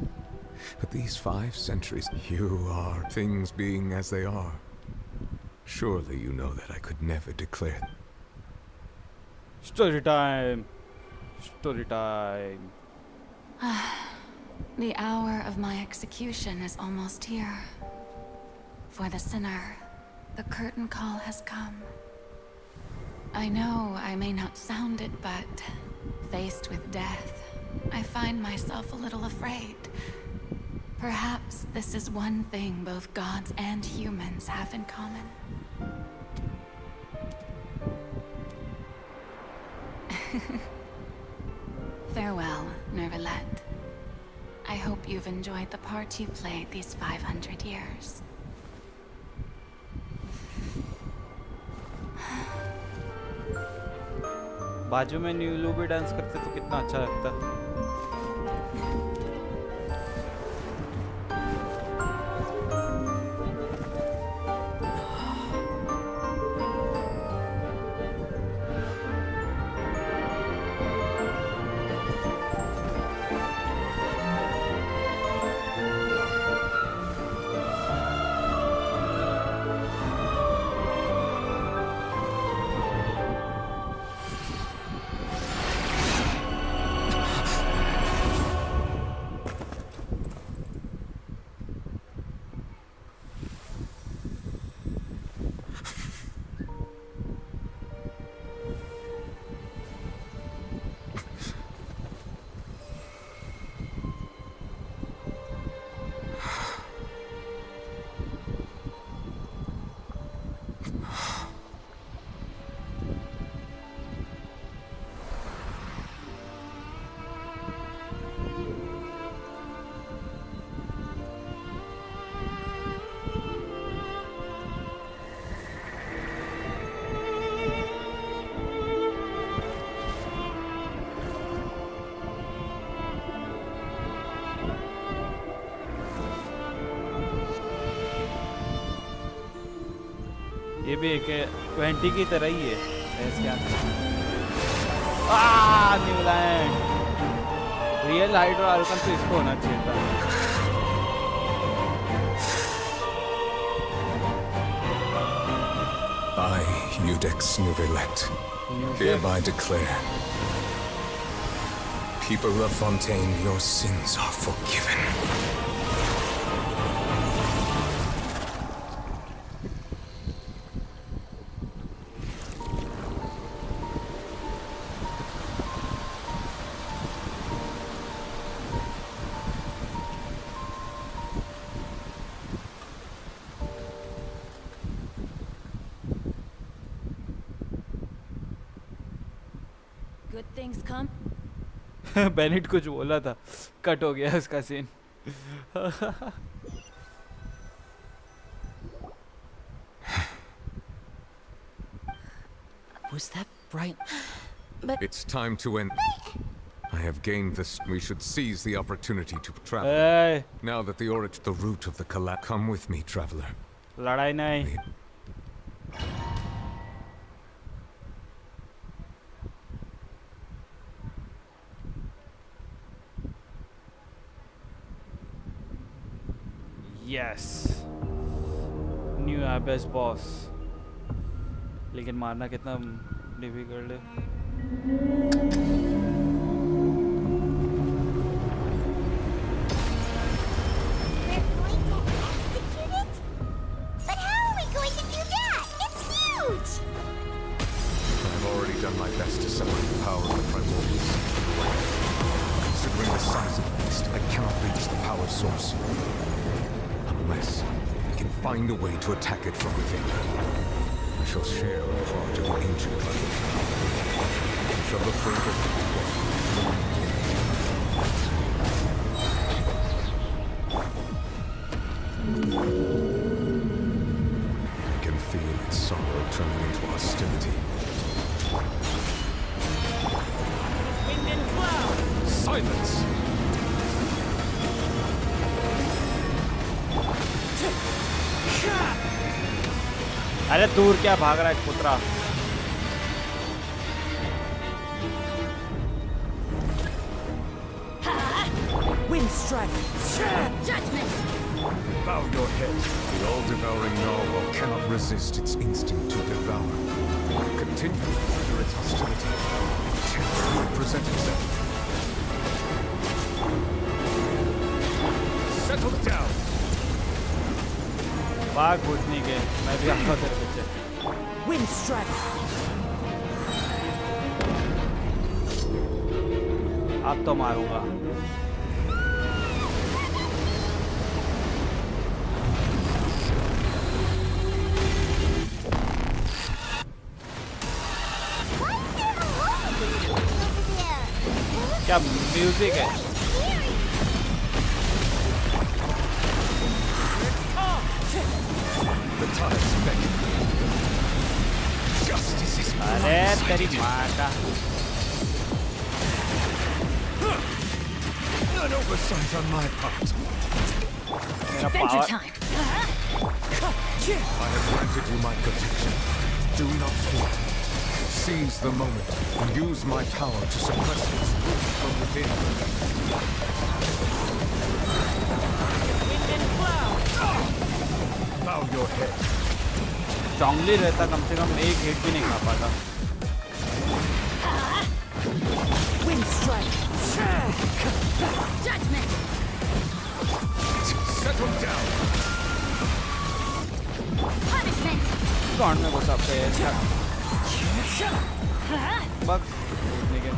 But these 5 centuries, you are things being as they are. Surely you know that I could never declare. Story time. Story time. The hour of my execution is almost here. For the sinner, the curtain call has come. I know I may not sound it, but faced with death, I find myself a little afraid. Perhaps this is one thing both gods and humans have in common. Farewell, Nervalette. I hope you've enjoyed the part you played these 500 years. बाजू में न्यूलू भी dance करते तो कितना अच्छा लगता। ये भी एक 20 की तरह ही है क्या न्यूलैंड रियल हाइड्रो आर्कन तो इसको होना चाहिए था I, Eudex Nervalette, hereby declare, people of Fontaine, your sins are forgiven. Beneath कुछ बोला था कट हो गया उसका scene Was that bright? But it's time to end. I have gained this. We should seize the opportunity to travel. Hey. Now that the root of the collapse. Come with me, traveler. लड़ाई नहीं Yes. New abyss boss. लेकिन मारना कितना difficult है. I've already done my best to separate the power of the primordials. Considering the size of the beast, I cannot reach the power source. Unless I can find a way to attack it from within. I shall share a part of the ancient life. I shall look for it. I can feel its sorrow turning into hostility. Wind and cloud! Silence! अरे दूर क्या भाग रहा है पुत्रा. Wind strike! Judgment! Bow your head. The all-devouring narwhal cannot resist its instinct to devour. Continue under its hostility. Terror will present itself. Settle down. भाग भूतनी के. मैं भी आता तेरे पीछे. Wind strike! अब तो मारूंगा. क्या म्यूजिक है. The tides beckon. Justice is अरे तेरी माँ का. An oversight on my part. मेरा Adventure power. time! I have granted you my protection. Do not fear. Seize the moment and use my power to suppress its root from within. Wind and cloud! Bow your head. Strongly रहता कम से कम एक hit भी नहीं खा पाता. Wind strike! Judgment! Settle down. Punishment! कौन में घुसा पे है. बस भूतनी के.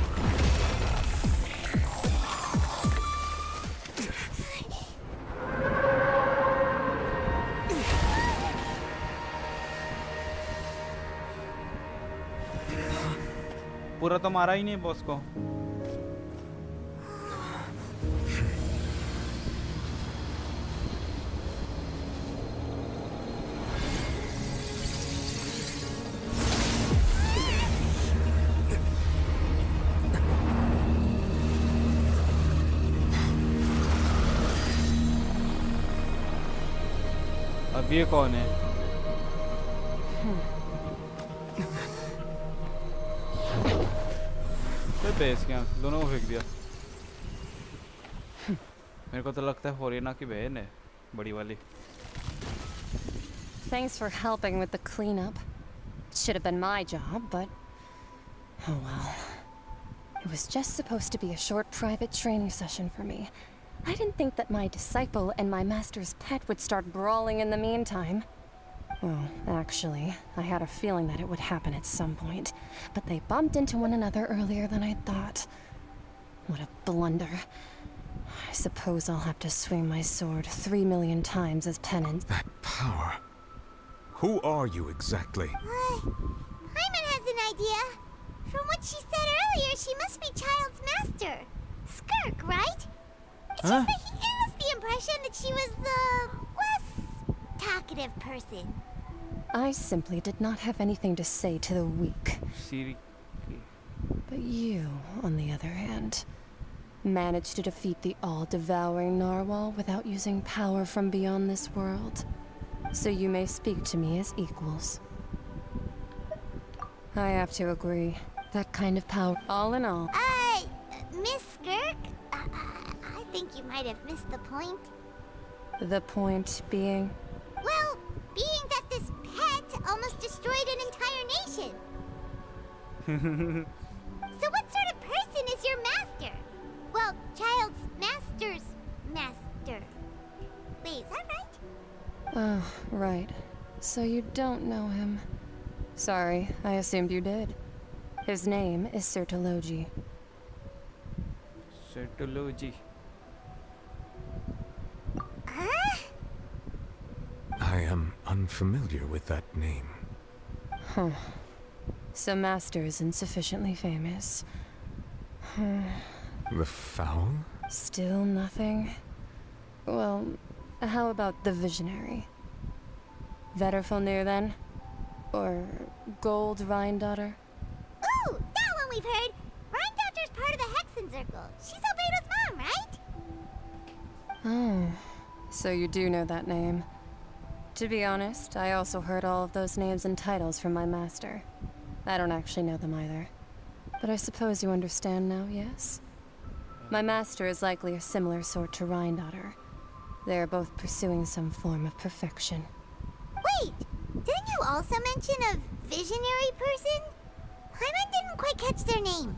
पूरा तो मारा ही नहीं बॉस को. अब ये कौन है? बेस क्या दोनों को फेंक दिया. मेरे को तो लगता है फोरिना की बहन है बड़ी वाली. Thanks for helping with the cleanup. It should have been my job, but oh well. It was just supposed to be a short private training session for me. I didn't think that my disciple and my master's pet would start brawling in the meantime. Well, actually, I had a feeling that it would happen at some point, but they bumped into one another earlier than I thought. What a blunder. I suppose I'll have to swing my sword 3 million times as penance. That power. Who are you exactly? Hyman has an idea. From what she said earlier, she must be Child's master. Skirk, right? It's just that he gave us the impression that she was the less talkative person. I simply did not have anything to say to the weak. But you, on the other hand, managed to defeat the all-devouring narwhal without using power from beyond this world. So you may speak to me as equals. I have to agree. That kind of power, all in all. Miss Skirk? I think you might have missed the point. The point being? Well, being that this pet almost destroyed an entire nation. So what sort of person is your master? Well, child's master's master. Wait, is that right? Oh, right. So you don't know him. Sorry, I assumed you did. His name is Sertologi. Sertologi. Huh? I am unfamiliar with that name. Huh. So Master isn't sufficiently famous. The Foul? Still nothing? Well, how about the Visionary? Vetterfulnir then? Or Gold Rhindaughter? Ooh, that one we've heard. Rhindaughter's part of the Hexen Circle. She's Albedo's mom, right? Oh, so you do know that name. To be honest, I also heard all of those names and titles from my master. I don't actually know them either. But I suppose you understand now, yes? My master is likely a similar sort to Rhindaughter. They are both pursuing some form of perfection. Wait, didn't you also mention a visionary person? Paimon didn't quite catch their name.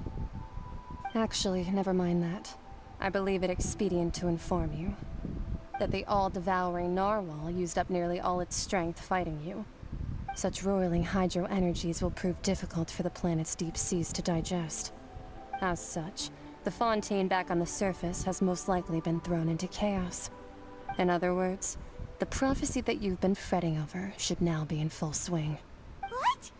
Actually, never mind that. I believe it expedient to inform you that the all-devouring narwhal used up nearly all its strength fighting you. Such roiling hydro energies will prove difficult for the planet's deep seas to digest. As such, the Fontaine back on the surface has most likely been thrown into chaos. In other words, the prophecy that you've been fretting over should now be in full swing. What?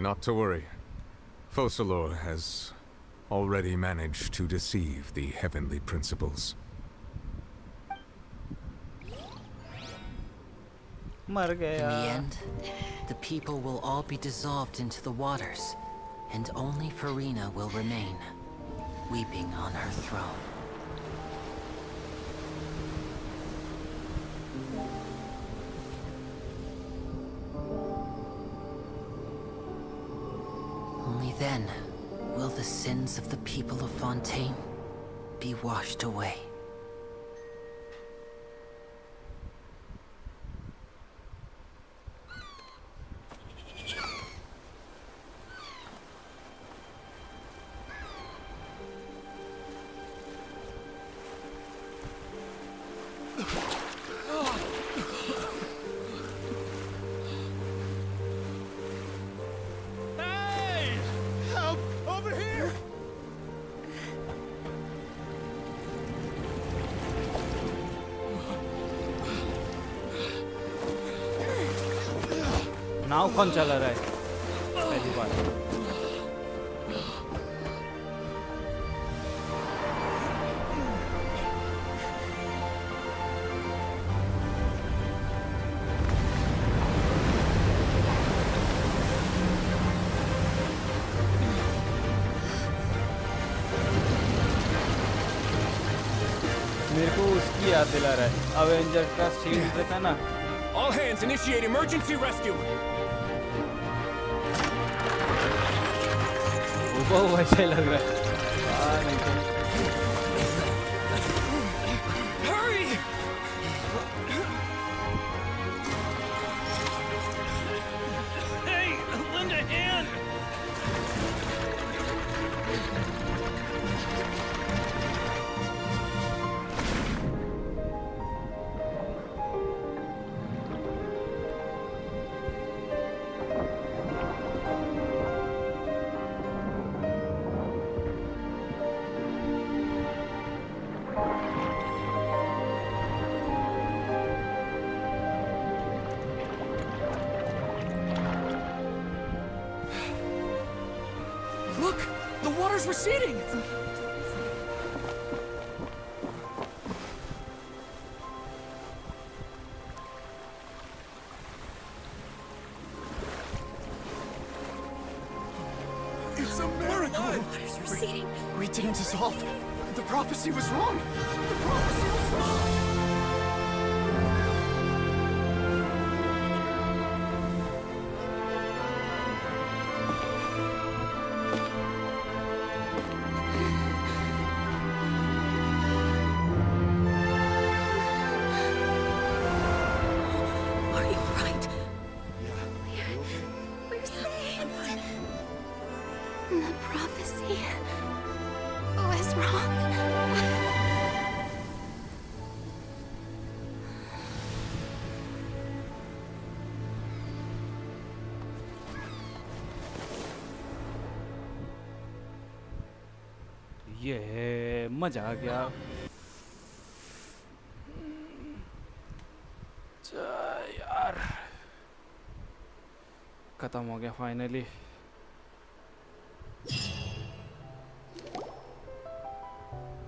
Not to worry. Focalor has already managed to deceive the heavenly principles. In the end, the people will all be dissolved into the waters, and only Farina will remain, weeping on her throne. Only then will the sins of the people of Fontaine be washed away. Hey! Help! Over here! नाव कौन चला रहा है पहली बार मेरे को उसकी याद दिला रहा है अवेंजर का शील्ड रहता ना All hands initiate emergency rescue. वो वैसे लग रहा है नहीं तो Hurry! Hey, lend a hand! Look! The water's receding! It's a miracle! Water's receding. We didn't dissolve. The prophecy was wrong. The prophecy was wrong. ये मजा आ गया। यार खत्म हो गया finally.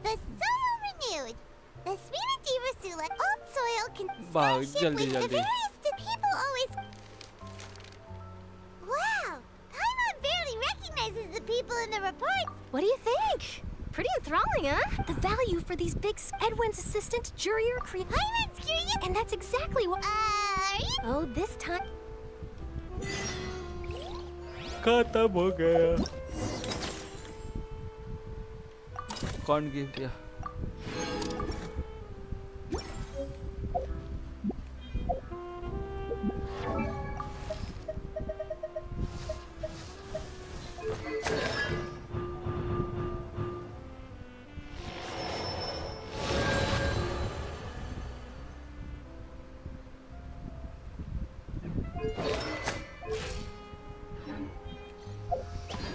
The soil renewed. The sweet Diva Sula old soil can भाग stash it जल्दी with the जल्दी। various people always. Wow, Paimon barely recognizes the people in the reports. What do you think? Pretty enthralling, huh? The value for these big Edwin's assistant, Jurier, Paimon's curious. and that's exactly what. Oh, this time. खत्म हो गया। कौन gift दिया?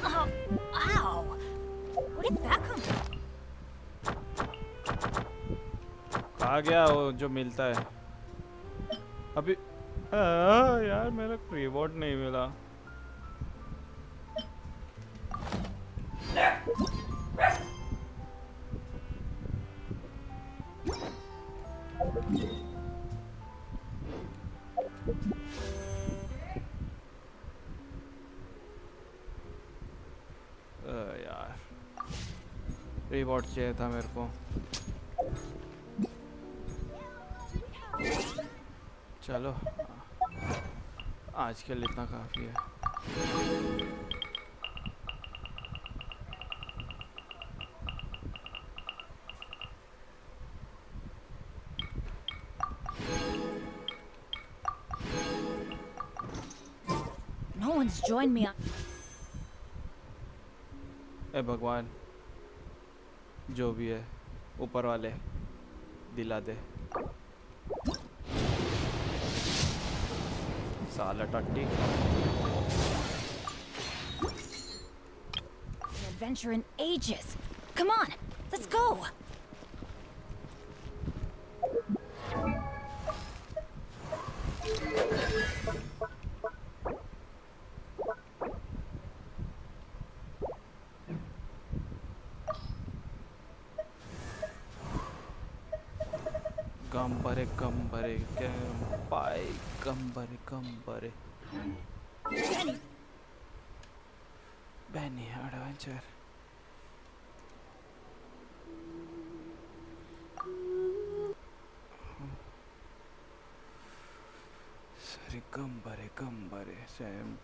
Oh, ow! Where did that come from? आ गया वो जो मिलता है अभी। यार मेरा रिवॉर्ड नहीं मिला। यार रिवॉर्ड चाहिए था मेरे को। चलो आज के लिए इतना काफ़ी है। No one's joined me on. ए भगवान जो भी है ऊपर वाले दिला दे। साला टट्टी। An adventure in ages. Come on, let's go. गंबरे गंबरे पाई गंबरे गंबरे बैनी एडवेंचर। सॉरी गंबरे गंबरे सैम